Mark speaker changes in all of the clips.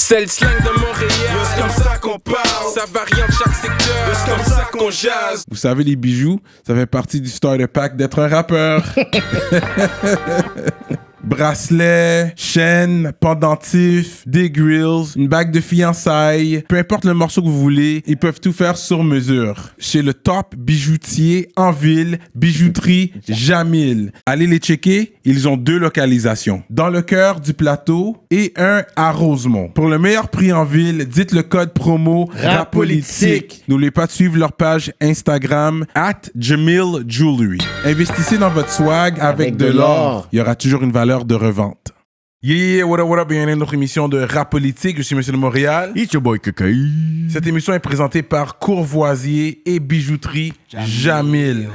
Speaker 1: C'est le slang de Montréal, c'est comme ça qu'on parle. Ça varie en chaque secteur, c'est comme ça qu'on jase.
Speaker 2: Vous savez, les bijoux, ça fait partie du starter pack d'être un rappeur. Bracelets, chaînes, pendentifs, des grills, une bague de fiançailles, peu importe le morceau que vous voulez, ils peuvent tout faire sur mesure. Chez le top bijoutier en ville, bijouterie Jamil. Allez les checker, ils ont 2 localisations. Dans le cœur du plateau et un à Rosemont. Pour le meilleur prix en ville, dites le code promo RAPOLITIQUE. N'oubliez pas de suivre leur page Instagram @JamilJewelry. Investissez dans votre swag avec de l'or. Il y aura toujours une valeur de revente. Yeah, what up, bienvenue à notre émission de Rap Politique. Je suis Monsieur de Montréal.
Speaker 3: It's your boy Kakai.
Speaker 2: Cette émission est présentée par Courvoisier et Bijouterie Jamil.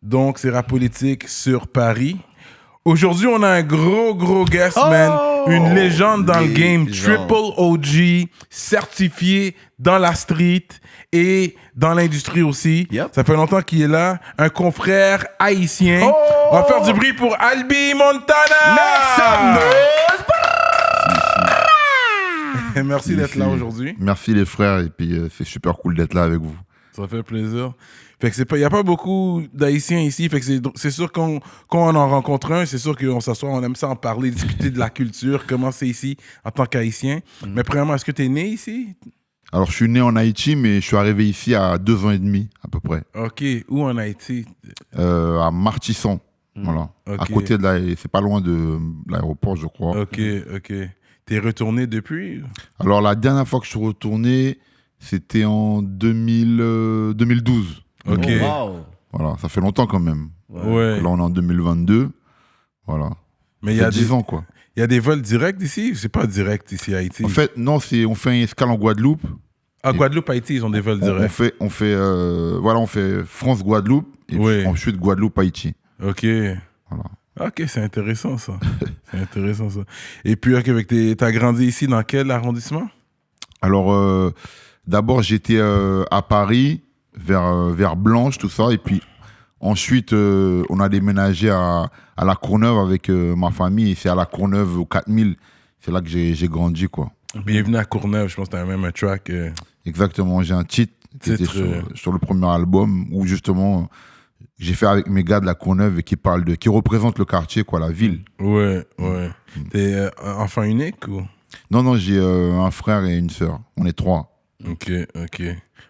Speaker 2: Donc, c'est Rap Politique sur Paris. Aujourd'hui, on a un gros guest, man. Une légende dans le game. Triple OG, certifié dans la street et dans l'industrie aussi.
Speaker 3: Yep.
Speaker 2: Ça fait longtemps qu'il est là. Un confrère haïtien. On va faire du bruit pour Albi Montana. Merci d'être là aujourd'hui.
Speaker 4: Merci les frères, et puis c'est super cool d'être là avec vous.
Speaker 2: Ça fait plaisir. Fait que il n'y a pas beaucoup d'Haïtiens ici. Fait que c'est sûr qu'on quand on en rencontre un, c'est sûr qu'on s'assoit, on aime ça en parler, discuter de la culture, comment c'est ici en tant qu'Haïtien. Mais premièrement, est-ce que tu es né ici?
Speaker 4: Alors je suis né en Haïti, mais je suis arrivé ici à 2 ans et demi à peu près.
Speaker 2: Ok, où en Haïti?
Speaker 4: À Martisson, voilà.
Speaker 2: Ok.
Speaker 4: À côté de c'est pas loin de l'aéroport, je crois.
Speaker 2: Ok. T'es retourné depuis?
Speaker 4: Alors la dernière fois que je suis retourné, c'était en 2012.
Speaker 2: Ok.
Speaker 3: Oh, wow.
Speaker 4: Voilà, ça fait longtemps quand même.
Speaker 2: Ouais.
Speaker 4: Là on est en 2022, voilà.
Speaker 2: Mais il y a
Speaker 4: 10 ans quoi.
Speaker 2: Il y a des vols directs ici? C'est pas direct ici à Haïti.
Speaker 4: En fait, non, on fait une escale en Guadeloupe.
Speaker 2: À Guadeloupe, Haïti, ils ont des vols directs.
Speaker 4: On fait France-Guadeloupe et puis ensuite Guadeloupe-Haïti.
Speaker 2: Ok.
Speaker 4: Voilà.
Speaker 2: Ok, c'est intéressant ça. C'est intéressant ça. Et puis, t'as grandi ici dans quel arrondissement?
Speaker 4: Alors, d'abord, j'étais à Paris, vers Blanche, tout ça. Et puis, ensuite, on a déménagé à La Courneuve avec ma famille. Et c'est à La Courneuve, au 4000. C'est là que j'ai grandi, quoi.
Speaker 2: Bienvenue à Courneuve, je pense que t'as même un track.
Speaker 4: Exactement, j'ai un titre qui était sur le premier album où, justement, j'ai fait avec mes gars de La Courneuve et qui représente le quartier, quoi, la ville.
Speaker 2: Ouais. T'es enfant unique ou?
Speaker 4: Non, j'ai un frère et une sœur. On est 3.
Speaker 2: Ok.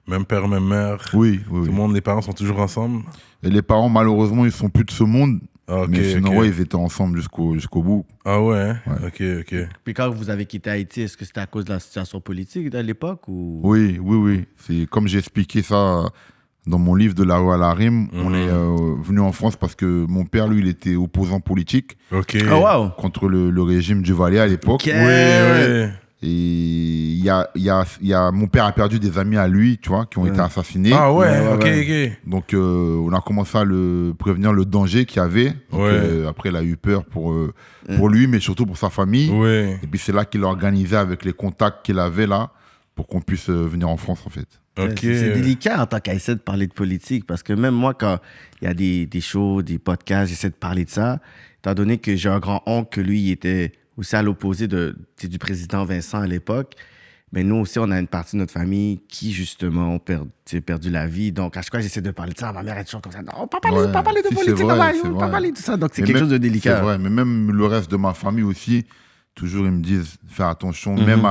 Speaker 2: Même père, même mère.
Speaker 4: Oui.
Speaker 2: Tout le monde, les parents sont toujours ensemble?
Speaker 4: Et les parents, malheureusement, ils sont plus de ce monde. Mais sinon,
Speaker 2: ok.
Speaker 4: ils étaient ensemble jusqu'au bout.
Speaker 2: Ah ouais, hein?
Speaker 4: Ouais.
Speaker 2: Ok.
Speaker 3: Puis quand vous avez quitté Haïti, est-ce que c'était à cause de la situation politique à l'époque ou...
Speaker 4: Oui. C'est comme j'ai expliqué ça dans mon livre De la rue à la rime. On est venu en France parce que mon père, lui, il était opposant politique
Speaker 2: Ok.
Speaker 3: Oh wow.
Speaker 4: contre le régime Duvalier à l'époque.
Speaker 3: Ok.
Speaker 2: Oui.
Speaker 4: Et il y a mon père a perdu des amis à lui, tu vois, qui ont été assassinés.
Speaker 2: Ah ouais,
Speaker 3: Ouais.
Speaker 2: ok.
Speaker 4: Donc on a commencé à le prévenir le danger qu'il y avait. Donc,
Speaker 2: Ouais.
Speaker 4: après, il a eu peur pour lui, mais surtout pour sa famille.
Speaker 2: Ouais.
Speaker 4: Et puis c'est là qu'il a organisé avec les contacts qu'il avait là pour qu'on puisse venir en France en fait.
Speaker 2: Ok.
Speaker 3: C'est délicat en tant qu'Haïtien de parler de politique parce que même moi, quand il y a des shows, des podcasts, j'essaie de parler de ça, étant donné que j'ai un grand-oncle que lui, il était aussi à l'opposé du président Vincent à l'époque. Mais nous aussi, on a une partie de notre famille qui, justement, ont perdu la vie. Donc, à chaque fois, j'essaie de parler de ça. Ma mère est toujours comme ça. Non, pas parler de politique,
Speaker 4: c'est vrai.
Speaker 3: pas parler de ça. Donc, c'est
Speaker 4: Mais
Speaker 3: quelque
Speaker 4: même-
Speaker 3: chose de délicat.
Speaker 4: C'est vrai, mais même le reste de ma famille aussi, toujours ils me disent faire attention, même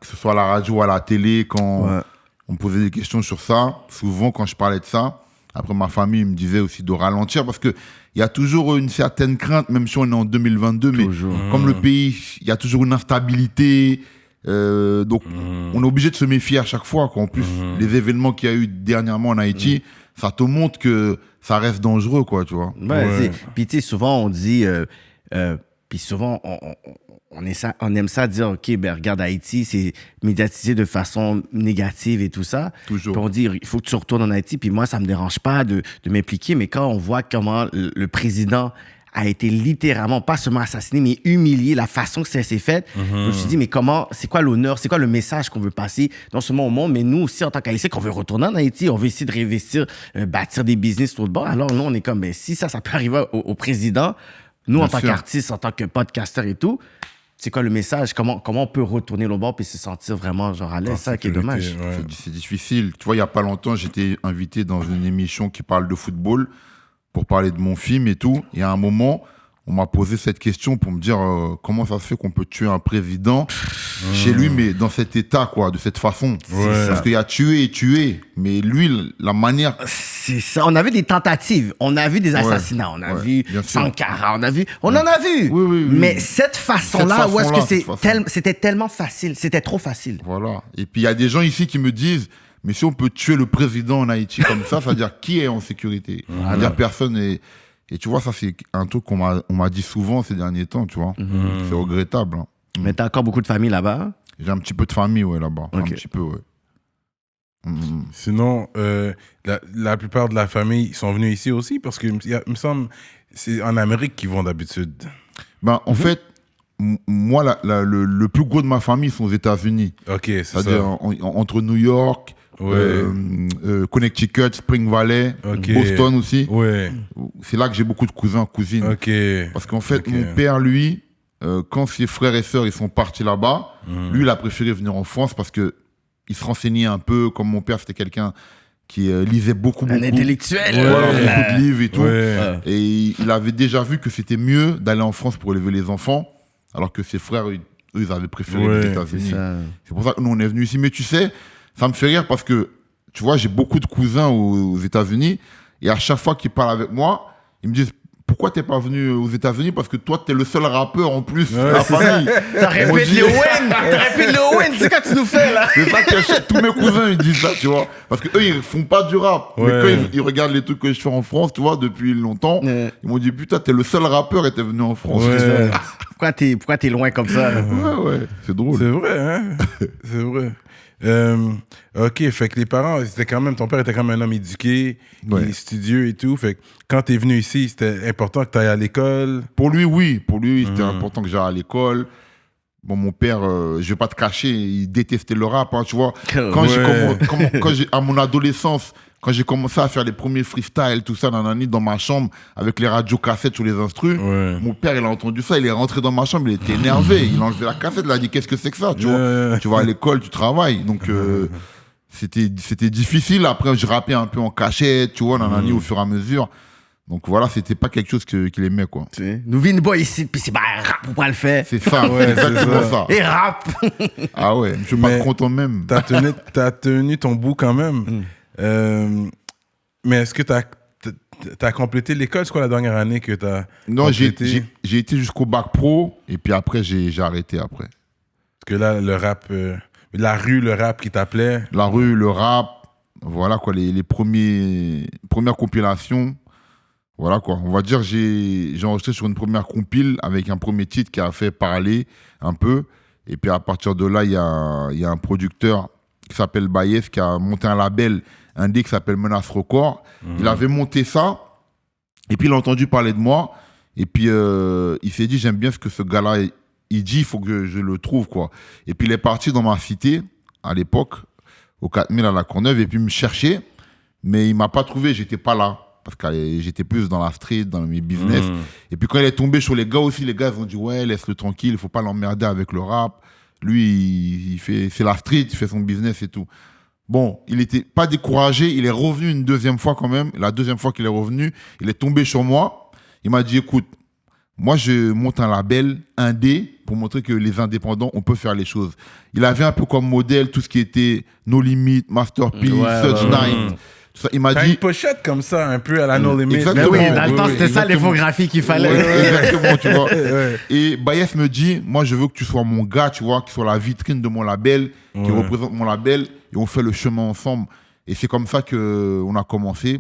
Speaker 4: que ce soit à la radio ou à la télé, quand on me posait des questions sur ça, souvent quand je parlais de ça, après ma famille me disait aussi de ralentir parce que il y a toujours une certaine crainte, même si on est en 2022, mais comme le pays, il y a toujours une instabilité. Donc, on est obligé de se méfier à chaque fois. En plus, les événements qu'il y a eu dernièrement en Haïti, ça te montre que ça reste dangereux, quoi, tu vois.
Speaker 3: Ouais. Puis, tu sais, souvent, on dit... puis souvent, on aime ça dire, OK, ben regarde, Haïti, c'est médiatisé de façon négative et tout ça.
Speaker 4: Toujours.
Speaker 3: Puis on dit, il faut que tu retournes en Haïti. Puis moi, ça me dérange pas de m'impliquer. Mais quand on voit comment le président a été littéralement, pas seulement assassiné, mais humilié, la façon que ça s'est fait, je me suis dit, mais comment, c'est quoi l'honneur, c'est quoi le message qu'on veut passer, non seulement au monde, mais nous aussi, en tant qu'Haïtiens, qu'on veut retourner en Haïti, on veut essayer de réinvestir, bâtir des business tout de bord. Alors nous, on est comme, mais si ça peut arriver au président, nous, en tant qu'artistes, en tant que podcasteurs et tout, c'est quoi le message? Comment on peut retourner le bord et se sentir vraiment genre à l'aise? C'est ça qui est dommage.
Speaker 2: Ouais.
Speaker 4: C'est difficile. Tu vois, il n'y a pas longtemps, j'étais invité dans une émission qui parle de football pour parler de mon film et tout. Et à un moment, on m'a posé cette question pour me dire comment ça se fait qu'on peut tuer un président chez lui, mais dans cet état, quoi, de cette façon.
Speaker 2: Ouais.
Speaker 4: Parce qu'il y a tué et tué. Mais lui, la manière...
Speaker 3: C'est ça. On a vu des tentatives, on a vu des assassinats, on a vu
Speaker 4: bien sûr.
Speaker 3: Sankara, on en a vu.
Speaker 4: Oui.
Speaker 3: Mais cette façon-là, où est-ce que
Speaker 4: cette façon.
Speaker 3: c'était tellement facile, c'était trop facile.
Speaker 4: Voilà. Et puis, il y a des gens ici qui me disent, mais si on peut tuer le président en Haïti comme ça veut dire qui est en sécurité? Ça veut dire personne est... Et tu vois, ça, c'est un truc qu'on m'a dit souvent ces derniers temps, tu vois. C'est regrettable. Hein.
Speaker 3: Mais t'as encore beaucoup de famille là-bas?
Speaker 4: J'ai un petit peu de famille, ouais, là-bas.
Speaker 3: Ok.
Speaker 4: Un petit peu, ouais.
Speaker 2: Sinon, la plupart de la famille sont venus ici aussi parce que il me semble c'est en Amérique qu'ils vont d'habitude.
Speaker 4: Ben, en fait, moi, le plus gros de ma famille sont aux États-Unis.
Speaker 2: Ok, c'est ça.
Speaker 4: C'est-à-dire entre New York,
Speaker 2: Ouais.
Speaker 4: Connecticut, Spring Valley,
Speaker 2: Ok.
Speaker 4: Boston aussi.
Speaker 2: Ouais.
Speaker 4: C'est là que j'ai beaucoup de cousins, cousines.
Speaker 2: Ok.
Speaker 4: Parce qu'en fait,
Speaker 2: Ok.
Speaker 4: mon père, lui, quand ses frères et sœurs ils sont partis là-bas, lui, il a préféré venir en France parce que il se renseignait un peu. Comme mon père, c'était quelqu'un qui lisait beaucoup.
Speaker 3: Un intellectuel.
Speaker 4: Voilà, beaucoup de livres et tout.
Speaker 2: Ouais.
Speaker 4: Et il avait déjà vu que c'était mieux d'aller en France pour élever les enfants, alors que ses frères, eux, ils avaient préféré
Speaker 2: Ouais,
Speaker 4: les
Speaker 3: C'est
Speaker 4: États-Unis.
Speaker 3: ça.
Speaker 4: C'est pour ça que nous, on est venus ici. Mais tu sais, ça me fait rire parce que, tu vois, j'ai beaucoup de cousins aux États-Unis. Et à chaque fois qu'ils parlent avec moi, ils me disent pourquoi t'es pas venu aux États-Unis? Parce que toi, t'es le seul rappeur en plus de la famille.
Speaker 3: T'as répété Lil Wayne, c'est ce que tu nous fais là.
Speaker 4: C'est ça que tous mes cousins ils disent ça, tu vois. Parce que eux ils font pas du rap. Mais
Speaker 2: Ouais.
Speaker 4: quand ils regardent les trucs que je fais en France, tu vois, depuis longtemps,
Speaker 3: Ouais.
Speaker 4: ils m'ont dit putain, t'es le seul rappeur et t'es venu en France.
Speaker 2: Ouais.
Speaker 3: Pourquoi t'es loin comme ça?
Speaker 4: Ouais, c'est drôle.
Speaker 2: C'est vrai, hein? C'est vrai. Ok, fait que les parents, ton père était quand même un homme éduqué,
Speaker 4: Ouais.
Speaker 2: il est studieux et tout. Fait que quand t'es venu ici, c'était important que t'ailles à l'école.
Speaker 4: Pour lui, oui. Pour lui, c'était important que j'aille à l'école. Bon, mon père, je vais pas te cacher, il détestait le rap, hein, tu vois. Quand
Speaker 2: Ouais.
Speaker 4: à mon adolescence, quand j'ai commencé à faire les premiers freestyles, tout ça, nanani, dans ma chambre, avec les radios cassettes sur les instrus,
Speaker 2: Ouais.
Speaker 4: mon père, il a entendu ça, il est rentré dans ma chambre, il était énervé, il a enlevé la cassette, il a dit, qu'est-ce que c'est que ça, tu vois. Tu vas à l'école, tu travailles. Donc, c'était difficile. Après, je rappais un peu en cachette, tu vois, nanani, au fur et à mesure. Donc voilà, c'était pas quelque chose qu'il aimait, quoi.
Speaker 3: Nous vînes boy ici, puis c'est rap pour pas le faire.
Speaker 4: C'est ça,
Speaker 2: Ouais,
Speaker 4: c'est exactement ça.
Speaker 3: Et rap.
Speaker 4: Ah ouais, je suis pas
Speaker 2: Mais
Speaker 4: content même.
Speaker 2: T'as tenu ton bout quand même. Mais est-ce que t'as complété l'école? C'est quoi la dernière année que t'as
Speaker 4: Non,
Speaker 2: complété?
Speaker 4: j'ai été jusqu'au bac pro, et puis après, j'ai arrêté après.
Speaker 2: Parce que là, le rap, la rue, le rap qui t'appelait.
Speaker 4: La rue, le rap, voilà quoi, les premières compilations. Voilà quoi, on va dire j'ai enregistré sur une première compile avec un premier titre qui a fait parler un peu. Et puis à partir de là, il y a un producteur qui s'appelle Baïef qui a monté un label indé qui s'appelle Menace Record. Il avait monté ça et puis il a entendu parler de moi. Et puis il s'est dit, j'aime bien ce que ce gars-là il dit, il faut que je le trouve quoi. Et puis il est parti dans ma cité à l'époque, au 4000 à la Courneuve, et puis me chercher. Mais il m'a pas trouvé, j'étais pas là. Parce que j'étais plus dans la street, dans mes business. Et puis quand il est tombé sur les gars aussi, les gars ils ont dit ouais, laisse-le tranquille, il faut pas l'emmerder avec le rap. Lui, c'est la street, il fait son business et tout. Bon, il était pas découragé, il est revenu une deuxième fois quand même. La deuxième fois qu'il est revenu, il est tombé sur moi. Il m'a dit écoute, moi je monte un label indé pour montrer que les indépendants, on peut faire les choses. Il avait un peu comme modèle tout ce qui était No Limit, Masterpiece, Suge Knight. Ça, il m'a
Speaker 2: T'as
Speaker 4: dit...
Speaker 2: une pochette comme ça, un peu à la No Limit.
Speaker 4: Exactement.
Speaker 3: Mais oui, dans le temps,
Speaker 4: Oui,
Speaker 3: c'était ça
Speaker 4: exactement.
Speaker 3: l'infographie qu'il fallait.
Speaker 4: Ouais, exactement, tu vois. Et Baïef me dit, moi, je veux que tu sois mon gars, tu vois, qui soit la vitrine de mon label, qui représente mon label, et on fait le chemin ensemble. Et c'est comme ça qu'on a commencé,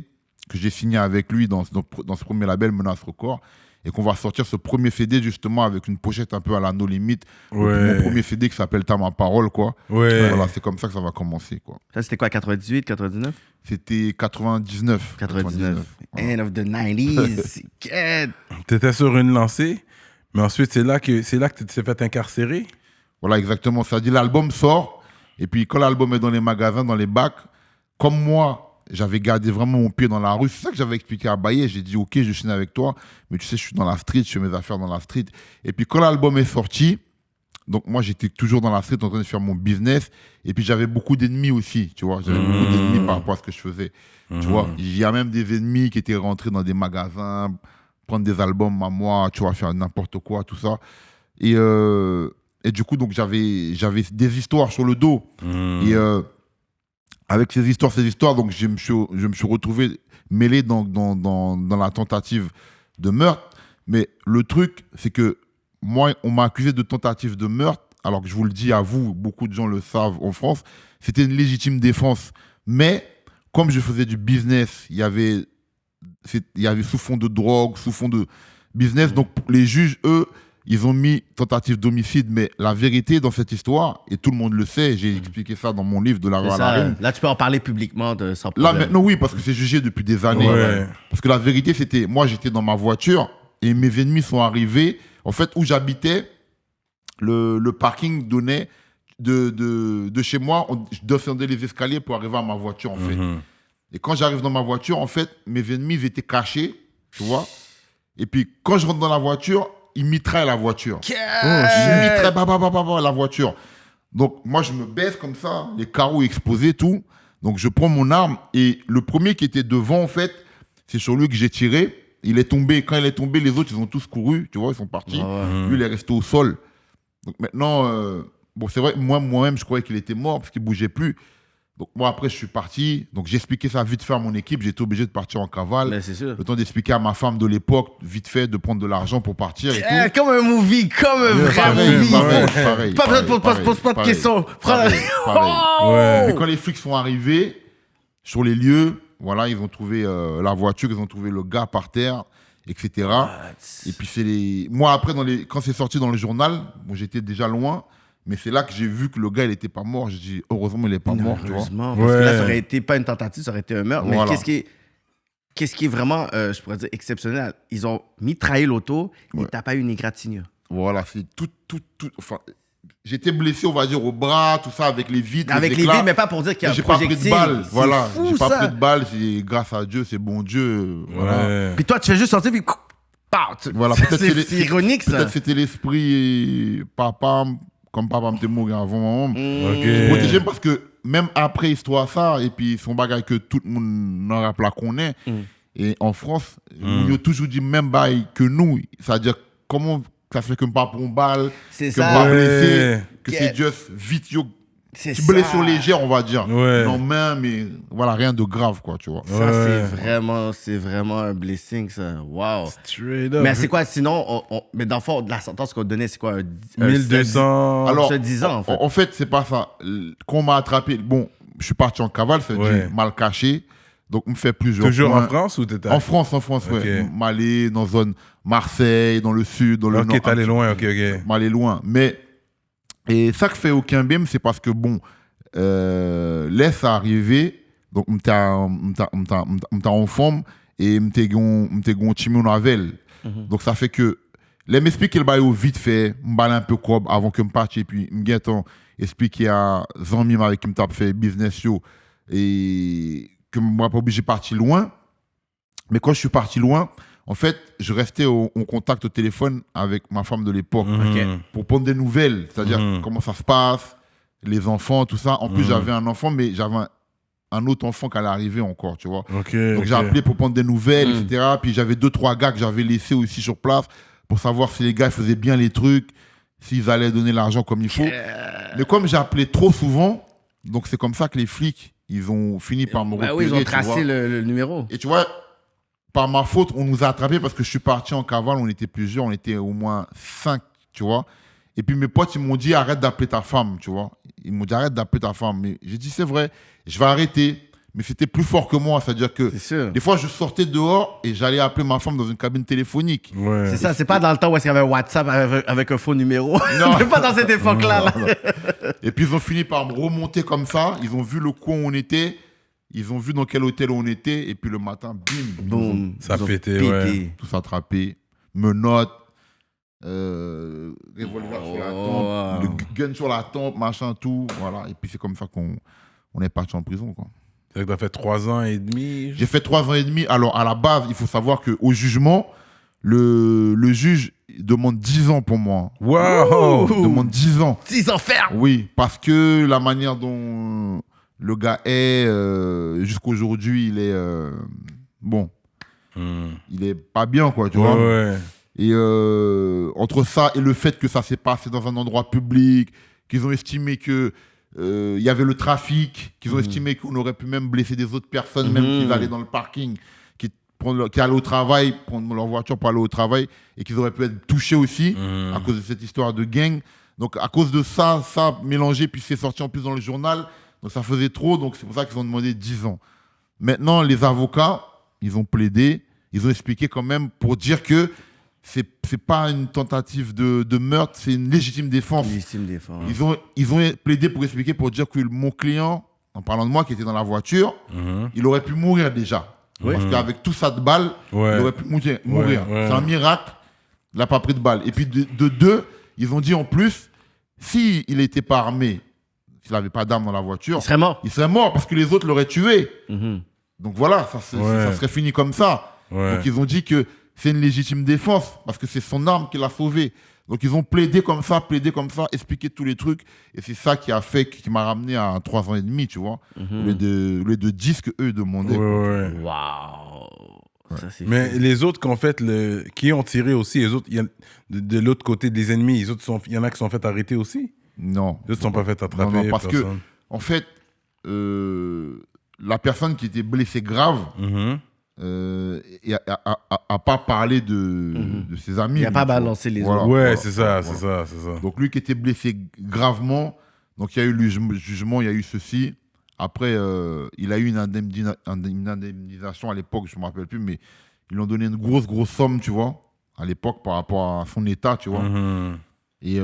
Speaker 4: que j'ai signé avec lui dans ce premier label, Menace Record, et qu'on va sortir ce premier CD, justement, avec une pochette un peu à la No Limit.
Speaker 2: Ouais.
Speaker 4: Mon premier CD qui s'appelle T'as ma parole, quoi.
Speaker 2: Ouais.
Speaker 4: Voilà, c'est comme ça que ça va commencer, quoi.
Speaker 3: Ça, c'était quoi, 98, 99?
Speaker 4: C'était 99.
Speaker 3: 99.
Speaker 4: Voilà.
Speaker 3: End of the 90s. Get.
Speaker 2: T'étais sur une lancée, mais ensuite, c'est là que tu t'es fait incarcérer.
Speaker 4: Voilà, exactement. C'est-à-dire, l'album sort, et puis quand l'album est dans les magasins, dans les bacs, comme moi, j'avais gardé vraiment mon pied dans la rue. C'est ça que j'avais expliqué à Baye. J'ai dit, OK, je signe avec toi, mais tu sais, je suis dans la street, je fais mes affaires dans la street. Et puis quand l'album est sorti, Donc, moi, j'étais toujours dans la street en train de faire mon business. Et puis, j'avais beaucoup d'ennemis aussi, tu vois. J'avais beaucoup d'ennemis par rapport à ce que je faisais. Tu vois, il y a même des ennemis qui étaient rentrés dans des magasins, prendre des albums à moi, tu vois, faire n'importe quoi, tout ça. Et du coup, donc, j'avais des histoires sur le dos. Et avec ces histoires, donc, je me suis retrouvé mêlé dans la tentative de meurtre. Mais le truc, c'est que moi, on m'a accusé de tentative de meurtre, alors que je vous le dis à vous, beaucoup de gens le savent en France, c'était une légitime défense. Mais comme je faisais du business, il y avait sous fond de drogue, sous fond de business. Donc les juges, eux, ils ont mis tentative d'homicide. Mais la vérité dans cette histoire, et tout le monde le sait, j'ai expliqué ça dans mon livre de la rue à la Reine.
Speaker 3: Là, tu peux en parler publiquement sans problème.
Speaker 4: Là, maintenant, oui, parce que c'est jugé depuis des années.
Speaker 2: Ouais.
Speaker 4: Parce que la vérité, c'était, moi, j'étais dans ma voiture et mes ennemis sont arrivés. En fait, où j'habitais, le parking donnait de chez moi, je descendais les escaliers pour arriver à ma voiture, en fait. Et quand j'arrive dans ma voiture, en fait, mes ennemis, ils étaient cachés, tu vois. Et puis, quand je rentre dans la voiture, ils mitraillent la voiture. Ils mitraillent la voiture. Donc, moi, je me baisse comme ça, les carreaux exposés, tout. Donc, je prends mon arme et le premier qui était devant, en fait, c'est sur lui que j'ai tiré. Il est tombé. Quand il est tombé, les autres, ils ont tous couru, tu vois, ils sont partis. Lui, il est resté au sol. Donc, maintenant, bon, c'est vrai, moi-même, je croyais qu'il était mort parce qu'il ne bougeait plus. Donc, moi, après, je suis parti. Donc, j'ai expliqué ça vite fait à mon équipe. J'étais obligé de partir en cavale.
Speaker 3: Mais c'est sûr.
Speaker 4: Le temps d'expliquer à ma femme de l'époque, vite fait, de prendre de l'argent pour partir et tout.
Speaker 3: Comme un movie, comme un vrai
Speaker 4: Pareil,
Speaker 3: movie.
Speaker 4: pareil.
Speaker 3: Pas besoin de pose pas de questions.
Speaker 4: Pareil.
Speaker 2: Ouais.
Speaker 4: Et quand les flics sont arrivés sur les lieux, voilà, ils ont trouvé la voiture, ils ont trouvé le gars par terre, etc. Et puis, moi, après, quand c'est sorti dans le journal, bon, j'étais déjà loin. Mais c'est là que j'ai vu que le gars, il n'était pas mort. J'ai dit, heureusement, il n'est pas mort.
Speaker 3: Heureusement, parce que là, ça aurait été pas une tentative, ça aurait été un meurtre.
Speaker 4: Voilà.
Speaker 3: Mais qu'est-ce qui est vraiment, je pourrais dire, exceptionnel? Ils ont mitraillé l'auto et t'as pas eu une égratignure.
Speaker 4: Voilà, c'est tout. Enfin, j'étais blessé, on va dire, au bras, tout ça, avec les vitres.
Speaker 3: Avec les vitres, mais pas pour dire qu'il y a un projectile.
Speaker 4: J'ai pas pris de balle. Voilà,
Speaker 3: fou,
Speaker 4: j'ai pas
Speaker 3: ça.
Speaker 4: pris de balle. Grâce à Dieu, c'est bon Dieu. Voilà.
Speaker 2: Ouais.
Speaker 3: Puis toi, tu fais juste sortir, puis...
Speaker 4: Voilà, peut-être
Speaker 3: c'est ironique, ça.
Speaker 4: Peut-être c'était l'esprit, papa, comme papa me mort avant maman.
Speaker 2: Ok.
Speaker 4: Protégé parce que même après histoire ça, et puis son bagage que tout le monde n'en rappelle qu'on est, et en France, on a toujours dit même bail que nous, c'est-à-dire comment ça fait que pas pour une balle,
Speaker 3: C'est
Speaker 4: que
Speaker 3: ça.
Speaker 4: pas blessé,
Speaker 2: Ouais.
Speaker 4: que c'est juste vite,
Speaker 3: C'est
Speaker 4: tu
Speaker 3: ça.
Speaker 4: blessure légère, on va dire.
Speaker 2: Ouais.
Speaker 4: Non, mais voilà, rien de grave, quoi, tu vois.
Speaker 3: Ça,
Speaker 2: Ouais.
Speaker 3: c'est vraiment un blessing, ça. Wow.
Speaker 2: Straight up.
Speaker 3: Mais c'est quoi, sinon, mais dans le fond, la sentence qu'on donnait, c'est quoi?
Speaker 2: 1200.
Speaker 4: Alors,
Speaker 3: se disant, en fait.
Speaker 4: En fait, c'est pas ça. Quand on m'a attrapé, bon, je suis parti en cavale, ça veut
Speaker 2: Ouais.
Speaker 4: dire mal caché. Donc, on me fait plusieurs
Speaker 2: Toujours
Speaker 4: points.
Speaker 2: en France ou t'étais
Speaker 4: En France, ouais.
Speaker 2: Ok.
Speaker 4: M'aller dans zone Marseille, dans le sud, dans le nord.
Speaker 2: Ok, t'es allé loin, ok.
Speaker 4: M'aller loin. Mais, et ça que fait aucun bim, c'est parce que, bon, laisse arriver, donc, on t'a en forme et on t'a gon timon navel. Donc, ça fait que, les m'explique le bail vite fait, m'balle un peu quoi avant que me parte et puis m'guetton expliquer à Zanmi avec qui me tape fait business yo et que moi pas obligé de partir loin. Mais quand je suis parti loin, en fait, je restais en contact au téléphone avec ma femme de l'époque pour prendre des nouvelles, c'est-à-dire comment ça se passe, les enfants, tout ça. En plus, j'avais un enfant, mais j'avais un autre enfant qui allait arriver encore, tu vois. Donc, j'ai appelé pour prendre des nouvelles, etc. Puis, j'avais 2-3 gars que j'avais laissés aussi sur place pour savoir si les gars faisaient bien les trucs, s'ils allaient donner l'argent comme il faut. Mais comme j'ai appelé trop souvent, donc c'est comme ça que les flics, ils ont fini par me repérer.
Speaker 3: Oui, ils ont
Speaker 4: tu
Speaker 3: tracé
Speaker 4: vois.
Speaker 3: le numéro.
Speaker 4: Et tu vois, par ma faute, on nous a attrapés parce que je suis parti en cavale, on était plusieurs, on était au moins 5, tu vois. Et puis mes potes, ils m'ont dit, arrête d'appeler ta femme, tu vois. Ils m'ont dit, arrête d'appeler ta femme. Mais j'ai dit, c'est vrai, je vais arrêter. Mais c'était plus fort que moi, c'est-à-dire que
Speaker 3: C'est sûr.
Speaker 4: des fois, je sortais dehors et j'allais appeler ma femme dans une cabine téléphonique.
Speaker 2: Ouais.
Speaker 3: C'est ça, c'est pas dans le temps où est-ce qu'il y avait un WhatsApp avec un faux numéro.
Speaker 4: Non.
Speaker 3: C'est pas dans cette époque-là. Là.
Speaker 4: Non. Et puis ils ont fini par me remonter comme ça. Ils ont vu le coin où on était. Ils ont vu dans quel hôtel on était. Et puis le matin, bim,
Speaker 3: Boum.
Speaker 2: Ça
Speaker 3: Ils ont
Speaker 2: pétait,
Speaker 3: pété.
Speaker 2: ouais.
Speaker 4: tous attrapés. Menottes, revolver sur la tempe, le gun sur la tempe, machin, tout. Voilà. Et puis c'est comme ça qu'on est parti en prison, quoi.
Speaker 2: C'est que t'as fait 3 ans et demi.
Speaker 4: J'ai fait 3 ans et demi. Alors, à la base, il faut savoir qu'au jugement, le juge, il demande 10 ans pour moi.
Speaker 2: Wow!
Speaker 4: Il demande 10 ans.
Speaker 3: 10 ans ferme.
Speaker 4: Oui, parce que la manière dont le gars est, jusqu'aujourd'hui, il est... bon, il est pas bien, quoi, tu vois.
Speaker 2: Ouais.
Speaker 4: Et entre ça et le fait que ça s'est passé dans un endroit public, qu'ils ont estimé que il y avait le trafic, qu'ils ont estimé qu'on aurait pu même blesser des autres personnes, même qu'ils allaient dans le parking, qui allaient au travail, prendre leur voiture pour aller au travail, et qu'ils auraient pu être touchés aussi à cause de cette histoire de gang. Donc à cause de ça mélangé, puis c'est sorti en plus dans le journal, donc ça faisait trop, donc c'est pour ça qu'ils ont demandé 10 ans. Maintenant, les avocats, ils ont plaidé, ils ont expliqué quand même pour dire que c'est pas une tentative de meurtre, c'est une légitime défense.
Speaker 3: Légitime défense.
Speaker 4: Ils ont plaidé pour expliquer, pour dire que mon client, en parlant de moi, qui était dans la voiture, il aurait pu mourir déjà.
Speaker 3: Oui.
Speaker 4: Parce qu'avec tout ça de balles, il aurait pu mourir.
Speaker 2: Ouais.
Speaker 4: C'est un miracle, il n'a pas pris de balles. Et puis de deux, ils ont dit en plus, s'il n'était pas armé, s'il n'avait pas d'arme dans la voiture,
Speaker 3: Il serait mort.
Speaker 4: il serait mort parce que les autres l'auraient tué. Donc voilà, ça serait fini comme ça.
Speaker 2: Ouais.
Speaker 4: Donc ils ont dit que c'est une légitime défense parce que c'est son arme qui l'a sauvé. Donc ils ont plaidé comme ça, expliqué tous les trucs. Et c'est ça qui m'a ramené à 3 ans et demi, tu vois. Au lieu de 10 qu'eux demandaient.
Speaker 2: Ouais.
Speaker 3: Waouh. Ça, c'est
Speaker 2: Mais
Speaker 3: fou.
Speaker 2: les autres qui ont tiré aussi, les autres, de l'autre côté des ennemis, il y en a qui sont fait arrêter aussi.
Speaker 4: Non.
Speaker 2: Les autres sont pas fait attraper.
Speaker 4: Non, parce que, en fait, la personne qui était blessée grave, a pas parlé de ses amis.
Speaker 3: Il n'a pas
Speaker 4: tu vois.
Speaker 3: balancé les
Speaker 4: Voilà,
Speaker 3: autres.
Speaker 2: Ouais,
Speaker 4: voilà,
Speaker 2: c'est ça,
Speaker 4: voilà.
Speaker 2: c'est ça.
Speaker 4: Donc lui qui était blessé gravement, donc il y a eu le jugement, il y a eu ceci. Après, il a eu une indemnisation à l'époque, je ne me rappelle plus, mais ils lui ont donné une grosse somme, tu vois, à l'époque par rapport à son état, tu vois. Et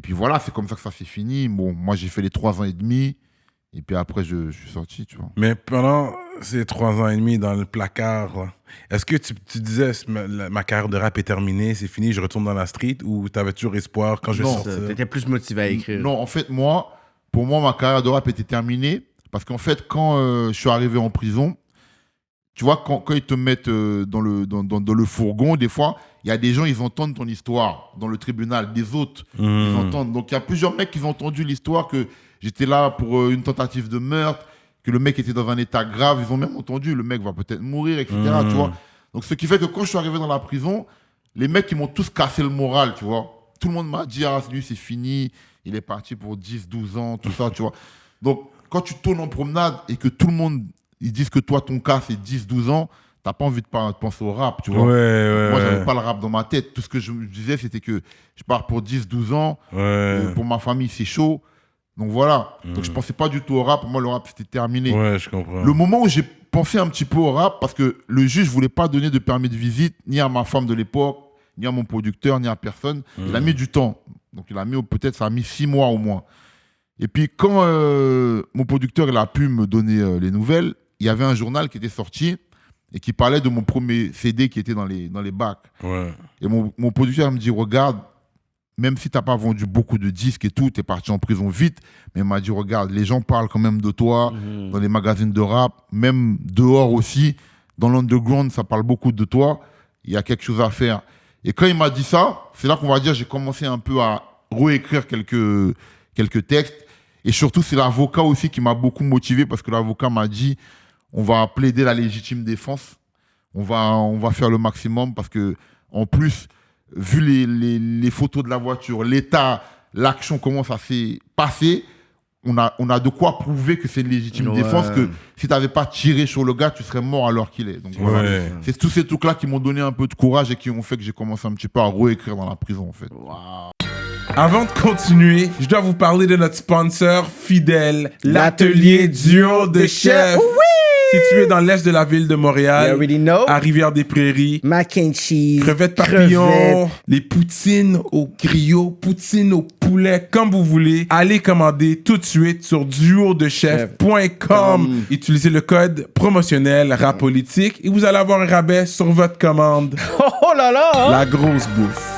Speaker 4: puis voilà, c'est comme ça que ça s'est fini. Bon, moi j'ai fait les 3 ans et demi, et puis après je suis sorti, tu vois.
Speaker 2: Mais pendant ces 3 ans et demi dans le placard, là, est-ce que tu disais ma carrière de rap est terminée, c'est fini, je retourne dans la street, ou tu avais toujours espoir quand je vais
Speaker 4: Non,
Speaker 2: sortir?
Speaker 3: Tu étais plus motivé à écrire.
Speaker 4: Non, en fait, pour moi, ma carrière de rap était terminée, parce qu'en fait, quand je suis arrivé en prison, tu vois, quand ils te mettent dans le fourgon, des fois, il y a des gens, ils entendent ton histoire dans le tribunal, des autres, ils entendent. Donc, il y a plusieurs mecs qui ont entendu l'histoire que j'étais là pour une tentative de meurtre, que le mec était dans un état grave. Ils ont même entendu, le mec va peut-être mourir, etc. Tu vois. Donc, ce qui fait que quand je suis arrivé dans la prison, les mecs, ils m'ont tous cassé le moral, tu vois. Tout le monde m'a dit, ah, lui, c'est fini, il est parti pour 10, 12 ans, tout ça, tu vois. Donc, quand tu tournes en promenade et que tout le monde, ils disent que toi, ton cas, c'est 10, 12 ans, t'as pas envie de penser au rap, tu vois. Moi, j'avais pas le rap dans ma tête. Tout ce que je me disais, c'était que je pars pour 10, 12 ans. Pour ma famille, c'est chaud. Donc voilà. Donc je pensais pas du tout au rap. Pour moi, le rap, c'était terminé.
Speaker 2: Ouais, je comprends.
Speaker 4: Le moment où j'ai pensé un petit peu au rap, parce que le juge voulait pas donner de permis de visite, ni à ma femme de l'époque, ni à mon producteur, ni à personne. Il a mis du temps. Donc il a mis, peut-être, ça a mis 6 mois au moins. Et puis quand mon producteur, il a pu me donner les nouvelles, il y avait un journal qui était sorti et qui parlait de mon premier CD qui était dans les bacs.
Speaker 2: Ouais.
Speaker 4: Et mon producteur me dit, regarde, même si tu n'as pas vendu beaucoup de disques et tout, tu es parti en prison vite, mais il m'a dit, regarde, les gens parlent quand même de toi dans les magazines de rap, même dehors aussi, dans l'underground, ça parle beaucoup de toi, il y a quelque chose à faire. Et quand il m'a dit ça, c'est là qu'on va dire, j'ai commencé un peu à réécrire quelques textes. Et surtout, c'est l'avocat aussi qui m'a beaucoup motivé, parce que l'avocat m'a dit, on va plaider la légitime défense, on va faire le maximum, parce que en plus, vu les photos de la voiture, l'état, l'action, comment ça s'est passé, on a de quoi prouver que c'est une légitime défense, que si tu n'avais pas tiré sur le gars, tu serais mort alors qu'il est. Donc voilà, c'est tous ces trucs-là qui m'ont donné un peu de courage et qui ont fait que j'ai commencé un petit peu à réécrire dans la prison, en fait.
Speaker 2: Avant de continuer, je dois vous parler de notre sponsor fidèle, l'atelier duo de chef. Situé dans l'est de la ville de Montréal,
Speaker 3: You already know.
Speaker 2: à Rivière-des-Prairies.
Speaker 3: Mac and cheese.
Speaker 2: Crevettes papillons, les poutines au griot, poutines au poulet, comme vous voulez. Allez commander tout de suite sur duodechef.com. Utilisez le code promotionnel RAPOLITIQUE et vous allez avoir un rabais sur votre commande.
Speaker 3: Oh là là!
Speaker 2: La grosse bouffe.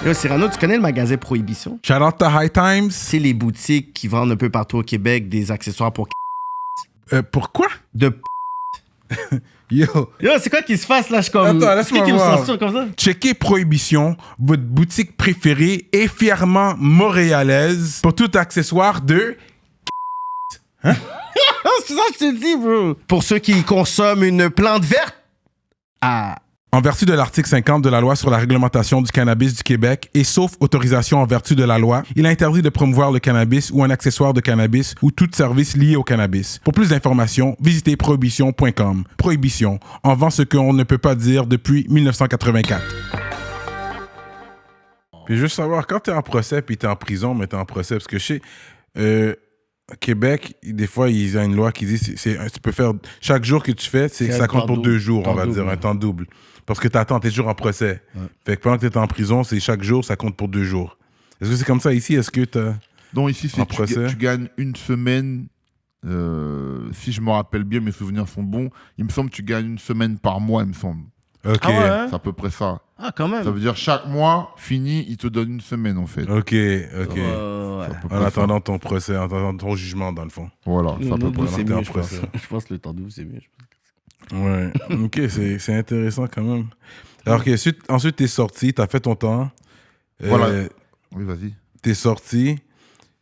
Speaker 3: Yo, Cyrano, tu connais le magasin Prohibition?
Speaker 2: Shout out to High Times.
Speaker 3: C'est les boutiques qui vendent un peu partout au Québec des accessoires pour
Speaker 2: Pourquoi?
Speaker 3: de
Speaker 2: Yo,
Speaker 3: c'est quoi qui se passe là? Je comme.
Speaker 2: Attends, laisse-moi
Speaker 3: qui me
Speaker 2: voir.
Speaker 3: censure comme ça?
Speaker 2: checkez Prohibition, votre boutique préférée et fièrement montréalaise pour tout accessoire de...
Speaker 3: C'est ça que je te dis, bro. Pour ceux qui consomment une plante verte.
Speaker 2: En vertu de l'article 50 de la loi sur la réglementation du cannabis du Québec et sauf autorisation en vertu de la loi, il est interdit de promouvoir le cannabis ou un accessoire de cannabis ou tout service lié au cannabis. Pour plus d'informations, visitez prohibition.com. Prohibition, en vend ce qu'on ne peut pas dire depuis 1984. Puis juste savoir, quand t'es en procès puis t'es en prison, mais t'es en procès, parce que je sais, Québec, des fois, ils ont une loi qui dit tu peux faire chaque jour que tu fais, ça compte pour 2 jours, on va dire, un temps double. Parce que t'es toujours en procès. Ouais. Fait que pendant que t'es en prison, c'est chaque jour, ça compte pour 2 jours. Est-ce que c'est comme ça ici? Est-ce que t'as...
Speaker 4: Non, ici, tu gagnes une semaine. Si je me rappelle bien, mes souvenirs sont bons. Il me semble que tu gagnes une semaine par mois, il me semble.
Speaker 2: Ok.
Speaker 3: Ah ouais?
Speaker 4: C'est à peu près ça.
Speaker 3: Ah, quand même.
Speaker 4: Ça veut dire chaque mois, fini, il te donne une semaine, en fait.
Speaker 2: Ok.
Speaker 3: Ouais.
Speaker 2: En attendant ton procès, en attendant ton jugement, dans le fond.
Speaker 4: Voilà, ça peut près
Speaker 3: c'est mieux, je pense que le temps double, c'est mieux.
Speaker 2: Ouais, ok, c'est intéressant quand même. Alors que ensuite t'es sorti, t'as fait ton temps.
Speaker 4: Voilà. Oui, vas-y.
Speaker 2: T'es sorti.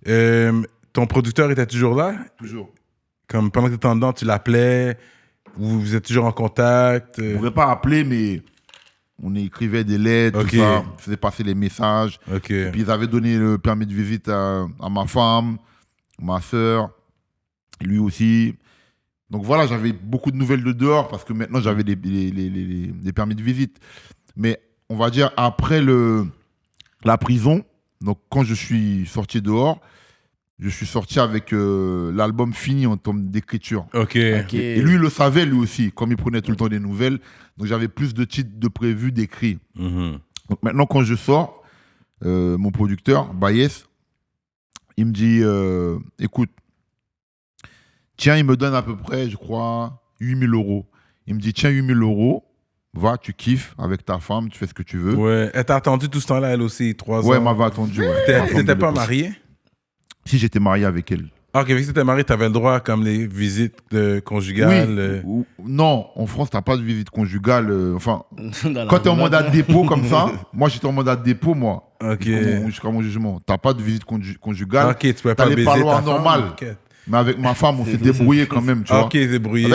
Speaker 2: Ton producteur était toujours là?
Speaker 4: Toujours.
Speaker 2: Comme pendant que t'étais en dedans, tu l'appelais, vous êtes toujours en contact?
Speaker 4: On ne pouvait pas appeler, mais on écrivait des lettres, tout ça, on faisait passer les messages.
Speaker 2: Okay.
Speaker 4: Et puis ils avaient donné le permis de visite à ma femme, ma soeur, lui aussi. Donc voilà, j'avais beaucoup de nouvelles de dehors parce que maintenant j'avais des permis de visite. Mais on va dire après la prison, donc quand je suis sorti dehors, je suis sorti avec l'album fini en termes d'écriture.
Speaker 2: Ok.
Speaker 4: Et lui, il le savait lui aussi, comme il prenait tout le temps des nouvelles. Donc j'avais plus de titres de prévus, d'écrits.
Speaker 2: Mm-hmm.
Speaker 4: Donc maintenant, quand je sors, mon producteur, Bayes, il me dit, écoute, tiens, il me donne à peu près, je crois, 8 000 €. Il me dit, tiens, 8 000 €, va, tu kiffes avec ta femme, tu fais ce que tu veux.
Speaker 2: Ouais, elle t'a attendu tout ce temps-là, elle aussi, 3 ans.
Speaker 4: Ouais, elle m'avait attendu. Ouais.
Speaker 2: T'étais pas marié?
Speaker 4: Si, j'étais marié avec elle.
Speaker 2: Ah, ok, mais si t'étais marié, t'avais le droit, comme les visites conjugales.
Speaker 4: Oui. Non, en France, t'as pas de visite conjugale. Enfin, quand t'es en mandat de dépôt comme ça, moi j'étais en mandat de dépôt, moi.
Speaker 2: Ok.
Speaker 4: Jusqu'à mon jugement. T'as pas de visite conjugale.
Speaker 2: Ok, tu pouvais
Speaker 4: t'as
Speaker 2: pas
Speaker 4: les
Speaker 2: baiser
Speaker 4: parloirs
Speaker 2: ta
Speaker 4: normal.
Speaker 2: femme. Okay.
Speaker 4: Mais avec ma femme, on s'est débrouillé quand même, tu vois.
Speaker 2: Ok, débrouillé.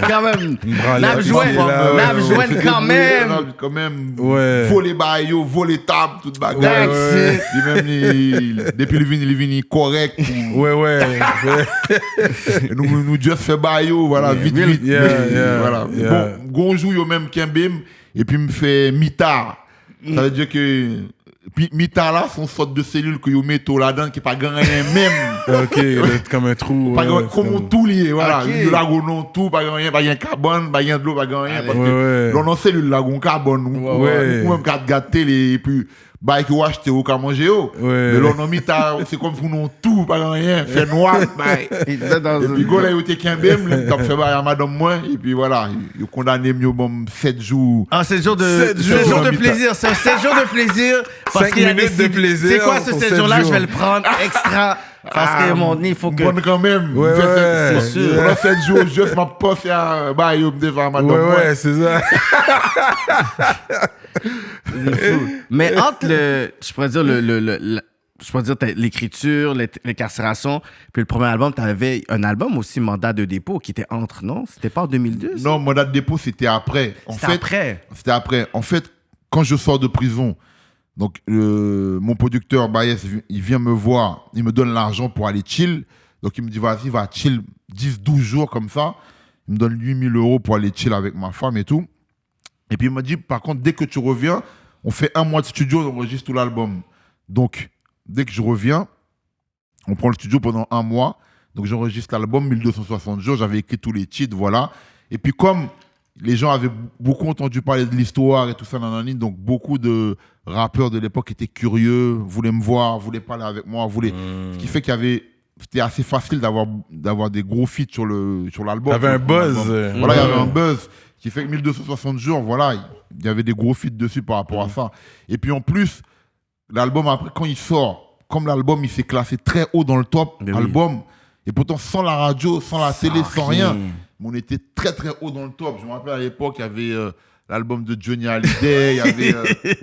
Speaker 3: Quand même.
Speaker 2: N'a
Speaker 3: joué quand même.
Speaker 4: Quand même.
Speaker 2: Ouais.
Speaker 4: Voler baillot, voler table, toute bagarre.
Speaker 2: Ouais.
Speaker 4: Depuis le vini correct.
Speaker 2: Ouais.
Speaker 4: nous just fait baillot, voilà, vite. Voilà. Bon, gonjou, yo même Kembem, et puis me fait mitard. Ça veut dire que. Puis mitard là, c'est une sorte de cellule que yo mettent là-dedans qui n'est pas grand rien même.
Speaker 2: Ok, comme un trou.
Speaker 4: Pas comme un tout lié, voilà. Yo là, non tout, pas grand rien, pas rien carbone, pas rien de l'eau, pas grand rien. Parce que dans cellule là, on carbone, ou même gâter les, et puis, bah, qui acheter ou qu'à manger, mais là, on mitard, c'est comme si on tout, pas grand rien, fait noir, bah. Et puis, go là, yo t'es qu'un bim, t'as fait bah, à madame moi, et puis voilà, yo condamné mieux, bon, 7 jours.
Speaker 3: Ah, 7 jours de plaisir, c'est 7 jours de plaisir.
Speaker 2: 5 minutes de plaisir.
Speaker 3: C'est quoi ce 7 jours-là? Je vais le prendre extra. Parce que mon nez, il faut que.
Speaker 4: Bonne quand même.
Speaker 2: C'est
Speaker 4: sûr. Pendant 7 jours, juste ma poste à. Bah, yo, me défend madame.
Speaker 2: Ouais, c'est ça.
Speaker 3: Mais entre je pourrais dire je pourrais dire l'écriture, l'incarcération, puis le premier album, tu avais un album aussi, Mandat de dépôt, qui était entre, non? C'était pas en 2002?
Speaker 4: Non, Mandat de dépôt, c'était après. C'était après. En fait, quand je sors de prison, donc mon producteur, Bayes, il vient me voir, il me donne l'argent pour aller chill. Donc il me dit, vas-y, va chill 10-12 jours comme ça. Il me donne 8 000 € pour aller chill avec ma femme et tout. Et puis il m'a dit, par contre, dès que tu reviens, on fait 1 mois de studio, on enregistre tout l'album. Donc, dès que je reviens, on prend le studio pendant 1 mois. Donc, j'enregistre l'album, 1260 jours. J'avais écrit tous les titres, voilà. Et puis, comme les gens avaient beaucoup entendu parler de l'histoire et tout ça, donc beaucoup de rappeurs de l'époque étaient curieux, voulaient me voir, voulaient parler avec moi, Ce qui fait c'était assez facile d'avoir des gros feats sur l'album.
Speaker 2: T'avais un buzz.
Speaker 4: Voilà, il y avait un buzz qui fait que 1260 jours, voilà, il y avait des gros feats dessus par rapport à ça. Et puis en plus, l'album, après, quand il sort, comme l'album, il s'est classé très haut dans le top album, et pourtant sans la radio, sans la télé, sans rien, mais on était très très haut dans le top. Je me rappelle à l'époque, il y avait l'album de Johnny Hallyday, il y avait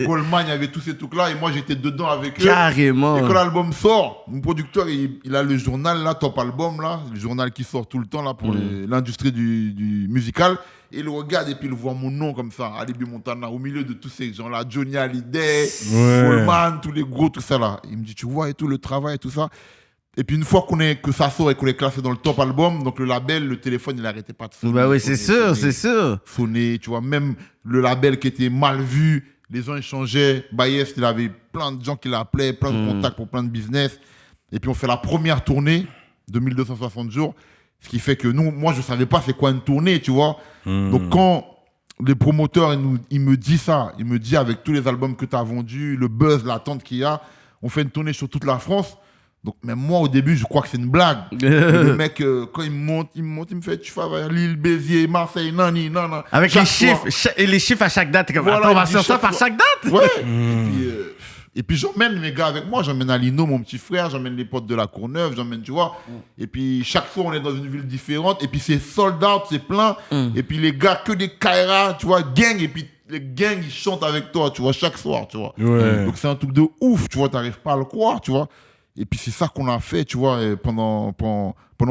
Speaker 4: Goldman, il y avait tous ces trucs-là, et moi j'étais dedans avec eux.
Speaker 3: Carrément.
Speaker 4: Et quand l'album sort, mon producteur, il a le journal, là, Top Album, là, le journal qui sort tout le temps là, pour l'industrie du musical. Et il le regarde et puis il voit mon nom comme ça, Ali B. Montana, au milieu de tous ces gens-là, Johnny Hallyday, Goldman, tous les gros, tout ça là. Il me dit, tu vois, et tout le travail et tout ça. Et puis une fois que ça sort et qu'on est classé dans le top album, donc le label, le téléphone, il n'arrêtait pas de sonner.
Speaker 3: Bah oui, c'est sûr.
Speaker 4: Sonner, tu vois, même le label qui était mal vu, les gens échangeaient. Baez, il avait plein de gens qui l'appelaient, plein de contacts pour plein de business. Et puis on fait la première tournée de 1260 jours, ce qui fait que moi je ne savais pas c'est quoi une tournée, tu vois. Donc quand les promoteurs, ils me disent ça, ils me disent avec tous les albums que tu as vendus, le buzz, l'attente qu'il y a, on fait une tournée sur toute la France. Donc, même moi, au début, je crois que c'est une blague. Le mec, quand il me fait, tu vas à Lille, Béziers, Marseille, nani.
Speaker 3: Avec les chiffres à chaque date. Comme,
Speaker 4: voilà,
Speaker 3: attends, on va sur ça par chaque date.
Speaker 4: Ouais. Et puis, j'emmène mes gars avec moi. J'emmène Alino, mon petit frère. J'emmène les potes de la Courneuve. J'emmène, tu vois. Et puis, chaque fois, on est dans une ville différente. Et puis, c'est sold out, c'est plein. Et puis, les gars, que des Kaira, tu vois, gang. Et puis, les gangs, ils chantent avec toi, tu vois, chaque soir, tu vois.
Speaker 2: Ouais.
Speaker 4: Donc, c'est un truc de ouf, tu vois. T'arrives pas à le croire, tu vois. Et puis c'est ça qu'on a fait, tu vois, pendant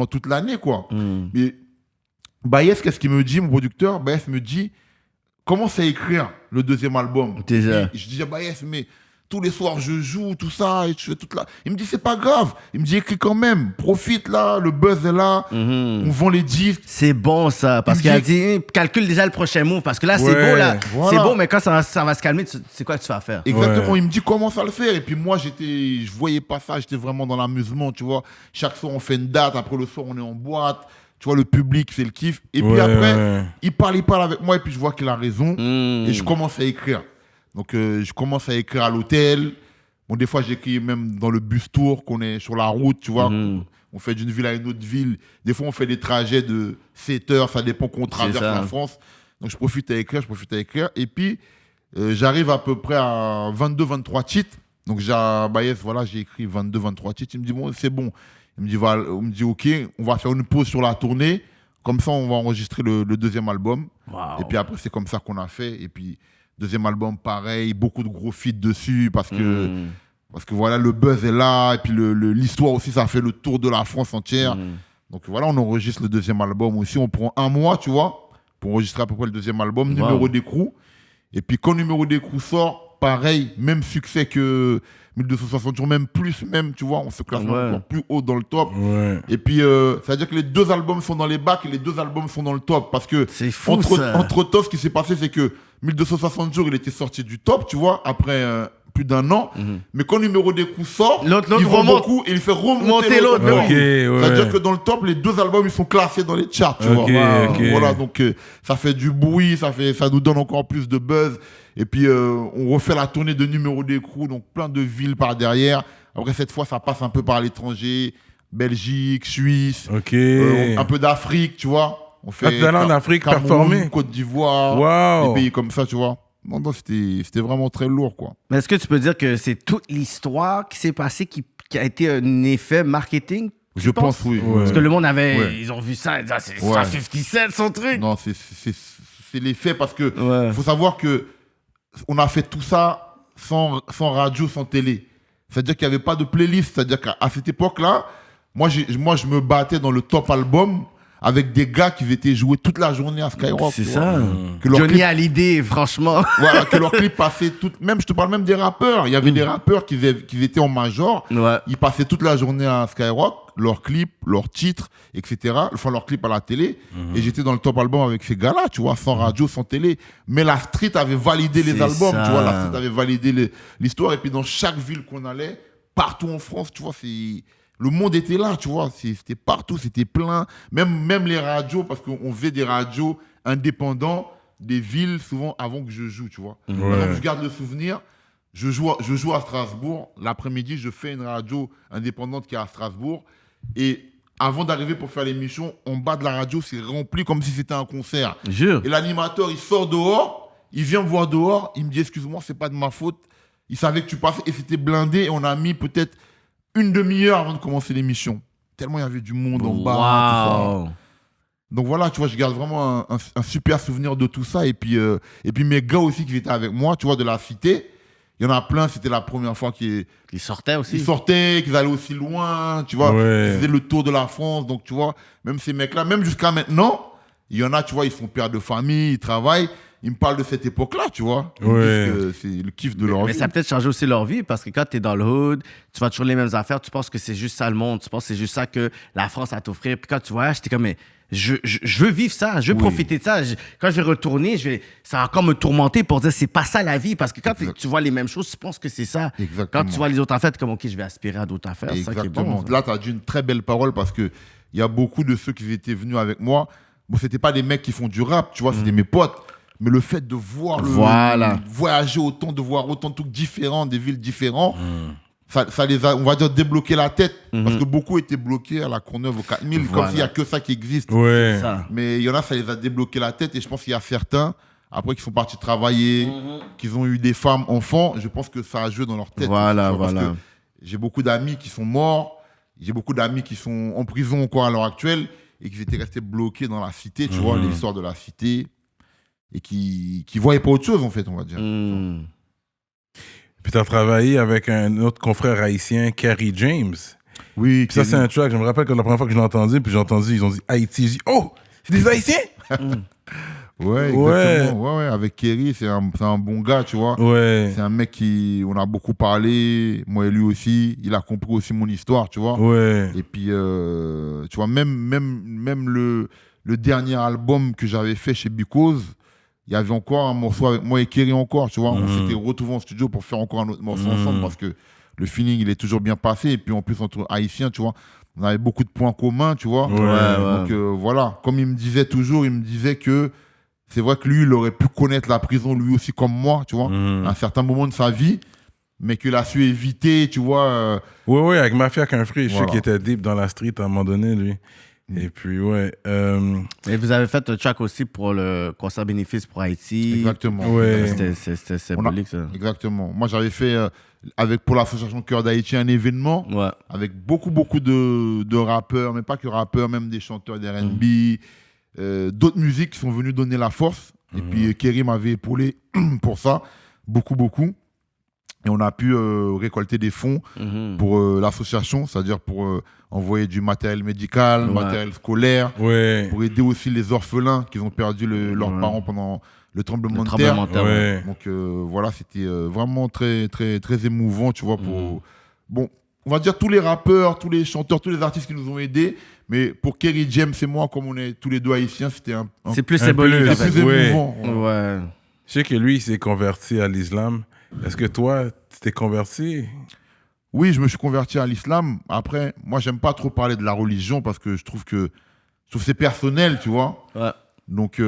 Speaker 4: toute l'année, quoi. Mais Baez, qu'est-ce qu'il me dit, mon producteur? Baez me dit, commence à écrire le deuxième album.
Speaker 3: Déjà.
Speaker 4: Et je dis à Baez, mais tous les soirs je joue, tout ça, et je fais toute là. Il me dit, c'est pas grave. Il me dit, écris quand même. Profite là, le buzz est là. On vend les disques.
Speaker 3: C'est bon ça, parce qu'il a dit, calcule déjà le prochain move, parce que là, c'est beau, là.
Speaker 4: Voilà.
Speaker 3: C'est beau, mais quand ça va se calmer, c'est quoi que tu vas faire?
Speaker 4: Exactement, il me dit commence à le faire. Et puis moi, je voyais pas ça, j'étais vraiment dans l'amusement, tu vois. Chaque soir, on fait une date, après le soir, on est en boîte. Tu vois, le public, c'est le kiff. Et puis après, il parle avec moi, et puis je vois qu'il a raison. Et je commence à écrire. Donc, je commence à écrire à l'hôtel. Bon, des fois, j'écris même dans le bus tour, qu'on est sur la route, tu vois. On fait d'une ville à une autre ville. Des fois, on fait des trajets de 7 heures, ça dépend qu'on traverse la France. Donc, je profite à écrire. Et puis, j'arrive à peu près à 22-23 titres. Donc, Baez, voilà, j'ai écrit 22-23 titres. Il me dit, bon, c'est bon. Il me dit, OK, on va faire une pause sur la tournée. Comme ça, on va enregistrer le deuxième album.
Speaker 3: Wow.
Speaker 4: Et puis après, c'est comme ça qu'on a fait. Et puis, deuxième album, pareil, beaucoup de gros feats dessus parce que voilà, le buzz est là. Et puis, l'histoire aussi, ça fait le tour de la France entière. Donc voilà, on enregistre le deuxième album aussi. On prend un mois, tu vois, pour enregistrer à peu près le deuxième album, Numéro d'écrou. Et puis, quand Numéro d'écrou sort, pareil, même succès que 1260 jours, même plus, tu vois, on se classe encore plus haut dans le top. Et puis, ça veut dire que les deux albums sont dans les bacs et les deux albums sont dans le top. Parce que,
Speaker 3: c'est fou,
Speaker 4: entre-temps, ce qui s'est passé, c'est que 1260 jours, il était sorti du top, tu vois, après plus d'un an. Mais quand Numéro d'écrou sort, il vend beaucoup et il fait remonter l'autre. Ça veut dire que dans le top, les deux albums, ils sont classés dans les charts, tu vois. Voilà, donc ça fait du bruit, ça nous donne encore plus de buzz. Et puis, on refait la tournée de Numéro d'écrou, donc plein de villes par derrière. Après, cette fois, ça passe un peu par l'étranger, Belgique, Suisse, un peu d'Afrique, tu vois. On fait
Speaker 2: en Afrique, performer.
Speaker 4: Côte d'Ivoire, des pays comme ça, tu vois. Non, c'était vraiment très lourd, quoi.
Speaker 3: Mais est-ce que tu peux dire que c'est toute l'histoire qui s'est passée qui a été un effet marketing?
Speaker 4: Je pense, oui.
Speaker 3: Parce que le monde ils ont vu ça, c'est 57 son truc.
Speaker 4: Non, c'est l'effet parce que faut savoir que on a fait tout ça sans radio, sans télé. C'est-à-dire qu'il n'y avait pas de playlist. C'est-à-dire qu'à cette époque-là, moi, je me battais dans le top album avec des gars qui étaient joués toute la journée à Skyrock.
Speaker 3: C'est ça. Johnny Hallyday, franchement.
Speaker 4: Voilà, que leurs clips passaient même, je te parle même des rappeurs. Il y avait des rappeurs qui étaient en major. Ils passaient toute la journée à Skyrock, leurs clips, leurs titres, etc. Enfin, leurs clips à la télé. Et j'étais dans le top album avec ces gars-là, tu vois, sans radio, sans télé. Mais la street avait validé les albums, tu vois. La street avait validé l'histoire. Et puis, dans chaque ville qu'on allait, partout en France, tu vois, le monde était là, tu vois, c'était partout, c'était plein. Même les radios, parce qu'on faisait des radios indépendants des villes, souvent avant que je joue, tu vois. Par exemple, je garde le souvenir, je joue à Strasbourg, l'après-midi, je fais une radio indépendante qui est à Strasbourg, et avant d'arriver pour faire l'émission, en bas de la radio, c'est rempli comme si c'était un concert. Et l'animateur, il sort dehors, il vient me voir dehors, il me dit, excuse-moi, c'est pas de ma faute. Il savait que tu passais, et c'était blindé, et on a mis peut-être une demi-heure avant de commencer l'émission. Tellement il y avait du monde en bas. Tout ça. Donc voilà, tu vois, je garde vraiment un super souvenir de tout ça. Et puis mes gars aussi qui étaient avec moi, tu vois, de la cité, il y en a plein, c'était la première fois qu'ils
Speaker 3: sortaient aussi.
Speaker 4: Ils sortaient, qu'ils allaient aussi loin, tu vois.
Speaker 2: Ouais.
Speaker 4: Ils faisaient le tour de la France. Donc, tu vois, même ces mecs-là, même jusqu'à maintenant, il y en a, tu vois, ils sont pères de famille, ils travaillent. Ils me parlent de cette époque-là, tu vois. Ils me disent que c'est le kiff de leur vie.
Speaker 3: Mais ça a peut-être changé aussi leur vie parce que quand tu es dans le hood, tu vois toujours les mêmes affaires, tu penses que c'est juste ça le monde, tu penses que c'est juste ça que la France a à t'offrir. Puis quand tu voyages, t'es comme, mais je veux vivre ça, je veux profiter de ça. Quand je vais retourner, ça va encore me tourmenter pour dire c'est pas ça la vie. Parce que quand tu vois les mêmes choses, tu penses que c'est ça.
Speaker 4: Exactement.
Speaker 3: Quand tu vois les autres affaires, tu es comme, OK, je vais aspirer à d'autres affaires. C'est ça qui est bon.
Speaker 4: Là, tu as dit une très belle parole parce qu'il y a beaucoup de ceux qui étaient venus avec moi. Bon, c'était pas des mecs qui font du rap, tu vois, c'était mes potes. Mais le fait de voir voyager autant, de voir autant de trucs différents, des villes différentes, ça les a, on va dire, débloqué la tête. Parce que beaucoup étaient bloqués à la Courneuve au 4000, comme s'il n'y a que ça qui existe.
Speaker 2: Ouais.
Speaker 4: Mais il y en a, ça les a débloqué la tête. Et je pense qu'il y a certains, après, qui sont partis travailler, qu'ils ont eu des femmes, enfants, je pense que ça a joué dans leur tête. Parce que j'ai beaucoup d'amis qui sont morts, j'ai beaucoup d'amis qui sont en prison encore à l'heure actuelle et qui étaient restés bloqués dans la cité, tu vois, l'histoire de la cité. Et qui voyaient pas autre chose, en fait, on va dire.
Speaker 2: Puis tu as travaillé avec un autre confrère haïtien, Kerry James.
Speaker 4: Oui.
Speaker 2: Puis ça, c'est un track. Je me rappelle que la première fois que je l'ai entendu, puis j'ai entendu, ils ont dit Haïti. J'ai dit, oh, c'est des Haïtiens?
Speaker 4: Ouais, exactement. Ouais, avec Kerry, c'est un bon gars, tu vois.
Speaker 2: Ouais.
Speaker 4: C'est un mec on a beaucoup parlé, moi et lui aussi. Il a compris aussi mon histoire, tu vois.
Speaker 2: Ouais.
Speaker 4: Et puis, tu vois, même le dernier album que j'avais fait chez Because, il y avait encore un morceau avec moi et Kerry encore, tu vois. On s'était retrouvés en studio pour faire encore un autre morceau ensemble parce que le feeling, il est toujours bien passé. Et puis en plus, entre Haïtiens, tu vois, on avait beaucoup de points communs, tu vois. Donc voilà, comme il me disait toujours, il me disait que c'est vrai que lui, il aurait pu connaître la prison lui aussi comme moi, tu vois, à un certain moment de sa vie, mais qu'il a su éviter, tu vois.
Speaker 2: Ouais, avec Mafia qu'un frère, je sais qu'il était deep dans la street à un moment donné, lui. Et puis,
Speaker 3: Et vous avez fait un track aussi pour le concert bénéfice pour Haïti.
Speaker 4: Exactement.
Speaker 2: Ouais.
Speaker 3: C'était symbolique, ça.
Speaker 4: Exactement. Moi, j'avais fait, pour l'association Cœur d'Haïti, un événement avec beaucoup de rappeurs, mais pas que rappeurs, même des chanteurs d'R&B, d'autres musiques qui sont venus donner la force. Et puis, Kerry m'avait épaulé pour ça, beaucoup. Et on a pu récolter des fonds pour l'association, c'est-à-dire pour envoyer du matériel médical, matériel scolaire, pour aider aussi les orphelins qui ont perdu leurs parents pendant le tremblement de terre. Donc voilà, c'était vraiment très, très, très émouvant, tu vois, pour... Bon, on va dire tous les rappeurs, tous les chanteurs, tous les artistes qui nous ont aidés, mais pour Kerry James et moi, comme on est tous les deux haïtiens, c'était
Speaker 3: c'est plus symbolique.
Speaker 4: C'est plus émouvant.
Speaker 2: Ouais. Je sais que lui, il s'est converti à l'islam. Est-ce que toi, tu t'es converti?
Speaker 4: Oui, je me suis converti à l'islam. Après, moi, j'aime pas trop parler de la religion parce que je trouve que c'est personnel, tu vois.
Speaker 3: Ouais.
Speaker 4: Donc,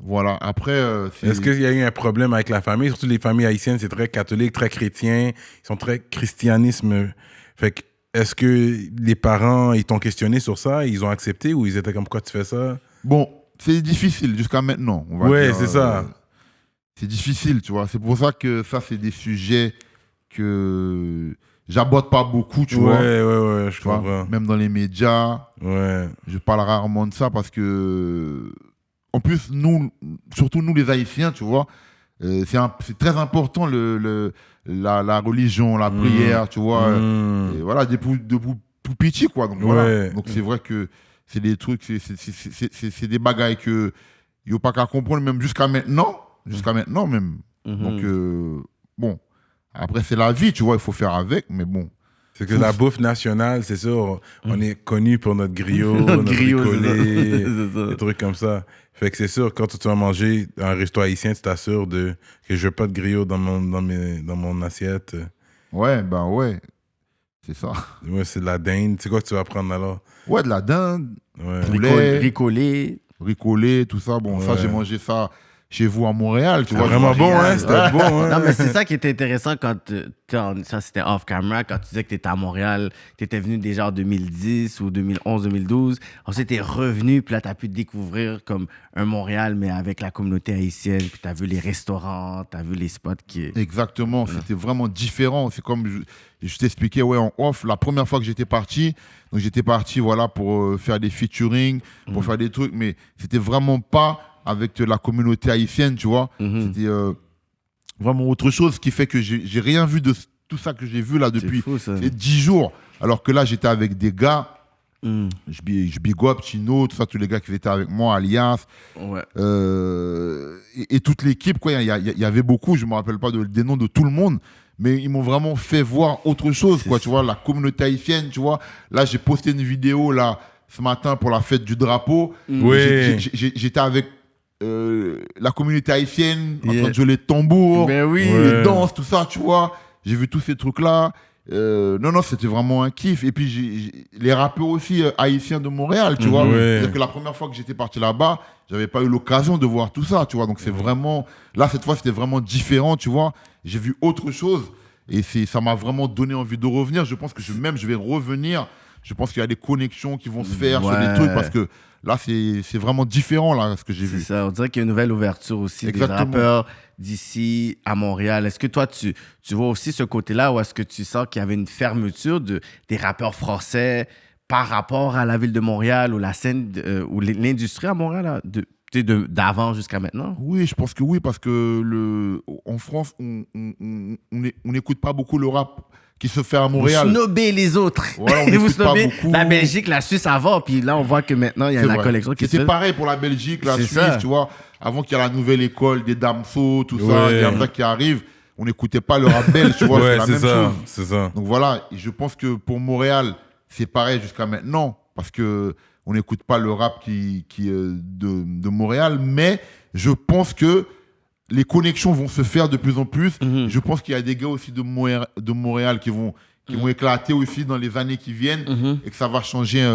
Speaker 4: voilà. Après,
Speaker 2: est-ce qu'il y a eu un problème avec la famille? Surtout les familles haïtiennes, c'est très catholique, très chrétien. Ils sont très christianisme. Fait que, est-ce que les parents, ils t'ont questionné sur ça? Ils ont accepté ou ils étaient comme, pourquoi tu fais ça?
Speaker 4: Bon, c'est difficile jusqu'à maintenant. On va dire,
Speaker 2: c'est ça.
Speaker 4: C'est difficile, tu vois. C'est pour ça que ça, c'est des sujets que j'aborde pas beaucoup, tu vois.
Speaker 2: Ouais, je comprends.
Speaker 4: Même dans les médias,
Speaker 2: je
Speaker 4: parle rarement de ça parce que, en plus, surtout nous les Haïtiens, tu vois, c'est très important la religion, la prière, tu vois. Et voilà, depuis tout petit, quoi. Donc voilà. Donc c'est vrai que c'est des trucs, c'est des bagailles que il n'y a pas qu'à comprendre, même jusqu'à maintenant même. Donc bon, après c'est la vie, tu vois, il faut faire avec, mais bon.
Speaker 2: C'est que la bouffe nationale, c'est sûr, on est connu pour notre griot, notre bricolé, des trucs comme ça. Fait que c'est sûr, quand tu vas manger dans un resto haïtien, tu t'assures que je veux pas de griot dans mon assiette.
Speaker 4: Ouais, c'est ça.
Speaker 2: Ouais, c'est de la dinde. C'est quoi que tu vas prendre alors?
Speaker 4: Ouais, de la dinde,
Speaker 3: poulet, ricolé,
Speaker 4: tout ça. Bon, ça, j'ai mangé ça chez vous à Montréal, tu vois.
Speaker 2: Vraiment bon, hein? C'était bon, hein?
Speaker 3: Non, mais c'est ça qui était intéressant quand ça c'était off camera, quand tu disais que tu étais à Montréal, tu étais venu déjà en 2010 ou 2011, 2012. Ensuite, tu es revenu, puis là, tu as pu découvrir comme un Montréal, mais avec la communauté haïtienne, puis tu as vu les restaurants, tu as vu les spots qui.
Speaker 4: Exactement, c'était vraiment différent. C'est comme je t'expliquais en off, la première fois que j'étais parti, voilà, pour faire des featuring, pour faire des trucs, mais c'était vraiment pas avec la communauté haïtienne, tu vois. C'était vraiment autre chose, ce qui fait que j'ai rien vu de tout ça que j'ai vu là depuis 10 jours. Alors que là, j'étais avec des gars, je big up, Chino, tout ça, tous les gars qui étaient avec moi, Alias, et toute l'équipe, quoi. Il y avait beaucoup, je me rappelle pas des noms de tout le monde, mais ils m'ont vraiment fait voir autre chose, quoi, tu vois, la communauté haïtienne, tu vois. Là, j'ai posté une vidéo, là, ce matin, pour la fête du drapeau. J'étais avec la communauté haïtienne en train de jouer les tambours, les danses, tout ça, tu vois. J'ai vu tous ces trucs-là. Non, c'était vraiment un kiff. Et puis, les rappeurs aussi haïtiens de Montréal, tu vois. C'est-à-dire que la première fois que j'étais parti là-bas, j'avais pas eu l'occasion de voir tout ça, tu vois. Donc, c'est vraiment... Là, cette fois, c'était vraiment différent, tu vois. J'ai vu autre chose. Et ça m'a vraiment donné envie de revenir. Je pense que je vais revenir. Je pense qu'il y a des connexions qui vont se faire sur des trucs parce que là, c'est vraiment différent, là, ce que j'ai vu.
Speaker 3: C'est ça. On dirait qu'il y a une nouvelle ouverture aussi des rappeurs d'ici à Montréal. Est-ce que toi, tu vois aussi ce côté-là ou est-ce que tu sens qu'il y avait une fermeture des rappeurs français par rapport à la ville de Montréal ou la scène ou l'industrie à Montréal d'avant jusqu'à maintenant?
Speaker 4: Oui, je pense que oui, parce que en France, on n'écoute pas beaucoup le rap qui se fait à Montréal.
Speaker 3: Vous snobez les autres.
Speaker 4: Voilà, on
Speaker 3: vous snobez
Speaker 4: pas beaucoup.
Speaker 3: La Belgique, la Suisse avant, puis là, on voit que maintenant, il y a la collection qui se fait.
Speaker 4: C'est pareil pour la Belgique, la Suisse, tu vois. Avant qu'il y ait la nouvelle école des Damso, tout ça, il y a ça qui arrive. On n'écoutait pas le rap belge, tu vois, c'est la même chose.
Speaker 2: C'est ça.
Speaker 4: Donc voilà, je pense que pour Montréal, c'est pareil jusqu'à maintenant, parce que on n'écoute pas le rap qui est de Montréal, mais je pense que les connexions vont se faire de plus en plus. Je pense qu'il y a des gars aussi de Montréal qui vont éclater aussi dans les années qui viennent et que ça va changer,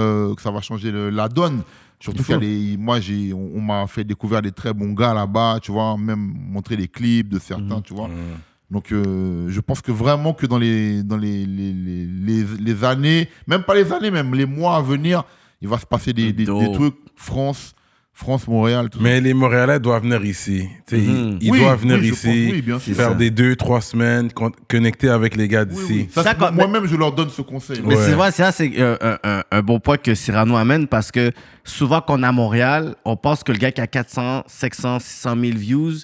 Speaker 4: la donne. Surtout on m'a fait découvrir des très bons gars là-bas, tu vois, même montrer des clips de certains, tu vois. Donc, je pense que vraiment que dans les années, même pas les années, même les mois à venir, il va se passer des trucs France, Montréal, tout
Speaker 2: mais ça. Les Montréalais doivent venir ici. Ils doivent venir ici, faire des 2-3 semaines, connecter avec les gars d'ici.
Speaker 4: Moi-même, je leur donne ce conseil.
Speaker 3: Mais c'est un bon point que Cyrano amène parce que souvent, quand on est à Montréal, on pense que le gars qui a 400, 500, 600 000 views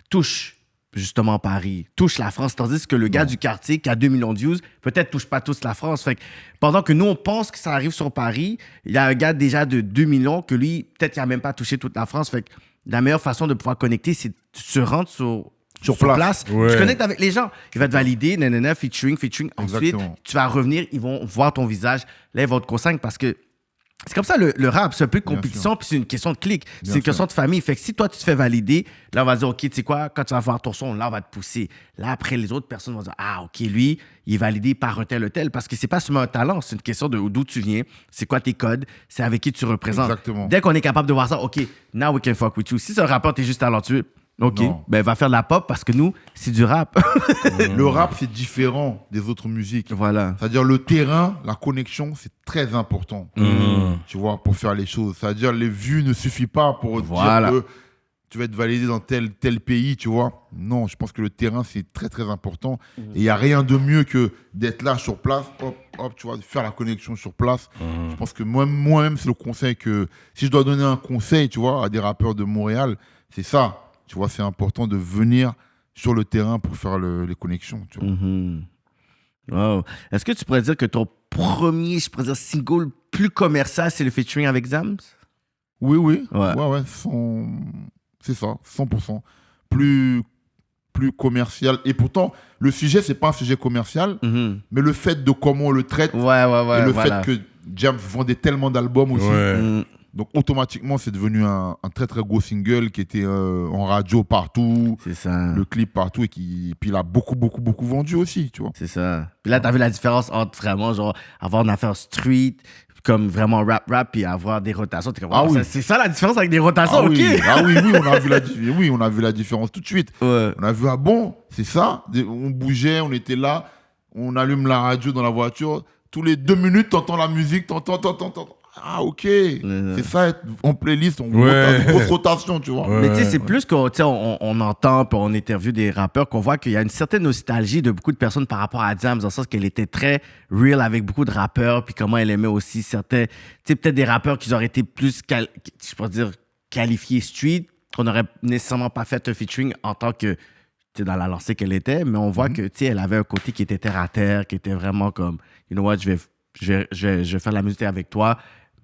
Speaker 3: touche justement Paris, touche la France, tandis que le gars du quartier qui a 2 millions de views, peut-être touche pas tous la France. Fait que pendant que nous, on pense que ça arrive sur Paris, il y a un gars déjà de 2 millions que lui, peut-être qu'il n'a même pas touché toute la France. Fait que la meilleure façon de pouvoir connecter, c'est de se rendre sur place. Tu connectes avec les gens. Il va te valider, featuring. Ensuite, tu vas revenir, ils vont voir ton visage. Là, ils vont te consigne parce que c'est comme ça, le rap, c'est un peu de compétition, puis c'est une question de clic. C'est une question de famille. Fait que si toi, tu te fais valider, là, on va dire, OK, tu sais quoi, quand tu vas voir ton son, là, on va te pousser. Là, après, les autres personnes vont dire, ah, OK, lui, il est validé par un tel ou tel, parce que c'est pas seulement un talent, c'est une question de d'où tu viens, c'est quoi tes codes, c'est avec qui tu représentes.
Speaker 4: Exactement.
Speaker 3: Dès qu'on est capable de voir ça, OK, now we can fuck with you. Si c'est un rappeur, t'es juste talentueux, OK, ben va faire de la pop parce que nous, c'est du rap.
Speaker 4: Le rap, c'est différent des autres musiques.
Speaker 3: Voilà.
Speaker 4: C'est-à-dire le terrain, la connexion, c'est très important. Tu vois, pour faire les choses. C'est-à-dire les vues ne suffisent pas pour dire que tu vas être validé dans tel pays, tu vois. Non, je pense que le terrain, c'est très, très important. Et il n'y a rien de mieux que d'être là sur place, hop, tu vois, de faire la connexion sur place. Je pense que moi-même, c'est le conseil que... Si je dois donner un conseil, tu vois, à des rappeurs de Montréal, c'est ça. Tu vois, c'est important de venir sur le terrain pour faire les connexions. Tu vois.
Speaker 3: Wow. Est-ce que tu pourrais dire que ton premier, single plus commercial, c'est le featuring avec Zams?
Speaker 4: Oui. Ouais. C'est ça, 100%. Plus commercial. Et pourtant, le sujet, c'est pas un sujet commercial, mais le fait de comment on le traite, et le fait que Jams vendait tellement d'albums aussi. Donc, automatiquement, c'est devenu un très, très gros single qui était en radio partout.
Speaker 3: C'est ça.
Speaker 4: Le clip partout. Puis, il a beaucoup, beaucoup, beaucoup vendu aussi, tu vois.
Speaker 3: C'est ça. Puis là, t'as vu la différence entre vraiment, genre, avoir une affaire street, comme vraiment rap puis avoir des rotations. T'es comme,
Speaker 4: Ah
Speaker 3: wow,
Speaker 4: oui.
Speaker 3: c'est ça la différence avec des rotations,
Speaker 4: Ah
Speaker 3: ok.
Speaker 4: oui, on a vu la différence tout de suite.
Speaker 3: Ouais.
Speaker 4: On a vu, ah bon, c'est ça. On bougeait, on était là, on allume la radio dans la voiture. Tous les 2 minutes, t'entends la musique, t'entends. Ah, ok. C'est ça, être en playlist, on une grosse rotation, tu vois.
Speaker 3: Mais tu sais, c'est plus qu'on on entend, puis on interviewe des rappeurs, qu'on voit qu'il y a une certaine nostalgie de beaucoup de personnes par rapport à Diams, dans le sens qu'elle était très real avec beaucoup de rappeurs, puis comment elle aimait aussi certains, tu sais, peut-être des rappeurs qui auraient été plus, je pourrais dire, qualifiés street, qu'on n'aurait nécessairement pas fait un featuring en tant que, tu sais, dans la lancée qu'elle était, mais on voit que, tu sais, elle avait un côté qui était terre à terre, qui était vraiment comme, you know what, je vais faire de la musique avec toi,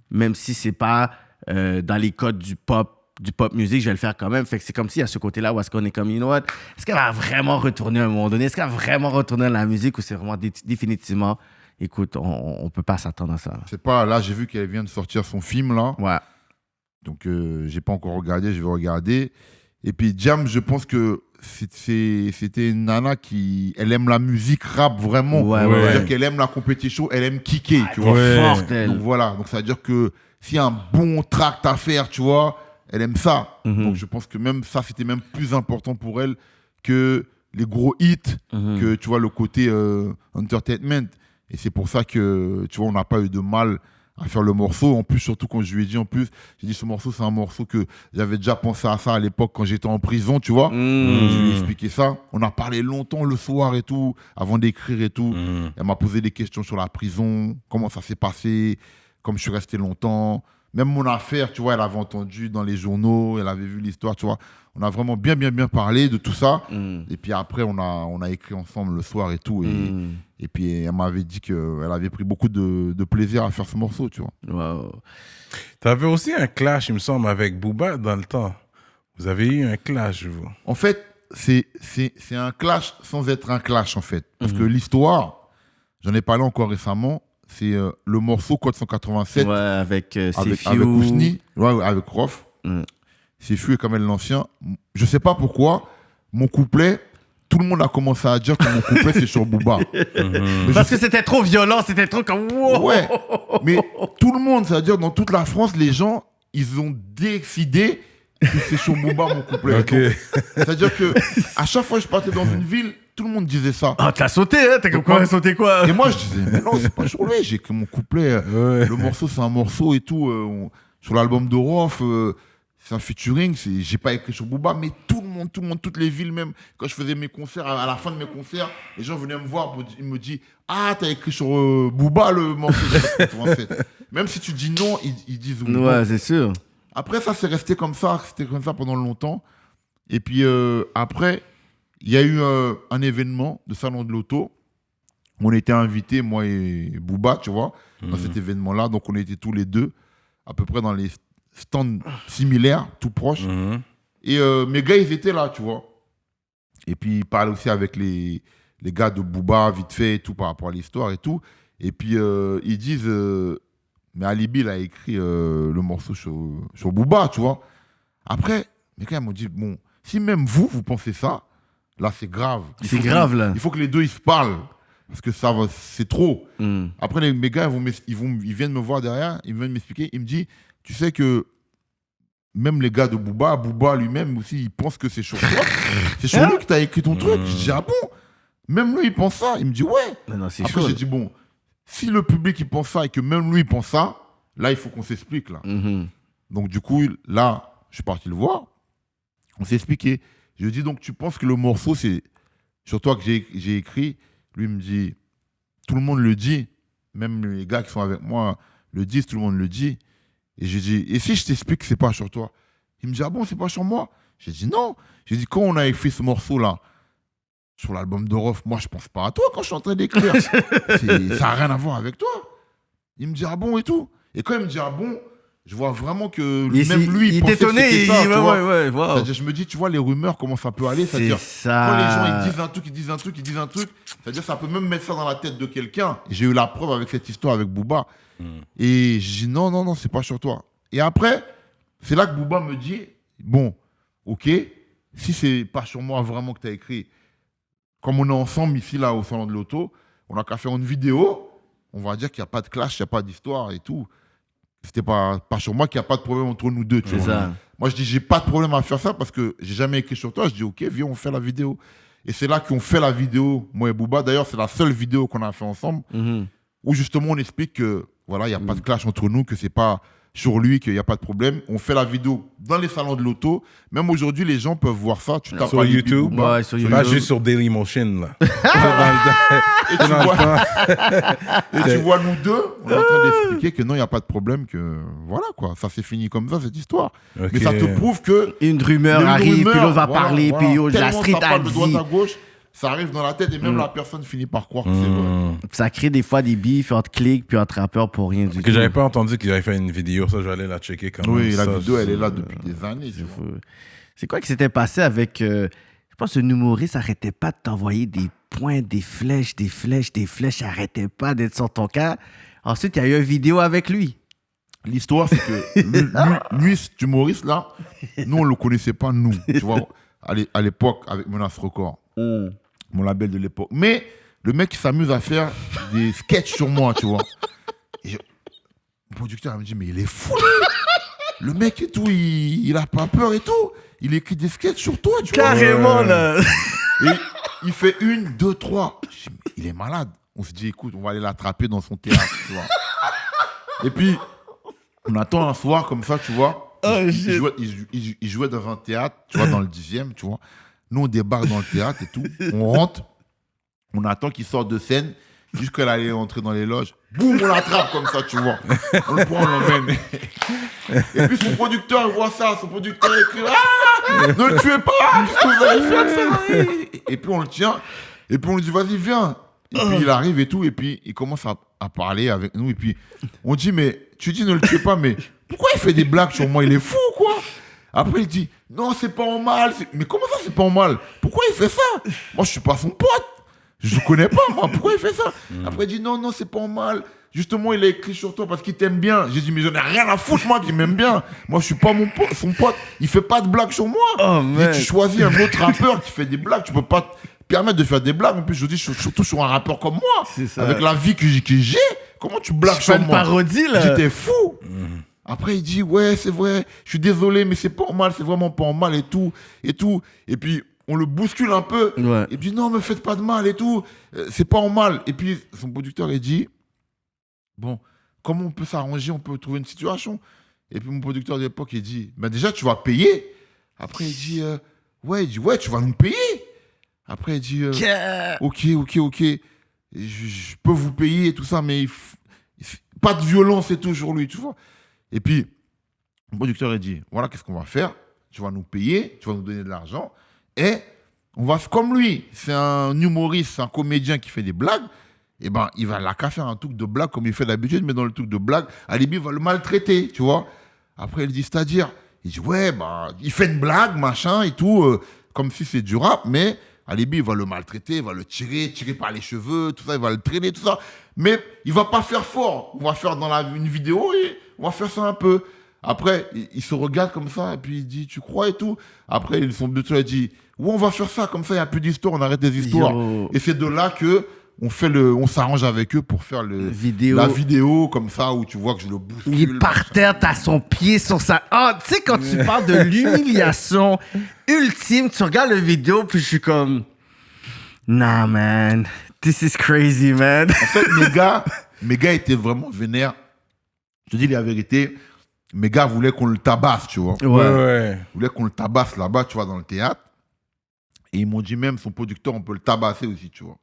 Speaker 3: même si c'est pas dans les codes du pop music, je vais le faire quand même. Fait que c'est comme s'il y a ce côté-là où est-ce qu'on est comme, you know what, est-ce qu'elle va vraiment retourner à un moment donné? Est-ce qu'elle va vraiment retourner à la musique ou c'est vraiment définitivement, écoute, on peut pas s'attendre à ça.
Speaker 4: C'est pas, là, j'ai vu qu'elle vient de sortir son film, là.
Speaker 3: Ouais.
Speaker 4: Donc, j'ai pas encore regardé, je vais regarder. Et puis, Jam, je pense que c'était une nana qui, elle aime la musique rap vraiment.
Speaker 3: Ouais.
Speaker 4: C'est-à-dire qu'elle aime la compétition, elle aime kicker, tu vois.
Speaker 3: Forte, elle.
Speaker 4: Donc voilà, donc ça veut dire que s'il y a un bon tract à faire, tu vois, elle aime ça. Donc je pense que même ça, c'était même plus important pour elle que les gros hits, que tu vois, le côté entertainment. Et c'est pour ça que, tu vois, on n'a pas eu de mal à faire le morceau. En plus, surtout quand je lui ai dit, j'ai dit ce morceau, c'est un morceau que j'avais déjà pensé à ça à l'époque quand j'étais en prison, tu vois. Je lui ai expliqué ça. On a parlé longtemps le soir et tout, avant d'écrire et tout. Elle m'a posé des questions sur la prison, comment ça s'est passé, comme je suis resté longtemps. Même mon affaire, tu vois, elle avait entendu dans les journaux, elle avait vu l'histoire, tu vois. On a vraiment bien parlé de tout ça. Et puis après, on a écrit ensemble le soir et tout. Et puis, elle m'avait dit qu'elle avait pris beaucoup de plaisir à faire ce morceau, tu vois.
Speaker 3: Wow.
Speaker 2: T'avais aussi un clash, il me semble, avec Booba dans le temps. Vous avez eu un clash, vous.
Speaker 4: En fait, c'est un clash sans être un clash, en fait. Parce que l'histoire, j'en ai parlé encore récemment, c'est le morceau Code 187
Speaker 3: Ouais, avec
Speaker 4: avec Ousni, ouais, avec Rof. Sefiu et Kamel l'Ancien. Je sais pas pourquoi, mon couplet, tout le monde a commencé à dire que mon couplet, c'est sur Booba.
Speaker 3: Parce que c'était trop violent, c'était trop comme... Wow.
Speaker 4: Ouais, mais tout le monde, c'est-à-dire dans toute la France, les gens, ils ont décidé que c'est sur Booba mon couplet.
Speaker 2: Ok.
Speaker 4: Donc, c'est-à-dire que à chaque fois que je partais dans une ville, tout le monde disait ça.
Speaker 3: Ah, t'as sauté, hein? T'as comme quoi, sauté quoi?
Speaker 4: Et moi, je disais, mais non, c'est pas sur lui, j'ai que mon couplet. Le morceau, c'est un morceau et tout. Sur l'album de Rof, c'est un featuring. J'ai pas écrit sur Booba, mais tout le monde, toutes les villes, même quand je faisais mes concerts, à la fin de mes concerts, les gens venaient me voir, ils me disent, ah, t'as écrit sur Booba le morceau. Même si tu dis non, ils disent oui.
Speaker 3: Ouais, c'est sûr.
Speaker 4: Après, ça, c'est resté comme ça. C'était comme ça pendant longtemps. Et puis, après, il y a eu un événement de Salon de l'Auto. On était invités, moi et Booba, tu vois, dans cet événement-là. Donc, on était tous les deux, à peu près dans les stands similaires, tout proches. Et mes gars, ils étaient là, tu vois. Et puis, ils parlaient aussi avec les gars de Booba, vite fait, et tout, par rapport à l'histoire et tout. Et puis, ils disent... mais Alibi, il a écrit le morceau sur Booba, tu vois. Après, mes gars m'ont dit, bon, si même vous pensez ça, là, c'est grave.
Speaker 3: C'est grave, là.
Speaker 4: Il faut que les deux, ils se parlent. Parce que ça va, c'est trop. Après, mes gars, ils viennent me voir derrière, ils viennent m'expliquer. Ils me disent, tu sais que même les gars de Booba lui-même aussi, il pense que c'est sur toi. C'est sur lui que tu as écrit ton truc. Je dis, ah bon? Même lui, il pense ça. Il me dit, ouais.
Speaker 3: Non, c'est
Speaker 4: Après,
Speaker 3: chaud.
Speaker 4: j'ai dit, bon, si le public, il pense ça et que même lui, il pense ça, là, il faut qu'on s'explique, là. Donc, du coup, là, je suis parti le voir. On s'est expliqué. Je lui ai dit, donc, tu penses que le morceau, c'est sur toi que j'ai écrit? Lui, il me dit, tout le monde le dit. Même les gars qui sont avec moi le disent, tout le monde le dit. Et j'ai dit, et si je t'explique que c'est pas sur toi? Il me dit, ah bon, c'est pas sur moi? J'ai dit, non. J'ai dit, quand on a écrit ce morceau-là, sur l'album de Rof, moi, je pense pas à toi quand je suis en train d'écrire. Ça n'a rien à voir avec toi. Il me dit, ah bon, et tout. Et quand il me dit, ah bon, je vois vraiment que même lui, il pensait que c'était ça, tu vois.
Speaker 3: Ouais, wow.
Speaker 4: C'est-à-dire, je me dis, tu vois, les rumeurs, comment ça peut aller. C'est-à-dire,
Speaker 3: ça.
Speaker 4: quand les gens ils disent un truc, c'est-à-dire, ça peut même mettre ça dans la tête de quelqu'un. J'ai eu la preuve avec cette histoire avec Booba. Et je dis, non, c'est pas sur toi. Et après, c'est là que Booba me dit, bon, ok, si c'est pas sur moi vraiment que tu as écrit, comme on est ensemble ici, là, au Salon de l'Auto, on a qu'à faire une vidéo on va dire qu'il n'y a pas de clash, il n'y a pas d'histoire et tout. C'était pas sur moi qu'il n'y a pas de problème entre nous deux. Tu vois.
Speaker 3: Ça.
Speaker 4: Moi, je dis, j'ai pas de problème à faire ça parce que j'ai jamais écrit sur toi. Je dis, ok, viens, on fait la vidéo. Et c'est là qu'on fait la vidéo, moi et Booba. D'ailleurs, c'est la seule vidéo qu'on a fait ensemble où justement on explique que voilà, il n'y a pas de clash entre nous, que c'est pas sur lui, qu'il n'y a pas de problème. On fait la vidéo dans les salons de l'auto. Même aujourd'hui, les gens peuvent voir ça. Tu tapes
Speaker 2: Sur YouTube,
Speaker 3: Ouais, sur YouTube.
Speaker 2: pas juste sur Dailymotion, là.
Speaker 4: Et tu vois nous deux, on est en train d'expliquer que non, il n'y a pas de problème, que voilà quoi, ça s'est fini comme ça, cette histoire.
Speaker 2: Ok.
Speaker 4: Mais ça te prouve que
Speaker 3: Une rumeur
Speaker 4: il y a une
Speaker 3: arrive,
Speaker 4: rumeur,
Speaker 3: puis l'autre va
Speaker 4: voilà,
Speaker 3: parler,
Speaker 4: voilà.
Speaker 3: puis yo, la
Speaker 4: Tellement
Speaker 3: street
Speaker 4: ça
Speaker 3: a
Speaker 4: parle de
Speaker 3: dit.
Speaker 4: droite à gauche, ça arrive dans la tête et même la personne finit par croire que c'est vrai.
Speaker 3: Ça crée des fois des bifs entre clics puis entre rappeurs pour rien du tout.
Speaker 2: Que j'avais pas entendu qu'il avait fait une vidéo, ça, j'allais la checker quand même.
Speaker 4: Oui, la
Speaker 2: Ça,
Speaker 4: vidéo, elle est là depuis des années. tu vois.
Speaker 3: C'est quoi qui s'était passé avec... je pense que un humoriste n'arrêtait pas de t'envoyer des points, des flèches, arrêtait pas d'être sur ton cas. Ensuite, il y a eu une vidéo avec lui.
Speaker 4: L'histoire, c'est que lui, cet humoriste-là, nous, on le connaissait pas, nous. Tu vois, à l'époque, avec Menace Record. Mon label de l'époque. Mais le mec, il s'amuse à faire des sketchs sur moi, tu vois. Mon producteur, il me dit, mais il est fou, lui. Le mec et tout, il a pas peur et tout. Il écrit des sketchs sur toi, tu vois.
Speaker 3: Carrément, là.
Speaker 4: Et il fait 1, 2, 3. Je dis, mais il est malade. On se dit, écoute, on va aller l'attraper dans son théâtre, tu vois. Et puis, on attend un soir comme ça, tu vois. Il jouait dans un théâtre, tu vois, dans le 10e, tu vois. Nous, on débarque dans le théâtre et tout. On rentre. On attend qu'il sorte de scène. Jusqu'à là, il est entré dans les loges. Boum, on l'attrape comme ça, tu vois. On le prend, on l'emmène. Et puis son producteur, il voit ça. Son producteur écrit, ah, ne le tuez pas. Qu'est-ce que vous allez faire ça? Et puis on le tient. Et puis on lui dit, vas-y, viens. Et puis il arrive et tout. Et puis il commence à parler avec nous. Et puis on dit, mais tu dis ne le tuez pas, mais pourquoi il fait des blagues sur moi? Il est fou, quoi. Après, il dit, non, c'est pas en mal. Mais comment ça, c'est pas en mal? Pourquoi il fait ça? Moi, je suis pas son pote. Je ne connais pas, moi. Pourquoi il fait ça? Après, il dit, non, c'est pas en mal. Justement, il a écrit sur toi parce qu'il t'aime bien. J'ai dit, mais j'en ai rien à foutre, moi, qui m'aime bien. Moi, je suis pas son pote. Il fait pas de blagues sur moi.
Speaker 3: Oh,
Speaker 4: Et tu choisis un autre rappeur qui fait des blagues. Tu peux pas te permettre de faire des blagues. En plus, je dis, surtout sur un rappeur comme moi.
Speaker 3: C'est ça.
Speaker 4: Avec la vie que j'ai. Comment tu blagues sur
Speaker 3: Pas
Speaker 4: moi?
Speaker 3: une parodie, là.
Speaker 4: J'étais fou. Après, il dit, ouais, c'est vrai, je suis désolé, mais c'est pas en mal, c'est vraiment pas en mal et tout, et tout. Et puis, on le bouscule un peu.
Speaker 3: Ouais.
Speaker 4: Et puis, non, me faites pas de mal et tout, c'est pas en mal. Et puis, son producteur, il dit, bon, comment on peut s'arranger, on peut trouver une situation? Et puis, mon producteur de l'époque, il dit, ben déjà, tu vas payer. Après, il dit, ouais, tu vas nous payer. Après, il dit, ok. Je peux vous payer et tout ça, mais pas de violence et tout sur lui, tu vois. Et puis, le producteur a dit, voilà, qu'est-ce qu'on va faire? Tu vas nous payer, tu vas nous donner de l'argent, et on va faire comme lui. C'est un humoriste, c'est un comédien qui fait des blagues, et ben, il va qu'à faire un truc de blague comme il fait d'habitude, mais dans le truc de blague, Alibi va le maltraiter, tu vois. Après, il dit, c'est-à-dire, il dit, ouais, bah, il fait une blague, machin, et tout, comme si c'est du rap, mais Alibi, il va le maltraiter, il va le tirer par les cheveux, tout ça, il va le traîner, tout ça. Mais il va pas faire fort. On va faire dans une vidéo et on va faire ça un peu. Après, il se regarde comme ça et puis il dit, tu crois et tout. Après, son producteur dit, ouais, on va faire ça, comme ça, il n'y a plus d'histoire, on arrête des histoires.
Speaker 3: Yo.
Speaker 4: Et c'est de là que on s'arrange avec eux pour faire la vidéo comme ça où tu vois que je le bouscule.
Speaker 3: Il est par terre, t'as son pied sur sa... Ah, tu sais, quand tu parles de l'humiliation ultime, tu regardes la vidéo, puis je suis comme... Nah, man. This is crazy, man.
Speaker 4: En fait, mes gars étaient vraiment vénères. Je te dis la vérité, mes gars voulaient qu'on le tabasse, tu vois.
Speaker 2: Ouais.
Speaker 4: Ils voulaient qu'on le tabasse là-bas, tu vois, dans le théâtre. Et ils m'ont dit même, son producteur, on peut le tabasser aussi, tu vois.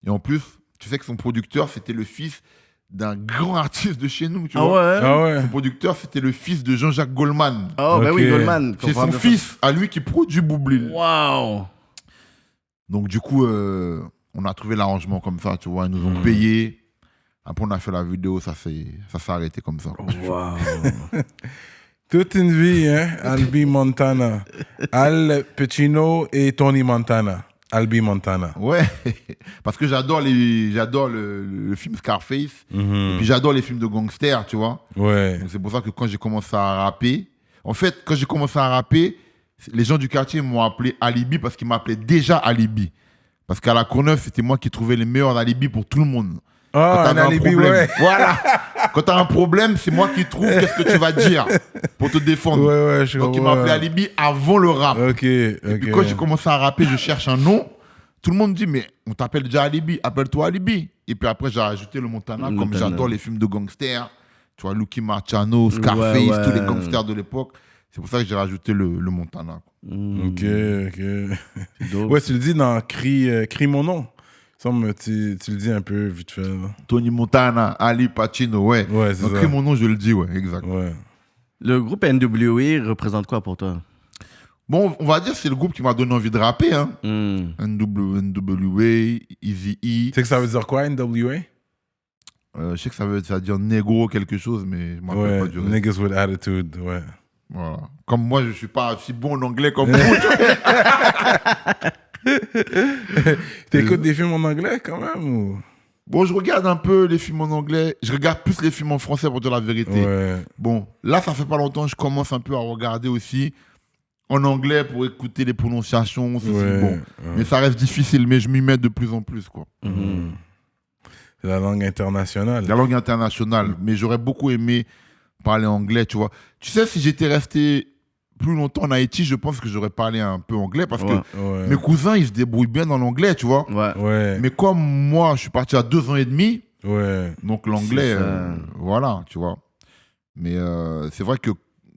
Speaker 4: Et en plus, tu sais que son producteur, c'était le fils d'un grand artiste de chez nous, tu vois.
Speaker 2: Ah ouais.
Speaker 4: Son producteur, c'était le fils de Jean-Jacques Goldman.
Speaker 3: Oh, ben
Speaker 2: Ok.
Speaker 3: oui, Goldman.
Speaker 4: C'est son fils à lui qui produit Boublil.
Speaker 3: Wow.
Speaker 4: Donc, du coup, on a trouvé l'arrangement comme ça, tu vois. Ils nous ont payé. Après, on a fait la vidéo, ça s'est arrêté comme ça.
Speaker 3: Wow.
Speaker 2: Toute une vie, hein, Albi Montana. Al Pacino et Tony Montana. Albi Montana.
Speaker 4: Ouais, parce que j'adore le film Scarface, et puis j'adore les films de gangsters, tu vois.
Speaker 2: Ouais.
Speaker 4: Donc c'est pour ça que quand j'ai commencé à rapper, en fait, quand j'ai commencé à rapper, les gens du quartier m'ont appelé Alibi parce qu'ils m'appelaient déjà Alibi. Parce qu'à la Courneuve, c'était moi qui trouvais les meilleurs alibis pour tout le monde.
Speaker 2: Ah, un
Speaker 4: t'avais
Speaker 2: alibi,
Speaker 4: problème.
Speaker 2: ouais.
Speaker 4: Voilà. Quand t'as un problème, c'est moi qui trouve qu'est-ce que tu vas dire pour te défendre.
Speaker 2: Ouais, je
Speaker 4: Donc, il
Speaker 2: comprends.
Speaker 4: m'a appelé Alibi avant le rap.
Speaker 2: Ok.
Speaker 4: Et puis, quand j'ai commencé à rapper, je cherche un nom. Tout le monde me dit, mais on t'appelle déjà Alibi, appelle-toi Alibi. Et puis après, j'ai rajouté le Montana, comme
Speaker 3: Montana.
Speaker 4: j'adore les films de gangsters. Tu vois, Lucky Marciano, Scarface,
Speaker 3: Ouais.
Speaker 4: tous les gangsters de l'époque. C'est pour ça que j'ai rajouté le Montana.
Speaker 2: Ok.
Speaker 3: Dope.
Speaker 2: Ouais, tu le dis dans Crie mon nom. Semble tu le dis un peu vite fait. Là.
Speaker 4: Tony Montana, Ali Pacino, ouais.
Speaker 2: Ouais, c'est
Speaker 4: Donc,
Speaker 2: ça.
Speaker 4: écris mon nom, je le dis, ouais, exact.
Speaker 2: Ouais.
Speaker 3: Le groupe NWA représente quoi pour toi?
Speaker 4: Bon, on va dire que c'est le groupe qui m'a donné envie de rapper. Hein. NWA, Eazy-E.
Speaker 2: Tu sais que ça veut dire quoi, NWA?
Speaker 4: Je sais que ça veut dire négro quelque chose, mais je ne me rappelle
Speaker 2: Ouais,
Speaker 4: pas du reste.
Speaker 2: niggas with attitude, ouais.
Speaker 4: Voilà. Comme moi, je ne suis pas si bon en anglais comme vous. tu vois.
Speaker 2: T'écoutes des films en anglais quand même ou?
Speaker 4: Bon, je regarde un peu les films en anglais. Je regarde plus les films en français pour dire la vérité.
Speaker 2: Ouais.
Speaker 4: Bon, là, ça fait pas longtemps, je commence un peu à regarder aussi en anglais pour écouter les prononciations. Ceci,
Speaker 2: Ouais,
Speaker 4: bon.
Speaker 2: ouais.
Speaker 4: Mais ça reste difficile, mais je m'y mets de plus en plus, quoi.
Speaker 2: C'est la langue internationale.
Speaker 4: La langue internationale. Mais j'aurais beaucoup aimé parler anglais, tu vois. Tu sais, si j'étais resté plus longtemps en Haïti, je pense que j'aurais parlé un peu anglais parce que
Speaker 2: Ouais.
Speaker 4: mes cousins, ils se débrouillent bien dans l'anglais, tu vois.
Speaker 3: Ouais.
Speaker 2: Ouais.
Speaker 4: Mais comme moi, je suis parti à 2 ans et demi,
Speaker 2: Ouais.
Speaker 4: donc l'anglais,
Speaker 3: C'est ça.
Speaker 4: voilà, tu vois. Mais c'est vrai que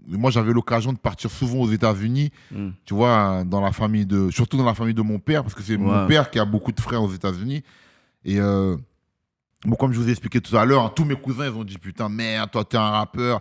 Speaker 4: moi, j'avais l'occasion de partir souvent aux États-Unis, tu vois, surtout dans la famille de mon père, parce que c'est mon père qui a beaucoup de frères aux États-Unis. Et bon, comme je vous ai expliqué tout à l'heure, hein, tous mes cousins, ils ont dit, putain, merde, toi, t'es un rappeur.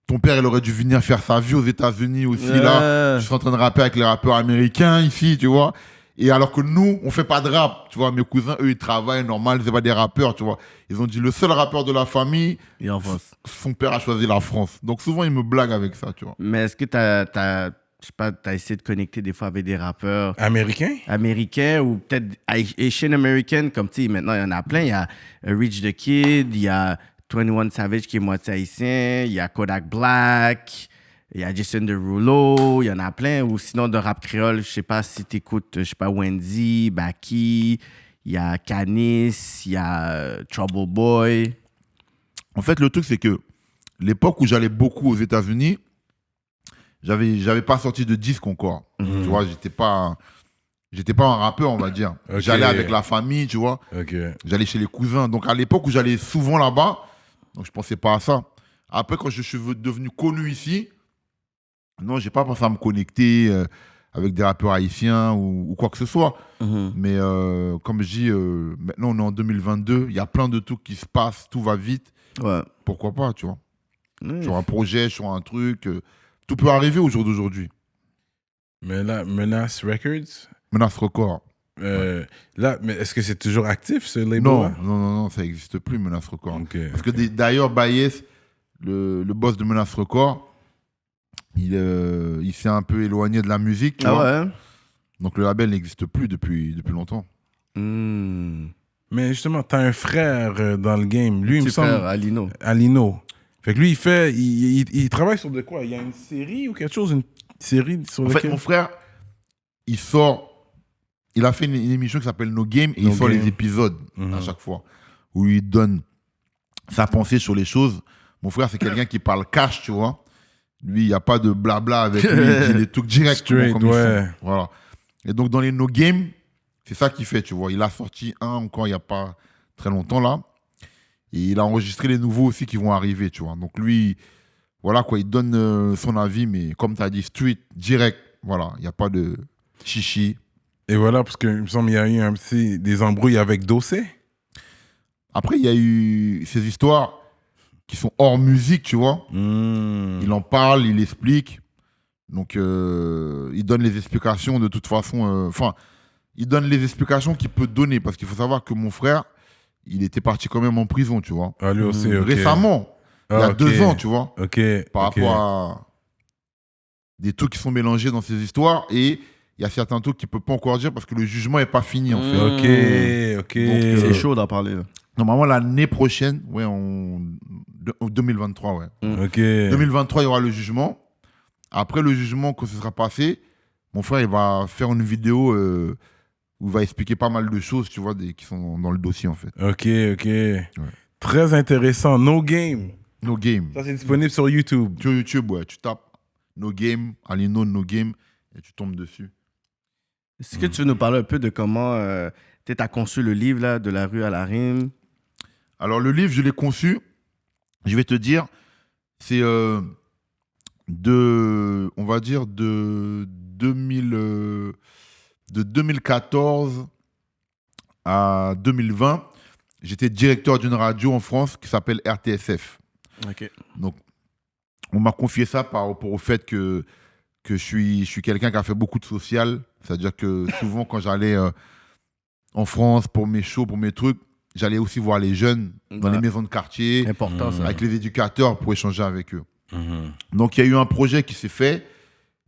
Speaker 4: Ton père, il aurait dû venir faire sa vie aux États-Unis aussi, là. Je suis en train de rapper avec les rappeurs américains ici, tu vois. Et alors que nous, on fait pas de rap, tu vois. Mes cousins, eux, ils travaillent normal, c'est pas des rappeurs, tu vois. Ils ont dit, le seul rappeur de la famille,
Speaker 3: Et en France.
Speaker 4: son père a choisi la France. Donc souvent, ils me blaguent avec ça, tu vois.
Speaker 3: Mais est-ce que t'as essayé de connecter des fois avec des rappeurs
Speaker 2: Américain?
Speaker 3: américains ou peut-être Asian American, comme tu sais, maintenant il y en a plein. Il y a Rich the Kid, il y a 21 Savage qui est moitié haïtien, il y a Kodak Black, il y a Jason Derulo, il y en a plein. Ou sinon de rap créole, je sais pas si t'écoutes, je sais pas, Wendy, Baki, il y a Canis, il y a Trouble Boy.
Speaker 4: En fait, le truc, c'est que l'époque où j'allais beaucoup aux États-Unis, j'avais pas sorti de disque encore. Tu vois, j'étais pas un rappeur, on va dire.
Speaker 2: Ok.
Speaker 4: J'allais avec la famille, tu vois.
Speaker 2: Ok.
Speaker 4: J'allais chez les cousins. Donc, à l'époque où j'allais souvent là-bas, donc je pensais pas à ça. Après, quand je suis devenu connu ici, non, j'ai pas pensé à me connecter avec des rappeurs haïtiens ou quoi que ce soit. Mais comme je dis, maintenant, on est en 2022. Il y a plein de trucs qui se passent. Tout va vite.
Speaker 3: Ouais.
Speaker 4: Pourquoi pas, tu vois. Sur un projet, sur un truc. Tout peut arriver au jour d'aujourd'hui.
Speaker 2: Mais là, Menace Records,
Speaker 4: Menace Record.
Speaker 2: là, mais est-ce que c'est toujours actif ce label?
Speaker 4: Non, ça n'existe plus, Menace Record.
Speaker 2: Ok.
Speaker 4: Parce que d'ailleurs, Baez, le boss de Menace Record, il s'est un peu éloigné de la musique. Tu vois.
Speaker 3: Ouais.
Speaker 4: Donc le label n'existe plus depuis longtemps.
Speaker 2: Mais justement, t'as un frère dans le game. Lui, il me
Speaker 3: Super,
Speaker 2: semble.
Speaker 3: Alino.
Speaker 2: Alino. Fait que lui, il travaille sur de quoi? Il y a une série ou quelque chose? Une série sur
Speaker 4: En fait,
Speaker 2: laquelle...
Speaker 4: mon frère, il a fait une émission qui s'appelle No Game et il sort les épisodes à chaque fois où il donne sa pensée sur les choses. Mon frère, c'est quelqu'un qui parle cash, tu vois. Lui, il n'y a pas de blabla avec lui. Il dit les trucs directement
Speaker 2: Straight,
Speaker 4: comme ils
Speaker 2: ouais.
Speaker 4: sont. Voilà. Et donc, dans les No Game, c'est ça qu'il fait, tu vois. Il a sorti un encore il n'y a pas très longtemps, là. Et il a enregistré les nouveaux aussi qui vont arriver, tu vois. Donc, lui, voilà quoi, il donne son avis, mais comme tu as dit, street, direct. Voilà, il n'y a pas de chichi.
Speaker 2: Et voilà, parce qu'il me semble qu'il y a eu des embrouilles avec Dossé.
Speaker 4: Après, il y a eu ces histoires qui sont hors musique, tu vois. Il en parle, il explique. Donc, il donne les explications de toute façon. Enfin, il donne les explications qu'il peut donner. Parce qu'il faut savoir que mon frère, il était parti quand même en prison, tu vois.
Speaker 2: Ah, lui aussi, ok.
Speaker 4: Récemment, il y a 2 ans, tu vois.
Speaker 2: Ok.
Speaker 4: Par rapport à des trucs qui sont mélangés dans ces histoires. Et il y a certains trucs qu'il ne peut pas encore dire parce que le jugement n'est pas fini, en fait.
Speaker 2: Ok.
Speaker 4: Donc,
Speaker 3: C'est chaud d'en parler. Là.
Speaker 4: Normalement, l'année prochaine, ouais, en 2023, ouais.
Speaker 2: Ok.
Speaker 4: 2023, il y aura le jugement. Après le jugement, quand ce sera passé, mon frère, il va faire une vidéo où il va expliquer pas mal de choses, tu vois, qui sont dans le dossier, en fait.
Speaker 2: Ok. Très intéressant. No Game.
Speaker 4: No Game.
Speaker 2: Ça, c'est disponible sur YouTube.
Speaker 4: Sur YouTube, ouais, tu tapes No Game, Alino No Game, et tu tombes dessus.
Speaker 3: Est-ce que tu veux nous parler un peu de comment tu as conçu le livre, là, De la rue à la rime?
Speaker 4: Alors, le livre, je l'ai conçu, je vais te dire, c'est on va dire, de 2014 à 2020, j'étais directeur d'une radio en France qui s'appelle RTSF.
Speaker 3: Ok.
Speaker 4: Donc, on m'a confié ça par rapport au fait que je suis quelqu'un qui a fait beaucoup de social. C'est-à-dire que souvent, quand j'allais en France pour mes shows, pour mes trucs, j'allais aussi voir les jeunes dans les maisons de quartier,
Speaker 3: Important, ça.
Speaker 4: avec les éducateurs pour échanger avec eux. Donc, il y a eu un projet qui s'est fait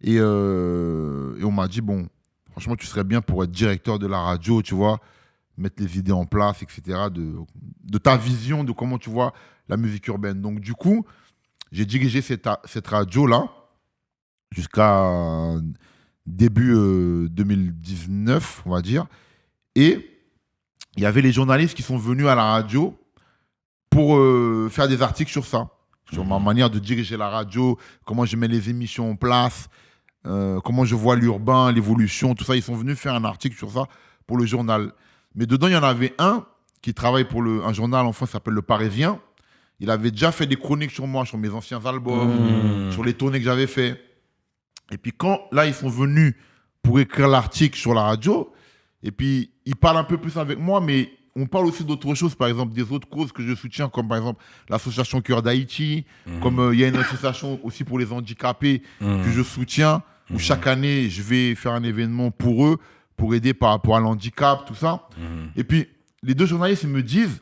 Speaker 4: et on m'a dit, bon, franchement, tu serais bien pour être directeur de la radio, tu vois, mettre les idées en place, etc., de ta vision de comment tu vois la musique urbaine. Donc, du coup, j'ai dirigé cette radio-là jusqu'à début 2019, on va dire. Et il y avait les journalistes qui sont venus à la radio pour faire des articles sur ça, sur ma manière de diriger la radio, comment je mets les émissions en place, comment je vois l'urbain, l'évolution, tout ça. Ils sont venus faire un article sur ça pour le journal. Mais dedans, il y en avait un qui travaille pour un journal en France qui s'appelle Le Parisien. Il avait déjà fait des chroniques sur moi, sur mes anciens albums, sur les tournées que j'avais fait. Et puis quand, là, ils sont venus pour écrire l'article sur la radio, et puis ils parlent un peu plus avec moi, mais on parle aussi d'autres choses, par exemple, des autres causes que je soutiens, comme par exemple l'association Cœur d'Haïti, comme il y a une association aussi pour les handicapés que je soutiens, où chaque année, je vais faire un événement pour eux, pour aider par rapport à l'handicap, tout ça. Et puis, les deux journalistes, ils me disent,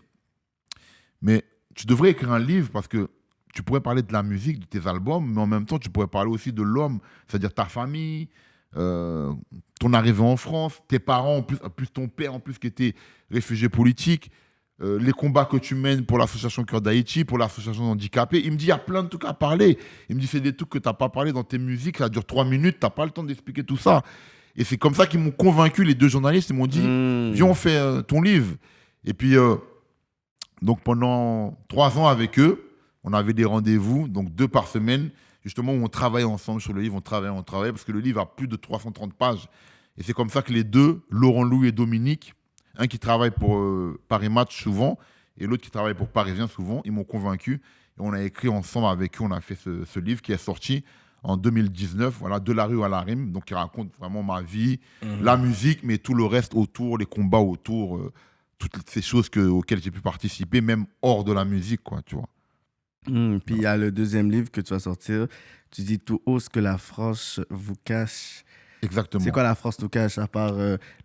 Speaker 4: mais tu devrais écrire un livre parce que tu pourrais parler de la musique, de tes albums, mais en même temps, tu pourrais parler aussi de l'homme, c'est-à-dire ta famille, ton arrivée en France, tes parents, en plus ton père, en plus qui était réfugié politique, les combats que tu mènes pour l'association Cœur d'Haïti, pour l'association handicapés. Il me dit, il y a plein de trucs à parler. Il me dit, c'est des trucs que tu n'as pas parlé dans tes musiques, ça dure 3 minutes, tu n'as pas le temps d'expliquer tout ça. Et c'est comme ça qu'ils m'ont convaincu, les deux journalistes, ils m'ont dit, viens, on fait ton livre. Et puis, donc pendant 3 ans avec eux, on avait des rendez-vous, donc 2 par semaine, justement, où on travaillait ensemble sur le livre, on travaillait, parce que le livre a plus de 330 pages. Et c'est comme ça que les deux, Laurent Louis et Dominique, un qui travaille pour Paris Match souvent, et l'autre qui travaille pour Parisien souvent, ils m'ont convaincu. Et on a écrit ensemble avec eux, on a fait ce livre qui est sorti en 2019, voilà, De la rue à la rime, donc qui raconte vraiment ma vie, la musique, mais tout le reste autour, les combats autour, toutes ces choses auxquelles j'ai pu participer, même hors de la musique, quoi, tu vois.
Speaker 3: Puis il y a le deuxième livre que tu vas sortir. Tu dis tout haut ce que la France vous cache.
Speaker 4: Exactement.
Speaker 3: C'est quoi la France nous cache, à part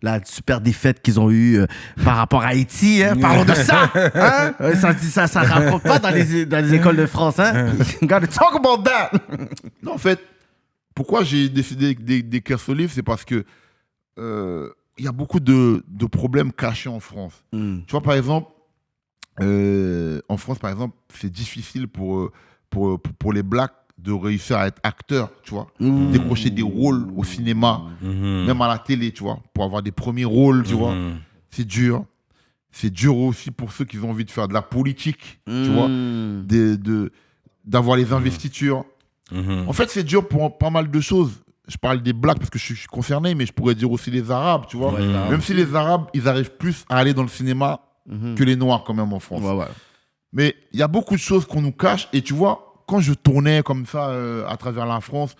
Speaker 3: la super défaite qu'ils ont eue par rapport à Haïti, hein? Parlons de ça, hein? Ça rapporte pas dans les écoles de France, hein? You gotta talk about that.
Speaker 4: Non, en fait, pourquoi j'ai décidé d'écrire ce livre, c'est parce que il y a beaucoup de problèmes cachés en France. Tu vois, par exemple, en France, par exemple, c'est difficile pour les Blacks de réussir à être acteur, tu vois, décrocher des rôles au cinéma, même à la télé, tu vois, pour avoir des premiers rôles, tu vois. C'est dur. C'est dur aussi pour ceux qui ont envie de faire de la politique, tu vois, d'avoir les investitures. En fait, c'est dur pour pas mal de choses. Je parle des Blacks parce que je suis concerné, mais je pourrais dire aussi les Arabes, tu vois. Même si les Arabes, ils arrivent plus à aller dans le cinéma que les Noirs quand même en France. Mais il y a beaucoup de choses qu'on nous cache, et tu vois, quand je tournais comme ça à travers la France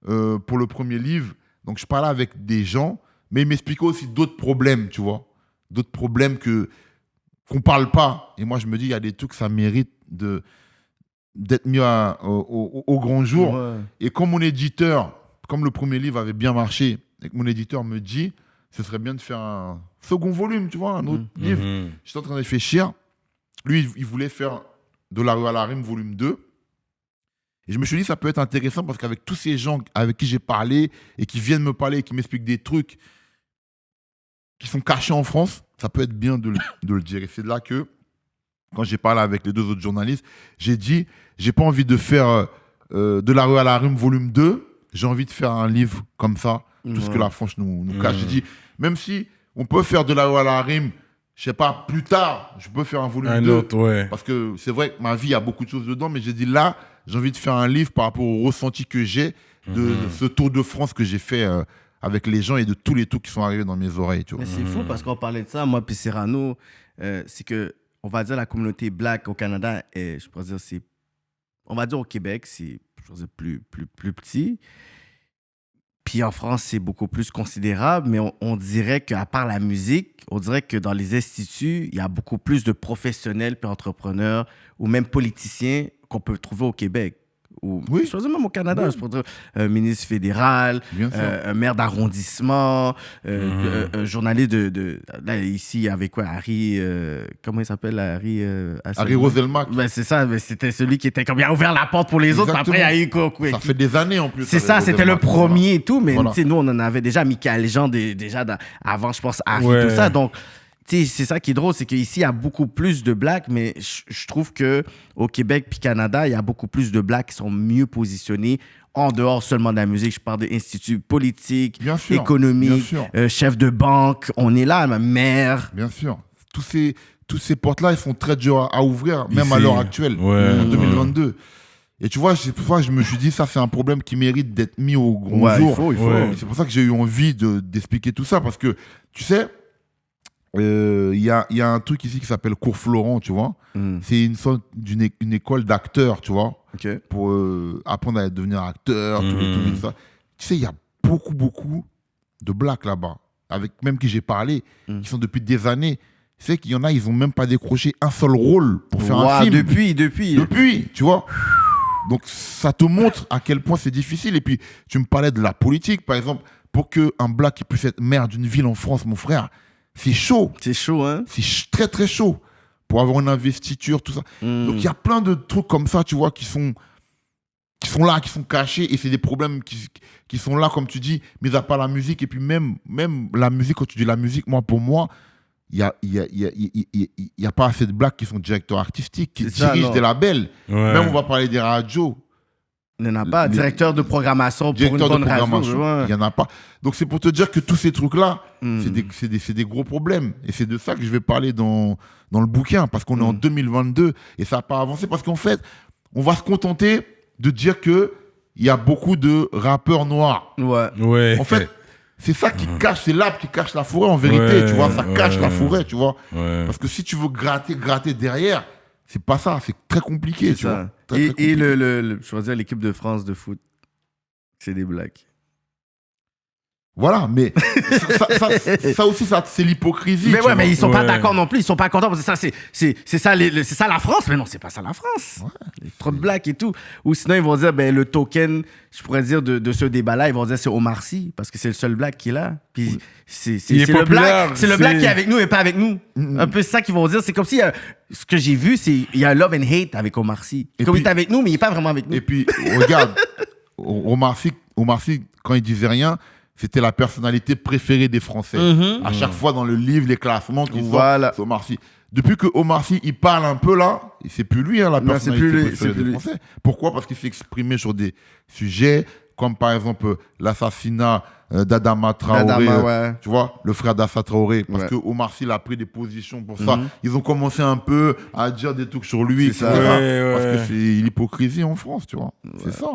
Speaker 4: pour le premier livre, donc je parlais avec des gens, mais ils m'expliquaient aussi d'autres problèmes, tu vois. D'autres problèmes qu'on parle pas. Et moi, je me dis, il y a des trucs, ça mérite d'être mis au grand jour. Et comme mon éditeur, comme le premier livre avait bien marché, et que mon éditeur me dit, ce serait bien de faire un second volume, tu vois, un autre livre. J'étais en train de réfléchir. Lui, il voulait faire De la rue à la rime, volume 2. Et je me suis dit, ça peut être intéressant parce qu'avec tous ces gens avec qui j'ai parlé et qui viennent me parler et qui m'expliquent des trucs qui sont cachés en France, ça peut être bien de le dire. Et c'est là que, quand j'ai parlé avec les 2 autres journalistes, j'ai dit, j'ai pas envie de faire De la rue à la rime, volume 2. J'ai envie de faire un livre comme ça, tout ce que la France nous cache. J'ai dit, même si on peut faire de la loi à la rime, je sais pas, plus tard, je peux faire un volume 2.
Speaker 2: autre, ouais.
Speaker 4: Parce que c'est vrai que ma vie, il y a beaucoup de choses dedans, mais j'ai dit là, j'ai envie de faire un livre par rapport au ressenti que j'ai de ce Tour de France que j'ai fait avec les gens et de tous les tours qui sont arrivés dans mes oreilles. Tu vois.
Speaker 3: Mais c'est fou parce qu'on parlait de ça, moi puis Cyrano, c'est que, on va dire, la communauté black au Canada, je pourrais dire, c'est, on va dire au Québec, c'est plus petit. Puis en France, c'est beaucoup plus considérable, mais on dirait qu'à part la musique, on dirait que dans les instituts, il y a beaucoup plus de professionnels puis entrepreneurs ou même politiciens qu'on peut trouver au Québec. Ou,
Speaker 4: Oui.
Speaker 3: je même au Canada, je pourrais dire un ministre fédéral, un maire d'arrondissement, un journaliste là, ici, avec quoi, Harry, comment il s'appelle, Harry
Speaker 4: Roselmack.
Speaker 3: Ben, c'est ça, mais c'était celui qui était comme, il a ouvert la porte pour les autres, puis après, il y a eu quoi.
Speaker 4: Ça fait des années en plus.
Speaker 3: C'est ça, c'était le premier et tout, mais
Speaker 4: Voilà.
Speaker 3: nous, on en avait déjà, Michael Jean, déjà avant, je pense, Harry,
Speaker 2: Ouais.
Speaker 3: tout ça. Donc, c'est ça qui est drôle, c'est qu'ici, il y a beaucoup plus de blacks, mais je trouve qu'au Québec puis Canada, il y a beaucoup plus de blacks qui sont mieux positionnés en dehors seulement de la musique. Je parle d'instituts politiques,
Speaker 4: Bien sûr,
Speaker 3: économiques,
Speaker 4: bien sûr.
Speaker 3: chefs de banque. On est là, ma mère.
Speaker 4: Bien sûr. Tous ces portes-là, ils sont très durs à ouvrir, même
Speaker 2: Ici.
Speaker 4: à l'heure actuelle,
Speaker 2: Ouais,
Speaker 4: en 2022. Et tu vois, c'est pour ça que je me suis dit, ça, c'est un problème qui mérite d'être mis au grand
Speaker 3: Ouais,
Speaker 4: jour.
Speaker 3: il faut.
Speaker 2: Ouais.
Speaker 4: Et c'est pour ça que j'ai eu envie d'expliquer tout ça, parce que, tu sais, il y a un truc ici qui s'appelle Cours Florent, tu vois. C'est une sorte une école d'acteurs, tu vois,
Speaker 3: OK.
Speaker 4: pour apprendre à devenir acteur, tous les trucs, tout ça. Tu sais, il y a beaucoup de blacks là-bas, avec même qui j'ai parlé, qui sont depuis des années. Tu sais qu'il y en a, ils n'ont même pas décroché un seul rôle pour faire un film. Depuis, tu vois. Donc, ça te montre à quel point c'est difficile. Et puis, tu me parlais de la politique, par exemple, pour qu'un black puisse être maire d'une ville en France, mon frère, c'est chaud.
Speaker 3: C'est chaud, hein?
Speaker 4: C'est très, très chaud pour avoir une investiture, tout ça. Donc, il y a plein de trucs comme ça, tu vois, qui sont là, qui sont cachés. Et c'est des problèmes qui sont là, comme tu dis, mis à part la musique. Et puis, même la musique, quand tu dis la musique, pour moi, il y a pas assez de blacks qui sont directeurs artistiques, qui dirigent des labels.
Speaker 2: Ouais.
Speaker 4: Même on va parler des radios.
Speaker 3: Il n'y en a pas. Directeur de programmation pour une bonne radio.
Speaker 4: Il n'y en a pas. Donc c'est pour te dire que tous ces trucs-là, c'est des gros problèmes. Et c'est de ça que je vais parler dans le bouquin, parce qu'on est en 2022 et ça n'a pas avancé. Parce qu'en fait, on va se contenter de dire qu'il y a beaucoup de rappeurs noirs.
Speaker 2: Ouais.
Speaker 4: En fait, c'est ça qui cache, c'est l'arbre qui cache la forêt en vérité, tu vois. Ça cache la forêt, tu vois.
Speaker 2: Ouais.
Speaker 4: Parce que si tu veux gratter derrière, c'est pas ça, c'est très compliqué, tu vois. Très
Speaker 3: Et
Speaker 4: compliqué.
Speaker 3: je veux dire, l'équipe de France de foot, c'est des blacks.
Speaker 4: Voilà, mais ça aussi, c'est l'hypocrisie.
Speaker 3: Mais
Speaker 4: tu
Speaker 3: ouais,
Speaker 4: vois.
Speaker 3: mais ils sont pas
Speaker 2: Ouais.
Speaker 3: d'accord non plus. Ils sont pas contents parce que ça, c'est ça la France. Mais non, c'est pas ça la France. Il y a trop de blacks et tout. Ou sinon, ils vont dire, ben, le token, je pourrais dire, de ce débat-là, ils vont dire c'est Omar Sy parce que c'est le seul black qui est là. Puis c'est
Speaker 2: Il est
Speaker 3: le
Speaker 2: populaire,
Speaker 3: black, c'est le black qui est avec nous et pas avec nous. Un peu ça qu'ils vont dire. C'est comme si, ce que j'ai vu, c'est il y a un love and hate avec Omar Sy.
Speaker 4: Et
Speaker 3: Comme
Speaker 4: puis-
Speaker 3: il est avec nous, mais il est pas vraiment avec nous.
Speaker 4: Et puis, regarde, Omar Sy, quand il disait rien, c'était la personnalité préférée des Français. À chaque fois dans le livre, les classements qui
Speaker 3: Voilà.
Speaker 4: sortent, c'est Omar Sy. Depuis que Omar Sy, il parle un peu là, c'est plus lui, la
Speaker 3: Non,
Speaker 4: personnalité
Speaker 3: c'est plus lui,
Speaker 4: préférée
Speaker 3: c'est plus
Speaker 4: des
Speaker 3: lui.
Speaker 4: Français. Pourquoi? Parce qu'il s'est exprimé sur des sujets comme par exemple l'assassinat d'Adama Traoré,
Speaker 3: D'Adama, ouais.
Speaker 4: tu vois, le frère d'Assa Traoré, parce
Speaker 3: Ouais.
Speaker 4: que Omar Sy il a pris des positions pour ça. Ils ont commencé un peu à dire des trucs sur lui,
Speaker 3: C'est
Speaker 4: etc.
Speaker 3: ça.
Speaker 2: Ouais,
Speaker 4: Parce
Speaker 2: ouais.
Speaker 4: que c'est l'hypocrisie en France, tu vois. C'est ça.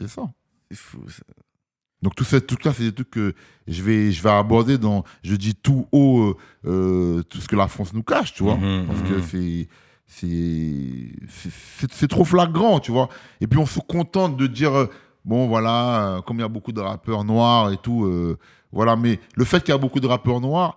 Speaker 4: C'est ça.
Speaker 3: C'est fou, ça.
Speaker 4: Donc tout ça, c'est des trucs que je vais aborder dans, je dis tout haut, tout ce que la France nous cache, tu vois. Parce que c'est trop flagrant, tu vois. Et puis on se contente de dire, bon voilà, comme il y a beaucoup de rappeurs noirs et tout, voilà. Mais le fait qu'il y a beaucoup de rappeurs noirs,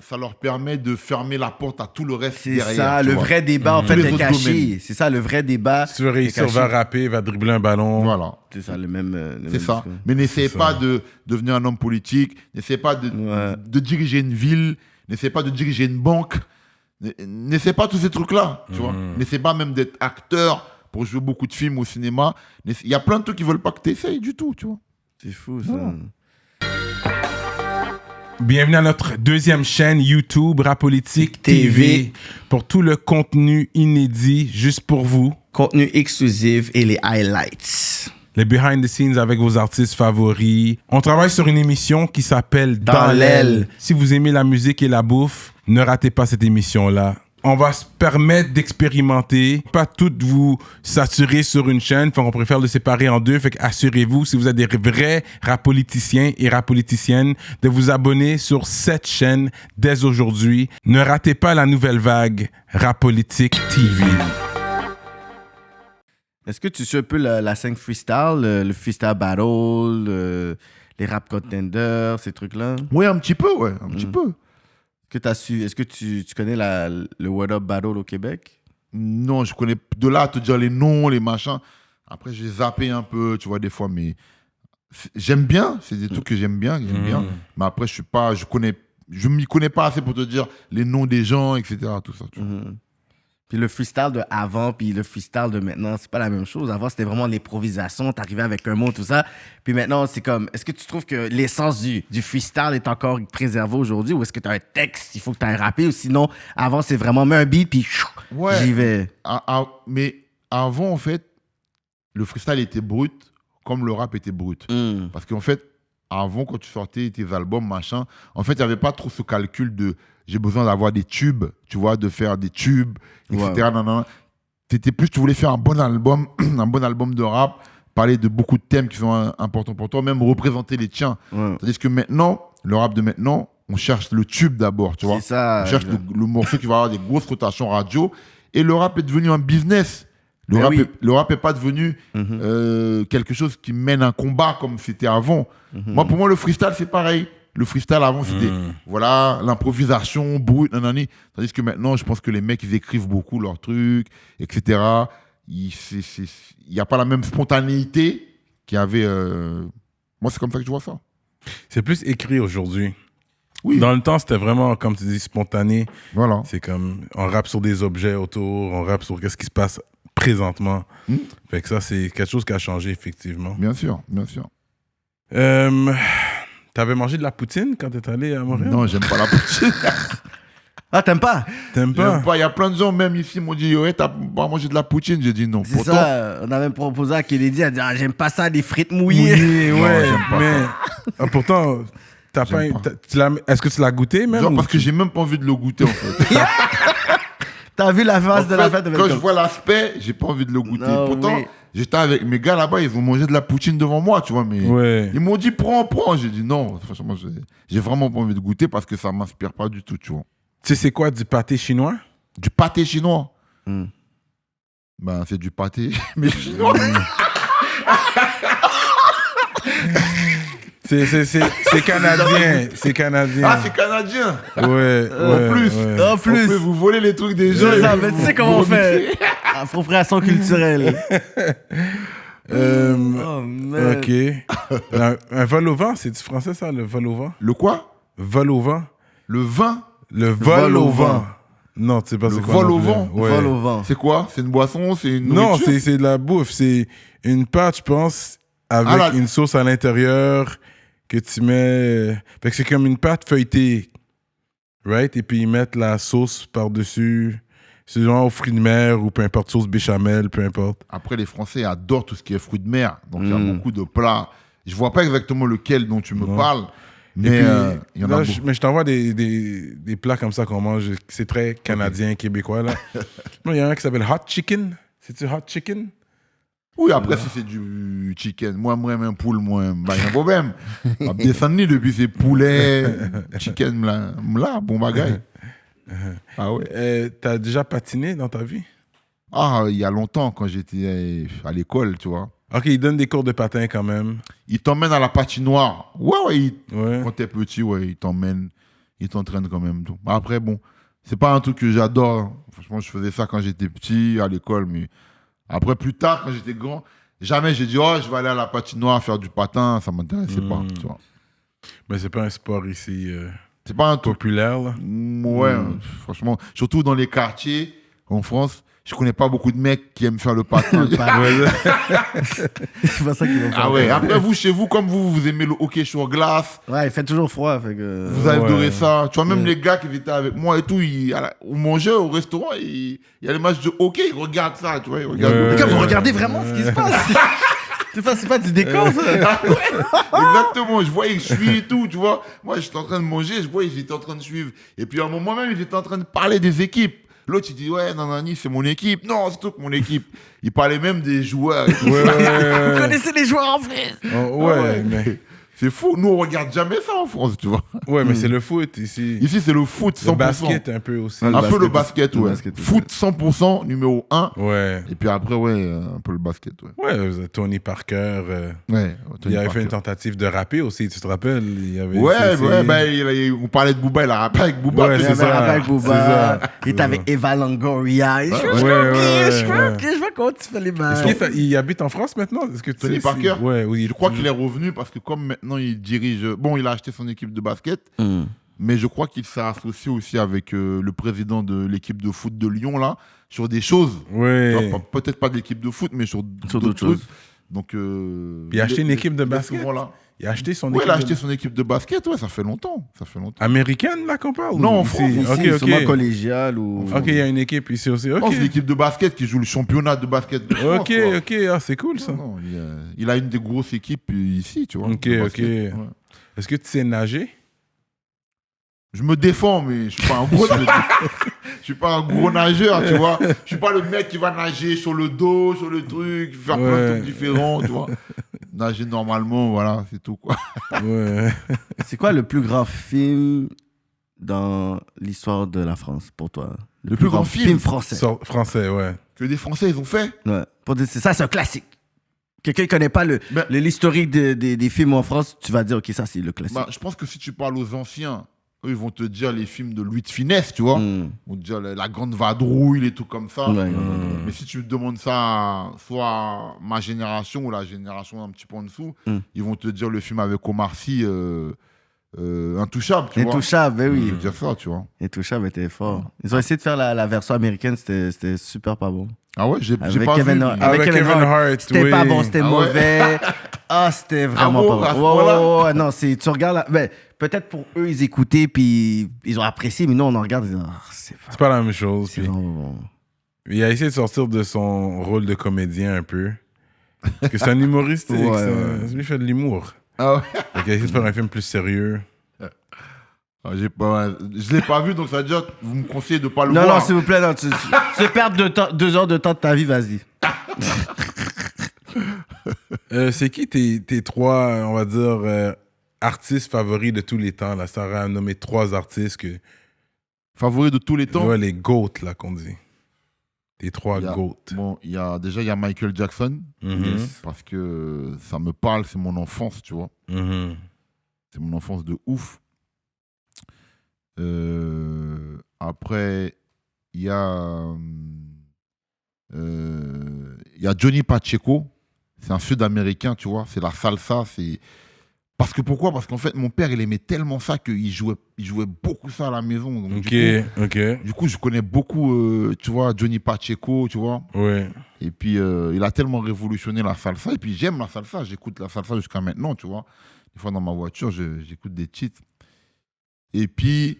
Speaker 4: ça leur permet de fermer la porte à tout le reste
Speaker 3: C'est
Speaker 4: derrière.
Speaker 3: ça,
Speaker 4: tu
Speaker 3: le
Speaker 4: vois.
Speaker 3: vrai débat, en fait,
Speaker 4: Tous les
Speaker 3: est
Speaker 4: autres
Speaker 3: caché.
Speaker 4: domaines.
Speaker 3: C'est ça, le vrai débat.
Speaker 2: Si tu veux réussir,
Speaker 3: est caché.
Speaker 2: va rapper, va dribbler un ballon.
Speaker 4: Voilà.
Speaker 3: C'est ça, le même.
Speaker 4: C'est ça. Mais n'essayez
Speaker 2: C'est
Speaker 4: pas
Speaker 2: ça.
Speaker 4: de devenir un homme politique, n'essayez pas de diriger une ville, n'essayez pas de diriger une banque, n'essayez pas tous ces trucs-là, tu vois. N'essayez pas même d'être acteur pour jouer beaucoup de films au cinéma. Il y a plein de trucs qui veulent pas que tu essayes du tout, tu vois.
Speaker 3: C'est fou, ça.
Speaker 2: Bienvenue à notre deuxième chaîne YouTube, Rapolitique TV,
Speaker 3: TV.
Speaker 2: pour tout le contenu inédit, juste pour vous.
Speaker 3: Contenu exclusif et les highlights.
Speaker 2: les behind the scenes avec vos artistes favoris. On travaille sur une émission qui s'appelle Dans l'aile. Si vous aimez la musique et la bouffe, ne ratez pas cette émission-là. On va se permettre d'expérimenter, pas toutes vous saturer sur une chaîne, on préfère le séparer en deux, fait assurez-vous, si vous êtes des vrais rap-politiciens et rap-politiciennes, de vous abonner sur cette chaîne dès aujourd'hui. Ne ratez pas la nouvelle vague Rap Politique TV.
Speaker 3: Est-ce que tu suis un peu la scène freestyle, le freestyle battle, les rap contenders, ces trucs-là?
Speaker 4: Oui, un petit peu, ouais, un petit peu.
Speaker 3: Est-ce que tu connais le Word Up Battle au Québec?
Speaker 4: Non, je connais de là à te dire les noms, les machins. Après, j'ai zappé un peu, tu vois, des fois, mais j'aime bien. C'est des trucs que j'aime bien. Mais après, je m'y connais pas assez pour te dire les noms des gens, etc. Tout ça. Tu vois.
Speaker 3: Puis le freestyle de avant, puis le freestyle de maintenant, c'est pas la même chose. Avant, c'était vraiment l'improvisation, t'arrivais avec un mot, tout ça. Puis maintenant, c'est comme, est-ce que tu trouves que l'essence du freestyle est encore préservée aujourd'hui, ou est-ce que t'as un texte, il faut que t'aies rappé, ou sinon, avant, c'est vraiment un beat, puis j'y vais.
Speaker 4: Mais avant, en fait, le freestyle était brut, comme le rap était brut. Parce qu'en fait, avant, quand tu sortais tes albums, machin, en fait, il n'y avait pas trop ce calcul de j'ai besoin d'avoir des tubes, tu vois, de faire des tubes, etc. Ouais. C'était plus, tu voulais faire un bon album, un bon album de rap, parler de beaucoup de thèmes qui sont importants pour toi, même représenter les tiens. Ouais. Tandis que maintenant, le rap de maintenant, on cherche le tube d'abord, tu vois.
Speaker 3: C'est ça.
Speaker 4: On cherche le morceau qui va avoir des grosses rotations radio. Et le rap est devenu un business. Le rap n'est pas devenu quelque chose qui mène un combat comme c'était avant. Moi, pour moi, le freestyle, c'est pareil. Le freestyle, avant, c'était voilà, l'improvisation, brut, nanani. Tandis que maintenant, je pense que les mecs, ils écrivent beaucoup leurs trucs, etc. Il n'y a pas la même spontanéité qu'il y avait. Moi, c'est comme ça que je vois ça.
Speaker 2: C'est plus écrit aujourd'hui.
Speaker 4: Oui.
Speaker 2: Dans le temps, c'était vraiment, comme tu dis, spontané.
Speaker 4: Voilà.
Speaker 2: C'est comme, on rappe sur des objets autour, on rappe sur qu'est-ce qui se passe présentement. Fait que ça, c'est quelque chose qui a changé, effectivement.
Speaker 4: Bien sûr, bien sûr.
Speaker 2: T'avais mangé de la poutine quand t'es allé à Montréal?
Speaker 4: Non, j'aime pas la poutine.
Speaker 3: Ah, t'aimes pas?
Speaker 2: T'aimes pas?
Speaker 4: Il y a plein de gens, même ici, m'ont dit, ouais, t'as pas mangé de la poutine? J'ai dit non.
Speaker 3: C'est ça, on avait proposé à Kennedy, elle a dit, j'aime pas ça, des frites mouillées.
Speaker 2: Ouais, mais pourtant, t'as pas. Est-ce que tu l'as goûté même?
Speaker 4: Genre, parce que j'ai même pas envie de le goûter, en fait.
Speaker 3: T'as vu la face de la fête?
Speaker 4: Quand je vois l'aspect, j'ai pas envie de le goûter.
Speaker 3: Non,
Speaker 4: pourtant, j'étais avec mes gars là-bas, ils ont mangé de la poutine devant moi, tu vois, mais ils m'ont dit prends. J'ai dit non, franchement, j'ai vraiment pas envie de goûter parce que ça m'inspire pas du tout, tu vois.
Speaker 2: Tu sais, c'est quoi du pâté chinois?
Speaker 4: Du pâté chinois? Ben, c'est du pâté, mais chinois.
Speaker 2: C'est canadien. C'est canadien.
Speaker 4: Ah, c'est canadien.
Speaker 2: Ouais.
Speaker 4: En plus, vous volez les trucs des gens.
Speaker 3: Mais tu sais comment on fait? Appropriation culturelle.
Speaker 2: Ok. Un vol au vent, c'est du français ça, le vol au vent?
Speaker 4: Le quoi?
Speaker 2: Vol au vent.
Speaker 4: Le vin?
Speaker 2: Le vol au vent. Non, tu sais pas c'est quoi.
Speaker 4: Vol au vent?
Speaker 2: Ouais.
Speaker 3: Vol au vent.
Speaker 4: C'est quoi? C'est une boisson? C'est une nourriture?
Speaker 2: Non, c'est de la bouffe. C'est une pâte, je pense, avec une sauce à l'intérieur que tu mets. Fait que c'est comme une pâte feuilletée. Right? Et puis ils mettent la sauce par-dessus. C'est genre aux fruits de mer ou peu importe, sauce béchamel, peu importe.
Speaker 4: Après, les Français adorent tout ce qui est fruits de mer. Donc, il y a beaucoup de plats. Je vois pas exactement lequel dont tu me parles. Mais il y en a beaucoup.
Speaker 2: Mais je t'envoie des plats comme ça qu'on mange. C'est très canadien, québécois. Là. Il y a un qui s'appelle Hot Chicken. C'est-tu Hot Chicken?
Speaker 4: Oui, après, si c'est du chicken. Moi, un poule, il y a un problème. Je descendu depuis ces poulets, chicken, là, bon bagaille. Ah ouais.
Speaker 2: T'as déjà patiné dans ta vie?
Speaker 4: Ah, il y a longtemps, quand j'étais à l'école, tu vois.
Speaker 2: Ok, ils donnent des cours de patin quand même.
Speaker 4: Ils t'emmènent à la patinoire. Ouais. Quand t'es petit, ouais, ils t'emmènent, ils t'entraînent quand même. Tout. Après, bon, c'est pas un truc que j'adore. Franchement, je faisais ça quand j'étais petit, à l'école, mais après, plus tard, quand j'étais grand, jamais j'ai dit, je vais aller à la patinoire faire du patin, ça m'intéressait pas, tu vois.
Speaker 2: Mais c'est pas un sport ici
Speaker 4: c'est pas un truc
Speaker 2: populaire, là.
Speaker 4: Ouais, franchement, surtout dans les quartiers, en France, je connais pas beaucoup de mecs qui aiment faire le patin.
Speaker 3: C'est pas ça qu'ils vont faire.
Speaker 4: Ah ouais, après vous, chez vous, comme vous aimez le hockey sur glace.
Speaker 3: Ouais, il fait toujours froid. Fait que...
Speaker 4: Vous adorez ça. Tu vois, même les gars qui étaient avec moi et tout, on mangeait au restaurant, il y a les matchs de hockey, ils regardent ça, tu vois. Les
Speaker 3: gars, vous regardez vraiment ce qui se passe? C'est pas du décor, ça.
Speaker 4: Exactement, je voyais que je suis et tout, tu vois. Moi, j'étais en train de manger, je voyais qu'ils étaient en train de suivre. Et puis, à un moment même, ils étaient en train de parler des équipes. L'autre, il dit, ouais, nanani, c'est mon équipe. Non, c'est tout que mon équipe. Il parlait même des joueurs. Et tout.
Speaker 3: Vous connaissez les joueurs en vrai.
Speaker 2: Ouais, mais...
Speaker 4: C'est fou. Nous, on regarde jamais ça en France, tu vois.
Speaker 2: Ouais, mais c'est le foot ici.
Speaker 4: Ici, c'est le foot 100%.
Speaker 2: Le basket un peu aussi.
Speaker 4: Un peu le basket, ouais.
Speaker 3: basket,
Speaker 4: Foot 100%, numéro 1.
Speaker 2: Ouais.
Speaker 4: Et puis après, ouais, un peu le basket, ouais.
Speaker 2: Ouais, Tony Parker.
Speaker 4: Ouais,
Speaker 2: Il avait fait une tentative de rapper aussi, tu te rappelles? Il avait
Speaker 4: On parlait de Booba, il a rappé avec Booba.
Speaker 2: Ouais,
Speaker 3: Il
Speaker 2: c'est
Speaker 3: avait
Speaker 2: ça.
Speaker 3: avec Booba. Il était avec Eva Longoria. Je vois comment tu fais les mains.
Speaker 2: Est-ce il habite en France maintenant? Est-ce que
Speaker 4: Tony Parker?
Speaker 2: Ouais, oui.
Speaker 4: Je crois qu'il est revenu parce que comme maintenant il dirige... Bon, il a acheté son équipe de basket, mais je crois qu'il s'est associé aussi avec le président de l'équipe de foot de Lyon, là, sur des choses.
Speaker 2: Ouais.
Speaker 4: Genre, peut-être pas de l'équipe de foot, mais sur d'autres choses. Donc,
Speaker 2: il a acheté une équipe de basket?
Speaker 4: Là.
Speaker 2: Il a acheté son
Speaker 4: Ouais,
Speaker 2: équipe
Speaker 4: il a acheté son équipe de basket, ouais, ça fait longtemps.
Speaker 2: Américaine, là, qu'on parle?
Speaker 4: Non, en
Speaker 2: ici?
Speaker 4: France,
Speaker 3: Ici, sûrement collégial ou...
Speaker 2: Ok, il y a une équipe ici aussi. Ok,
Speaker 4: C'est l'équipe de basket qui joue le championnat de basket de France.
Speaker 2: ok, ah, c'est cool ça.
Speaker 4: Non, il a une des grosses équipes ici, tu vois.
Speaker 2: Ok.
Speaker 4: Ouais.
Speaker 2: Est-ce que tu sais nager?
Speaker 4: Je me défends, mais je suis pas un gros, je suis pas un gros nageur, tu vois. Je suis pas le mec qui va nager sur le dos, sur le truc, faire plein de trucs différents, tu vois. Nager normalement, voilà, c'est tout, quoi.
Speaker 2: Ouais.
Speaker 3: C'est quoi le plus grand film dans l'histoire de la France, pour toi?
Speaker 4: Le plus grand film
Speaker 3: français.
Speaker 2: Français, ouais.
Speaker 4: Que des Français, ils ont fait.
Speaker 3: Ouais. Pour dire, c'est ça, c'est un classique. Quelqu'un qui connaît pas l'historique des films en France, tu vas dire, ok, ça, c'est le classique.
Speaker 4: Bah, je pense que si tu parles aux anciens, eux, ils vont te dire les films de Louis de Funès, tu vois. Ils vont te dire la Grande Vadrouille, les trucs comme ça. Mais si tu me demandes ça, soit à ma génération ou la génération un petit peu en dessous, ils vont te dire le film avec Omar Sy, Intouchable, tu vois.
Speaker 3: Intouchable, ben oui.
Speaker 4: Je veux dire ça, tu vois.
Speaker 3: Intouchable était fort. Ils ont essayé de faire la version américaine, c'était super pas bon.
Speaker 4: Ah ouais, j'ai pas
Speaker 3: Kevin
Speaker 4: vu.
Speaker 3: Avec Kevin Hart. C'était pas bon, c'était mauvais. C'était vraiment pas bon. Ouais, non, tu regardes là. Ben, peut-être pour eux, ils écoutaient puis ils ont apprécié, mais nous, on en regarde et
Speaker 2: c'est pas la même chose.
Speaker 3: C'est vraiment bon.
Speaker 2: Il a essayé de sortir de son rôle de comédien un peu. Parce que c'est un humoristique. Lui fait de l'humour.
Speaker 4: Ah ouais.
Speaker 2: Donc, il a essayé de faire un film plus sérieux.
Speaker 4: Je l'ai pas vu, donc ça veut dire que vous me conseillez de pas le voir.
Speaker 3: Non, s'il vous plaît, non, tu perds 2 heures de temps de ta vie, vas-y.
Speaker 2: C'est qui tes 3, on va dire, artistes favoris de tous les temps? Là, ça aurait nommé 3 artistes que...
Speaker 4: Favoris de tous les temps?
Speaker 2: Ouais, les GOAT, là, qu'on dit. Tes 3 GOAT.
Speaker 4: Bon, il y a Michael Jackson, parce que ça me parle, c'est mon enfance, tu vois. C'est mon enfance de ouf. Après, il y a Johnny Pacheco. C'est un sud-américain, tu vois. C'est la salsa. Pourquoi? Parce qu'en fait, mon père, il aimait tellement ça qu'il jouait beaucoup ça à la maison. Donc, du coup, je connais beaucoup, tu vois, Johnny Pacheco, tu vois.
Speaker 2: Ouais.
Speaker 4: Et puis, il a tellement révolutionné la salsa. Et puis, j'aime la salsa. J'écoute la salsa jusqu'à maintenant, tu vois. Des fois, dans ma voiture, j'écoute des titres. Et puis,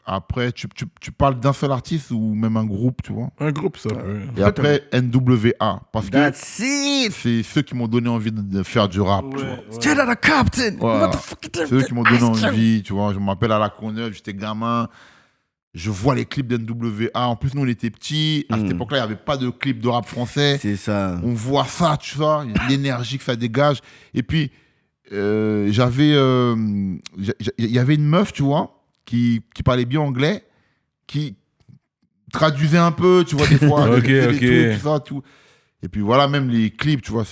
Speaker 4: après, tu parles d'un seul artiste ou même un groupe, tu vois?
Speaker 2: Un groupe, ça peut.
Speaker 4: Et après, NWA. Parce que
Speaker 3: c'est
Speaker 4: ceux qui m'ont donné envie de faire du rap, tu vois.
Speaker 3: Straight Outta Compton.
Speaker 4: Voilà. C'est eux qui m'ont donné envie, tu vois. Je m'appelle à la Courneuve, j'étais gamin. Je vois les clips d'NWA. En plus, nous, on était petits. À cette époque-là, il n'y avait pas de clip de rap français.
Speaker 3: C'est ça.
Speaker 4: On voit ça, tu vois, l'énergie que ça dégage. Et puis, il y avait une meuf, tu vois, qui parlait bien anglais, qui traduisait un peu, tu vois, des fois. Des trucs, tout ça, tout. Et puis voilà, même les clips, tu vois,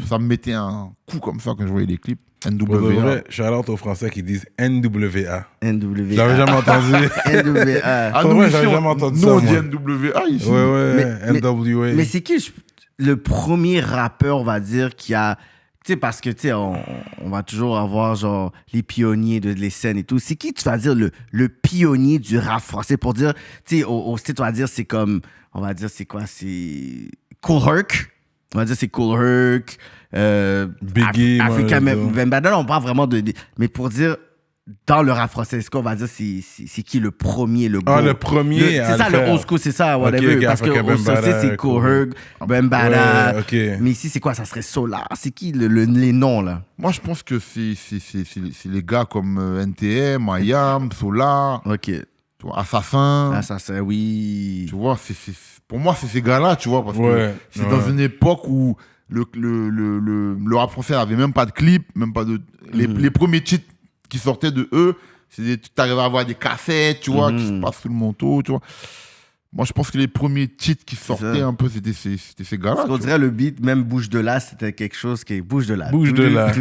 Speaker 4: ça me mettait un coup comme ça quand je voyais les clips. NWA.
Speaker 2: Shout-out aux Français qui disent NWA.
Speaker 3: NWA.
Speaker 2: J'avais jamais entendu.
Speaker 3: NWA.
Speaker 2: J'avais jamais entendu ça.
Speaker 4: Nous, on dit NWA ici.
Speaker 2: Ouais, NWA.
Speaker 3: Mais c'est qui le premier rappeur, on va dire, qui a... Tu sais, parce que, tu sais, on va toujours avoir, genre, les pionniers de les scènes et tout. C'est qui, tu vas dire, le pionnier du rap français? Pour dire, tu sais, au style, on va dire, c'est comme... On va dire, c'est quoi? C'est... Kool Herc. On va dire, c'est Kool Herc.
Speaker 2: Biggie.
Speaker 3: Africa Bambaataa, on parle vraiment de... Mais pour dire dans le rap français, est-ce qu'on va dire c'est qui le premier, le go?
Speaker 2: Le premier
Speaker 3: C'est ça, le old school, c'est ça, whatever.
Speaker 2: Ok,
Speaker 3: parce que
Speaker 2: Africa
Speaker 3: au Saucé, c'est Cohurg, Bambada.
Speaker 2: Ouais, ok.
Speaker 3: Mais ici, c'est quoi? Ça serait Solar. C'est qui les noms, là?
Speaker 4: Moi, je pense que c'est les gars comme NTM, IAM, Solar,
Speaker 3: OK.
Speaker 4: tu vois, Assassin.
Speaker 3: Assassin, oui.
Speaker 4: Tu vois, pour moi, c'est ces gars-là, tu vois, parce
Speaker 2: Ouais,
Speaker 4: que c'est dans une époque où le rap français n'avait même pas de clip, même pas de... Les premiers titres qui sortaient de eux, tu arrivais à avoir des cassettes, tu vois, qui se passent sous le manteau, tu vois. Moi, je pense que les premiers titres qui sortaient un peu, c'était ces gars-là.
Speaker 3: Parce qu'on dirait le beat, même Bouge de là, c'était quelque chose qui est Bouge de là.
Speaker 2: Bouge de là.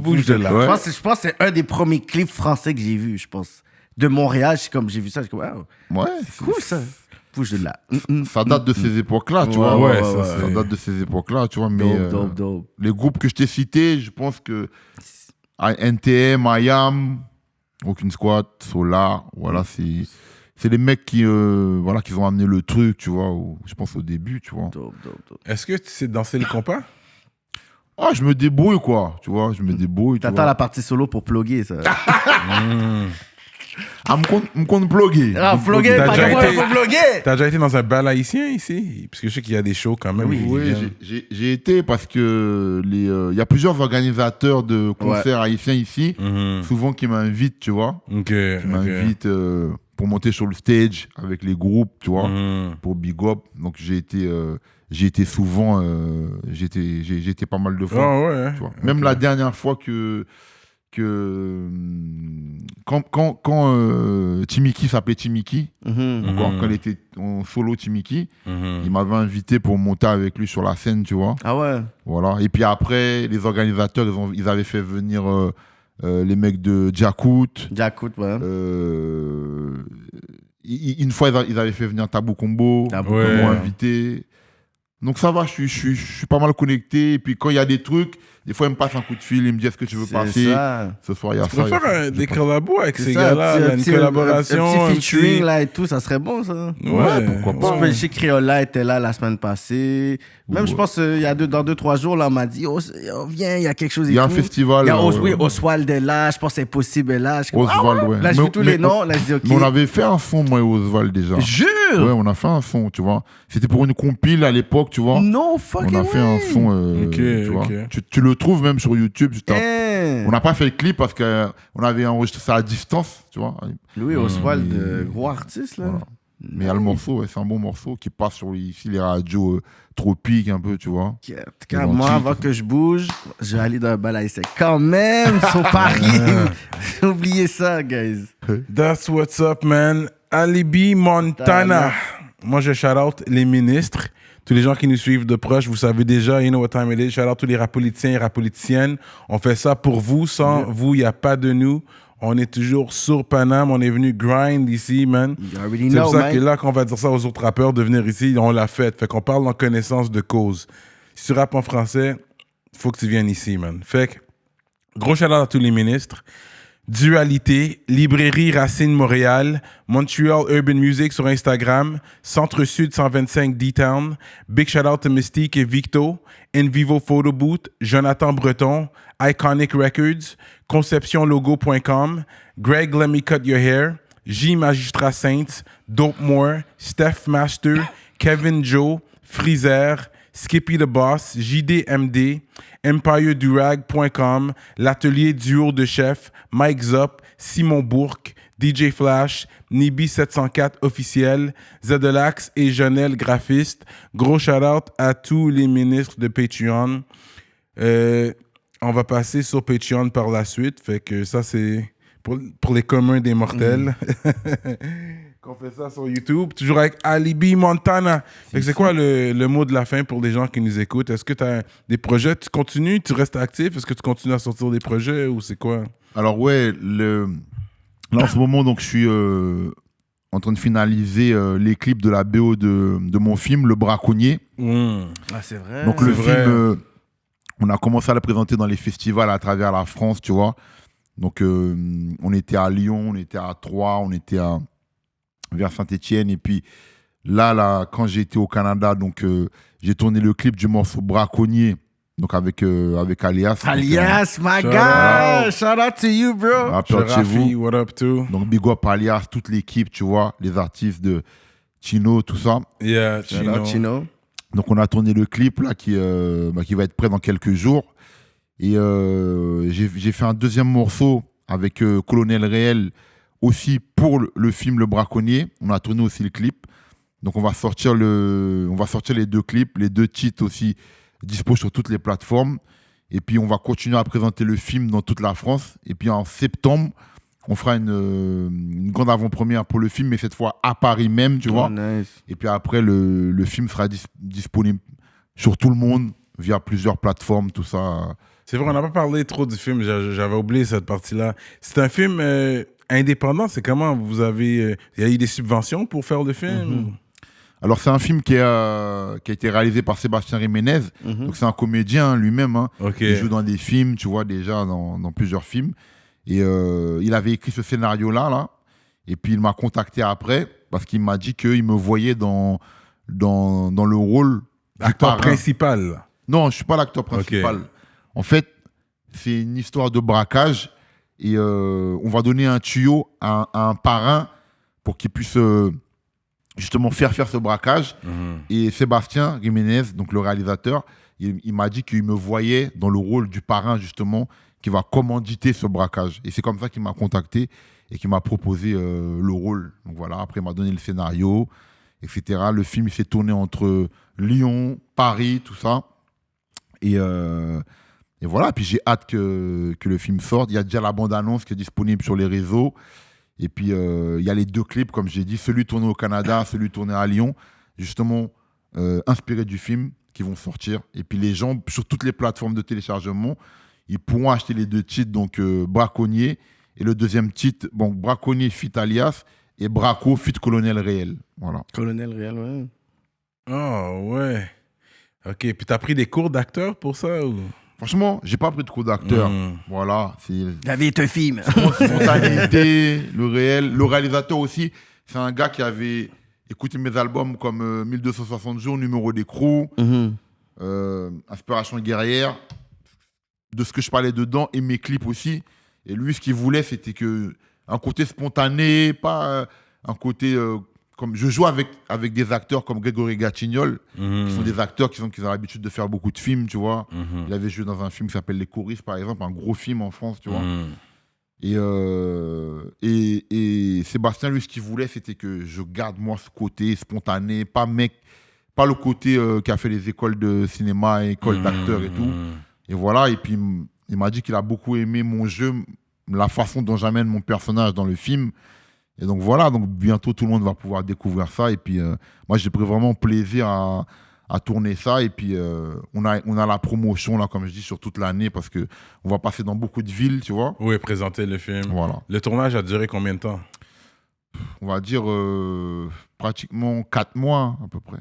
Speaker 2: Bouge de là.
Speaker 3: Je pense que c'est un des premiers clips français que j'ai vu, je pense. De Montréal, j'ai vu ça, j'ai comme, wow,
Speaker 4: Ouais,
Speaker 3: c'est cool ça. Bouge de là.
Speaker 4: Ça date de ces époques-là, tu vois.
Speaker 2: Ouais,
Speaker 4: ça date de ces époques-là, tu vois. Mais
Speaker 3: Dope.
Speaker 4: les groupes que je t'ai cités, je pense que NTM, IAM, Aucune Squad, Solar, voilà, c'est les mecs qui ont amené le truc, tu vois, je pense au début, tu vois.
Speaker 3: Dope.
Speaker 2: Est-ce que tu sais danser le compas?
Speaker 4: Ah, je me débrouille, quoi, tu vois, je me débrouille.
Speaker 3: T'attends la partie solo pour plugger, ça.
Speaker 4: Ah, me compte plugger.
Speaker 3: Ah, plugger,
Speaker 2: T'as
Speaker 3: pas
Speaker 2: déjà
Speaker 3: de
Speaker 2: été-
Speaker 3: pour plugger.
Speaker 2: T'as déjà été dans un bal haïtien ici? Parce que je sais qu'il y a des shows quand même.
Speaker 3: Oui,
Speaker 2: qui
Speaker 4: Oui,
Speaker 2: viennent.
Speaker 4: j'ai été parce que il y a plusieurs organisateurs de concerts haïtiens ici, souvent qui m'invitent, tu vois.
Speaker 2: Ok.
Speaker 4: Qui m'invitent pour monter sur le stage avec les groupes, tu vois, pour Big Up. Donc j'ai été souvent, j'ai été pas mal de fois.
Speaker 2: Ah ouais.
Speaker 4: Tu vois. Même la dernière fois quand Timiki s'appelait Timiki, quand il était en solo Timiki, il m'avait invité pour monter avec lui sur la scène, tu vois.
Speaker 3: Ah ouais.
Speaker 4: Voilà. Et puis après, les organisateurs, ils avaient fait venir les mecs de Jakut.
Speaker 3: Ouais.
Speaker 4: Une fois, ils avaient fait venir Tabou Combo. Ils
Speaker 2: Ouais.
Speaker 4: m'ont invité. Donc ça va, je suis pas mal connecté. Et puis quand il y a des trucs, des fois, ils me passent un coup de fil, ils me disent est-ce que tu veux passer
Speaker 3: ça.
Speaker 4: ce soir, il y a
Speaker 2: Tu
Speaker 4: ça.
Speaker 2: peux faire des collabos avec ces
Speaker 3: C'est ça,
Speaker 2: gars-là, là, une collaboration.
Speaker 3: Un petit featuring
Speaker 2: un
Speaker 3: là et tout, ça serait bon ça.
Speaker 2: Ouais,
Speaker 4: pourquoi pas.
Speaker 3: Je sais que Criolla était là la semaine passée. Même je pense il y a dans 2-3 jours là, on m'a dit viens, il y a quelque chose et
Speaker 4: Il y a un
Speaker 3: tout.
Speaker 4: festival.
Speaker 3: Il y a Oswald est là, je pense que c'est possible est là.
Speaker 4: Oswald, ouais.
Speaker 3: Là je
Speaker 4: Mais-
Speaker 3: vu tous
Speaker 4: mais-
Speaker 3: les noms, là je dis ok.
Speaker 4: Mais on avait fait un son, moi et Oswald, déjà.
Speaker 3: Jure.
Speaker 4: Ouais, on a fait un son, tu vois. C'était pour une compile à l'époque, tu vois.
Speaker 3: No fucking
Speaker 4: On a fait un son,
Speaker 2: Ok,
Speaker 4: tu vois.
Speaker 2: ok.
Speaker 4: Tu le trouves même sur YouTube.
Speaker 3: Hein.
Speaker 4: On n'a pas fait le clip parce qu'on avait enregistré ça à distance, tu vois.
Speaker 3: Louis Oswald, gros artiste là.
Speaker 4: Voilà. Mais il y a le morceau, ouais, c'est un bon morceau qui passe sur ici les radios tropiques un peu, tu vois.
Speaker 3: En tout cas, moi, avant que je bouge, je vais aller dans un bal haïtien. Quand même, sur Paris. Oubliez ça, guys.
Speaker 2: That's what's up, man. Alibi Montana. Moi, je shout out les ministres. Tous les gens qui nous suivent de proche, vous savez déjà, you know what time it is. Shout out tous les rap politiciens et rap politiciennes. On fait ça pour vous. Sans vous, il n'y a pas de nous. On est toujours sur Paname. On est venu grind ici, man.
Speaker 3: You already
Speaker 2: C'est
Speaker 3: know,
Speaker 2: pour ça
Speaker 3: man.
Speaker 2: que là, quand on va dire ça aux autres rappeurs de venir ici, on l'a fait. Fait qu'on parle en connaissance de cause. Si tu rappes en français, faut que tu viennes ici, man. Fait que, gros shout-out à tous les ministres. Dualité, Librairie Racine Montréal, Montreal Urban Music sur Instagram, Centre-Sud 125 D-Town, Big shout-out to Mystique et Victo, In Vivo Photo Booth, Jonathan Breton, Iconic Records, ConceptionLogo.com, Greg Let Me Cut Your Hair, J Magistrat Saints, Dope More, Steph Master, Kevin Joe, Freezer, Skippy the Boss, JDMD, EmpireDurag.com, l'atelier duo de chef, Mike Zop, Simon Bourque, DJ Flash, Nibi704 officiel, Zedelax et Jonel graphiste. Gros shout-out à tous les ministres de Patreon. On va passer sur Patreon par la suite, fait que ça c'est pour les communs des mortels. Qu'on fait ça sur YouTube, toujours avec Alibi Montana. Fait que c'est quoi le mot de la fin pour les gens qui nous écoutent? Est-ce que tu as des projets? Tu continues? Tu restes actif? Est-ce que tu continues à sortir des projets ou c'est quoi?
Speaker 4: Alors ouais, là en ce moment, donc je suis en train de finaliser les clips de la BO de mon film, Le Braconnier.
Speaker 3: Ah, c'est vrai.
Speaker 4: Donc le film, on a commencé à le présenter dans les festivals à travers la France, tu vois. Donc on était à Lyon, on était à Troyes, on était vers Saint-Étienne. Et puis là, quand j'ai été au Canada, donc j'ai tourné le clip du morceau Braconnier Donc avec Alias.
Speaker 3: Alias, my
Speaker 2: Shout
Speaker 3: guy! Shout out to you, bro!
Speaker 4: Rappeur de chez vous.
Speaker 2: Rafi, what up too?
Speaker 4: Donc big up Alias, toute l'équipe, tu vois, les artistes de Chino, tout ça.
Speaker 2: Yeah,
Speaker 3: Shout out Chino.
Speaker 4: Donc on a tourné le clip là qui va être prêt dans quelques jours. Et j'ai fait un deuxième morceau avec Colonel Réel aussi pour le film Le Braconnier. On a tourné aussi le clip. Donc on va sortir les deux clips, les deux titres aussi dispo sur toutes les plateformes. Et puis on va continuer à présenter le film dans toute la France. Et puis en septembre, on fera une grande avant-première pour le film, mais cette fois à Paris même, tu vois.
Speaker 3: Nice.
Speaker 4: Et puis après, le film sera disponible sur tout le monde via plusieurs plateformes, tout ça.
Speaker 2: C'est vrai, on n'a pas parlé trop du film. J'avais oublié cette partie-là. C'est un film indépendant. C'est comment vous avez... Il y a eu des subventions pour faire le film?
Speaker 4: Alors, c'est un film qui a été réalisé par Sébastien Jiménez. Donc, c'est un comédien lui-même. Hein.
Speaker 2: Okay.
Speaker 4: Il joue dans des films, tu vois, déjà dans plusieurs films. Et il avait écrit ce scénario-là. Là. Et puis, il m'a contacté après parce qu'il m'a dit qu'il me voyait dans le rôle
Speaker 2: L'acteur principal.
Speaker 4: Non, je ne suis pas l'acteur principal. Okay. En fait, c'est une histoire de braquage. Et on va donner un tuyau à un parrain pour qu'il puisse... justement faire ce braquage. Et Sébastien Jiménez, donc le réalisateur, il m'a dit qu'il me voyait dans le rôle du parrain justement qui va commanditer ce braquage. Et c'est comme ça qu'il m'a contacté et qu'il m'a proposé le rôle. Donc voilà, après il m'a donné le scénario, etc. Le film il s'est tourné entre Lyon, Paris, tout ça. Et voilà, puis j'ai hâte que le film sorte. Il y a déjà la bande-annonce qui est disponible sur les réseaux. Et puis, il y a les deux clips, comme j'ai dit, celui tourné au Canada, celui tourné à Lyon, justement inspiré du film, qui vont sortir. Et puis, les gens, sur toutes les plateformes de téléchargement, ils pourront acheter les deux titres, donc Braconnier, et le deuxième titre, bon, Braconnier fit Alias, et Braco fit Colonel Réel. Voilà.
Speaker 3: Colonel Réel, ouais.
Speaker 2: Oh, ouais. OK, puis t'as pris des cours d'acteur pour ça ou...
Speaker 4: Franchement, j'ai pas pris de cours d'acteur. Voilà.
Speaker 3: La vie est un film.
Speaker 4: Spontanéité, le réel. Le réalisateur aussi, c'est un gars qui avait écouté mes albums comme 1260 jours, Numéro d'écrou, Inspiration guerrière, de ce que je parlais dedans, et mes clips aussi. Et lui, ce qu'il voulait, c'était un côté spontané, pas un côté... comme je joue avec des acteurs comme Grégory Gatignol, qui sont des acteurs qui ont l'habitude de faire beaucoup de films, tu vois. Il avait joué dans un film qui s'appelle Les Choristes, par exemple, un gros film en France, tu vois. Et Sébastien, lui, ce qu'il voulait, c'était que je garde, moi, ce côté spontané, pas le côté qui a fait les écoles de cinéma, écoles d'acteurs et tout. Et voilà, et puis il m'a dit qu'il a beaucoup aimé mon jeu, la façon dont j'amène mon personnage dans le film. Et donc voilà, donc bientôt tout le monde va pouvoir découvrir ça. Et puis moi j'ai pris vraiment plaisir à tourner ça. Et puis on a la promotion là, comme je dis, sur toute l'année parce que on va passer dans beaucoup de villes, tu vois.
Speaker 2: Oui, présenter le film.
Speaker 4: Voilà.
Speaker 2: Le tournage a duré combien de temps?
Speaker 4: On va dire pratiquement 4 mois à peu près.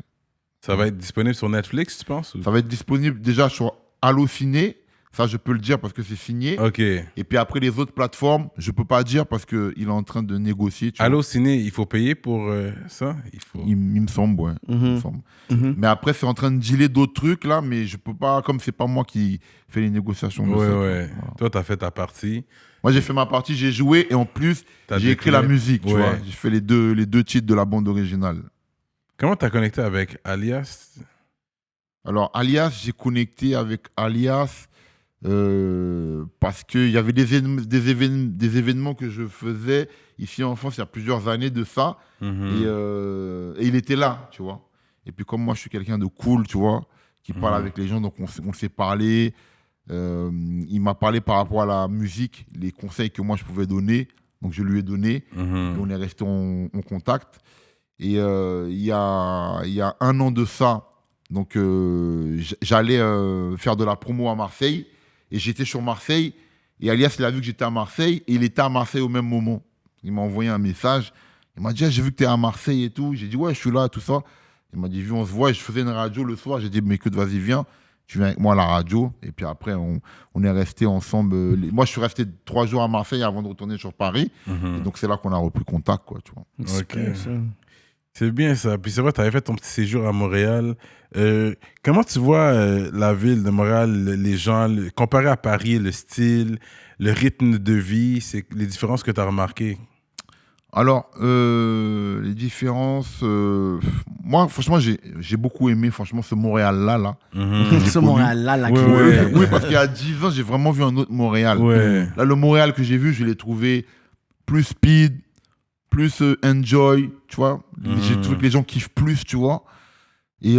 Speaker 2: Ça va être disponible sur Netflix, tu penses?
Speaker 4: Ça va être disponible déjà sur Allociné. Ça, je peux le dire parce que c'est signé.
Speaker 2: OK.
Speaker 4: Et puis après, les autres plateformes, je ne peux pas dire parce qu'il est en train de négocier.
Speaker 2: Allociné, il faut payer pour ça?
Speaker 4: Il me semble, ouais. Il me semble. Mais après, c'est en train de dealer d'autres trucs, là, mais je ne peux pas, comme ce n'est pas moi qui fais les négociations.
Speaker 2: Ouais.
Speaker 4: Voilà.
Speaker 2: Toi, tu as fait ta partie.
Speaker 4: Moi, j'ai fait ma partie, j'ai joué et en plus, j'ai écrit la musique, tu vois. J'ai fait les deux titres de la bande originale.
Speaker 2: Comment tu as connecté avec Alias? Alors,
Speaker 4: Alias, j'ai connecté avec Alias... parce qu'il y avait des événements que je faisais ici en France il y a plusieurs années de ça et il était là, tu vois. Et puis comme moi je suis quelqu'un de cool, tu vois, qui parle avec les gens, donc on s'est parlé, il m'a parlé par rapport à la musique, les conseils que moi je pouvais donner, donc je lui ai donné et on est resté en contact. Et il y a 1 an de ça, donc j'allais faire de la promo à Marseille. Et j'étais sur Marseille, et Alias, il a vu que j'étais à Marseille, et il était à Marseille au même moment. Il m'a envoyé un message. Il m'a dit, j'ai vu que tu es à Marseille et tout. J'ai dit, ouais, je suis là, tout ça. Il m'a dit, viens, on se voit. Et je faisais une radio le soir. J'ai dit, mais écoute, vas-y, viens. Tu viens avec moi à la radio. Et puis après, on est restés ensemble. Moi, je suis resté 3 jours à Marseille avant de retourner sur Paris. Et donc, c'est là qu'on a repris contact, quoi, tu vois.
Speaker 2: OK. C'est bien ça. Puis c'est vrai, tu avais fait ton petit séjour à Montréal. Comment tu vois la ville de Montréal, les gens, comparé à Paris, le style, le rythme de vie, c'est les différences que tu as remarquées?
Speaker 4: Alors, les différences... moi, franchement, j'ai beaucoup aimé franchement ce Montréal-là. Là.
Speaker 3: Ce Montréal-là.
Speaker 4: Oui, parce qu'il y a 10 ans, j'ai vraiment vu un autre Montréal.
Speaker 2: Ouais.
Speaker 4: Là, le Montréal que j'ai vu, je l'ai trouvé plus speed, plus enjoy, tu vois. J'ai trouvé que les gens kiffent plus, tu vois. Et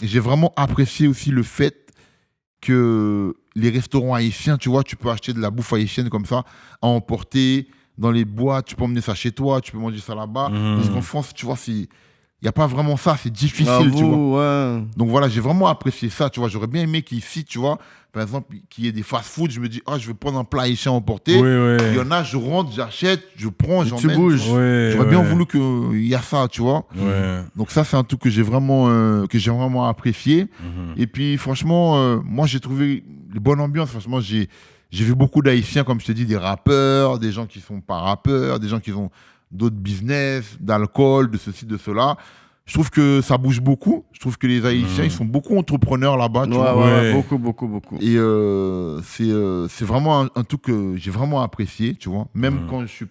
Speaker 4: j'ai vraiment apprécié aussi le fait que les restaurants haïtiens, tu vois, tu peux acheter de la bouffe haïtienne comme ça, à emporter dans les boîtes, tu peux emmener ça chez toi, tu peux manger ça là-bas. Parce qu'en France, tu vois, il n'y a pas vraiment ça, c'est difficile, tu vois.
Speaker 3: Ouais.
Speaker 4: Donc voilà, j'ai vraiment apprécié ça, tu vois. J'aurais bien aimé qu'ici, tu vois, par exemple, qu'il y ait des fast-food, je me dis, je vais prendre un plat haïtien emporté. Il y en a, je rentre, j'achète, je prends, j'emmène.
Speaker 3: Tu bouges.
Speaker 4: J'aurais bien voulu qu'il y ait ça, tu vois. Donc ça, c'est un truc que j'ai vraiment apprécié. Et puis, franchement, moi, j'ai trouvé une bonne ambiance. Franchement, j'ai vu beaucoup d'Haïtiens, comme je te dis, des rappeurs, des gens qui sont pas rappeurs, des gens qui ont d'autres business, d'alcool, de ceci, de cela. Je trouve que ça bouge beaucoup. Je trouve que les Haïtiens, ils sont beaucoup entrepreneurs là-bas. Tu vois.
Speaker 3: Beaucoup.
Speaker 4: Et c'est vraiment un truc que j'ai vraiment apprécié, tu vois. Même quand je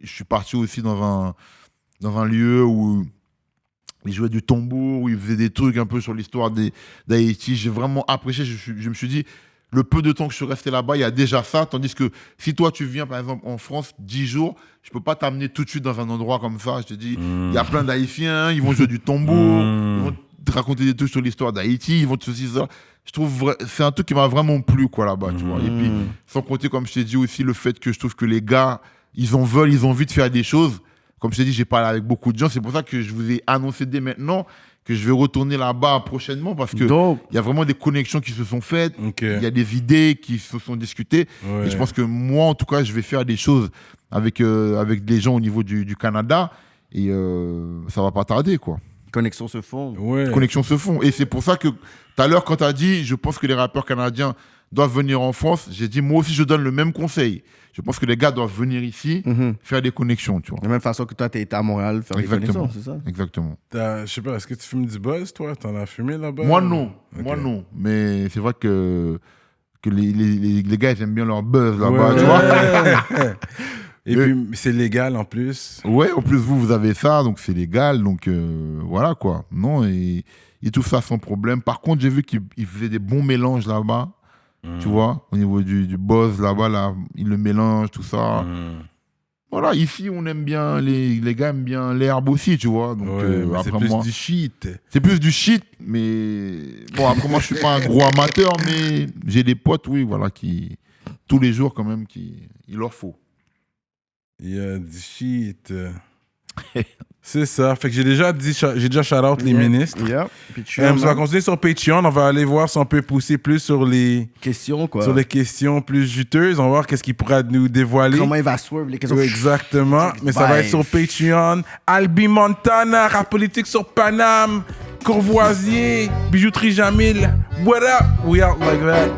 Speaker 4: suis parti aussi dans un lieu où ils jouaient du tambour, où ils faisaient des trucs un peu sur l'histoire d'Haïti. J'ai vraiment apprécié. Je me suis dit, le peu de temps que je suis resté là-bas, il y a déjà ça. Tandis que si toi, tu viens, par exemple, en France, 10 jours, je ne peux pas t'amener tout de suite dans un endroit comme ça. Je te dis, il y a plein d'Haïtiens, ils vont jouer du tambour, ils vont te raconter des trucs sur l'histoire d'Haïti, ils vont te ceci, ça. Je trouve c'est un truc qui m'a vraiment plu, quoi, là-bas, tu vois. Et puis, sans compter, comme je t'ai dit aussi, le fait que je trouve que les gars, ils ont envie de faire des choses. Comme je t'ai dit, j'ai parlé avec beaucoup de gens. C'est pour ça que je vous ai annoncé dès maintenant que je vais retourner là-bas prochainement parce que il y a vraiment des connexions qui se sont faites, il y a des idées qui se sont discutées. Et je pense que moi, en tout cas, je vais faire des choses avec des gens au niveau du Canada et ça va pas tarder, quoi.
Speaker 3: Connexions se font.
Speaker 4: Connexions se font. Et c'est pour ça que tout à l'heure, quand tu as dit, je pense que les rappeurs canadiens doivent venir en France, j'ai dit, moi aussi, je donne le même conseil. Je pense que les gars doivent venir ici, faire des connexions, tu vois.
Speaker 3: De la même façon que toi, tu été à Montréal, faire des connexions, c'est ça?
Speaker 4: Exactement.
Speaker 2: Je sais pas, est-ce que tu fumes du buzz, toi? T'en as fumé là-bas?
Speaker 4: Moi, non. Moi, non. Mais c'est vrai que les gars, ils aiment bien leur buzz là-bas, tu vois.
Speaker 2: Et puis, c'est légal en plus.
Speaker 4: Ouais, en plus, vous avez ça, donc c'est légal. Donc, voilà, quoi. Non, et tout ça sans problème. Par contre, j'ai vu qu'ils faisaient des bons mélanges là-bas. Tu vois, au niveau du buzz là-bas, là, ils le mélangent, tout ça. Voilà, ici, on aime bien, les gars aiment bien l'herbe aussi, tu vois. Donc,
Speaker 2: c'est plus du shit.
Speaker 4: C'est plus du shit, mais bon, après, moi, je suis pas un gros amateur, mais j'ai des potes, oui, voilà, qui, tous les jours, quand même, il leur faut.
Speaker 2: Il y a du shit. C'est ça. Fait que j'ai déjà shout-out les ministres. On va continuer sur Patreon. On va aller voir si on peut pousser plus sur les
Speaker 3: questions, quoi.
Speaker 2: Sur les questions plus juteuses. On va voir qu'est-ce qu'il pourra nous dévoiler.
Speaker 3: Comment il va swerve les questions.
Speaker 2: Exactement. Mais ça va être sur Patreon. Albi Montana, rap politique sur Paname, Courvoisier, Bijouterie Jamil. What up? We out like that.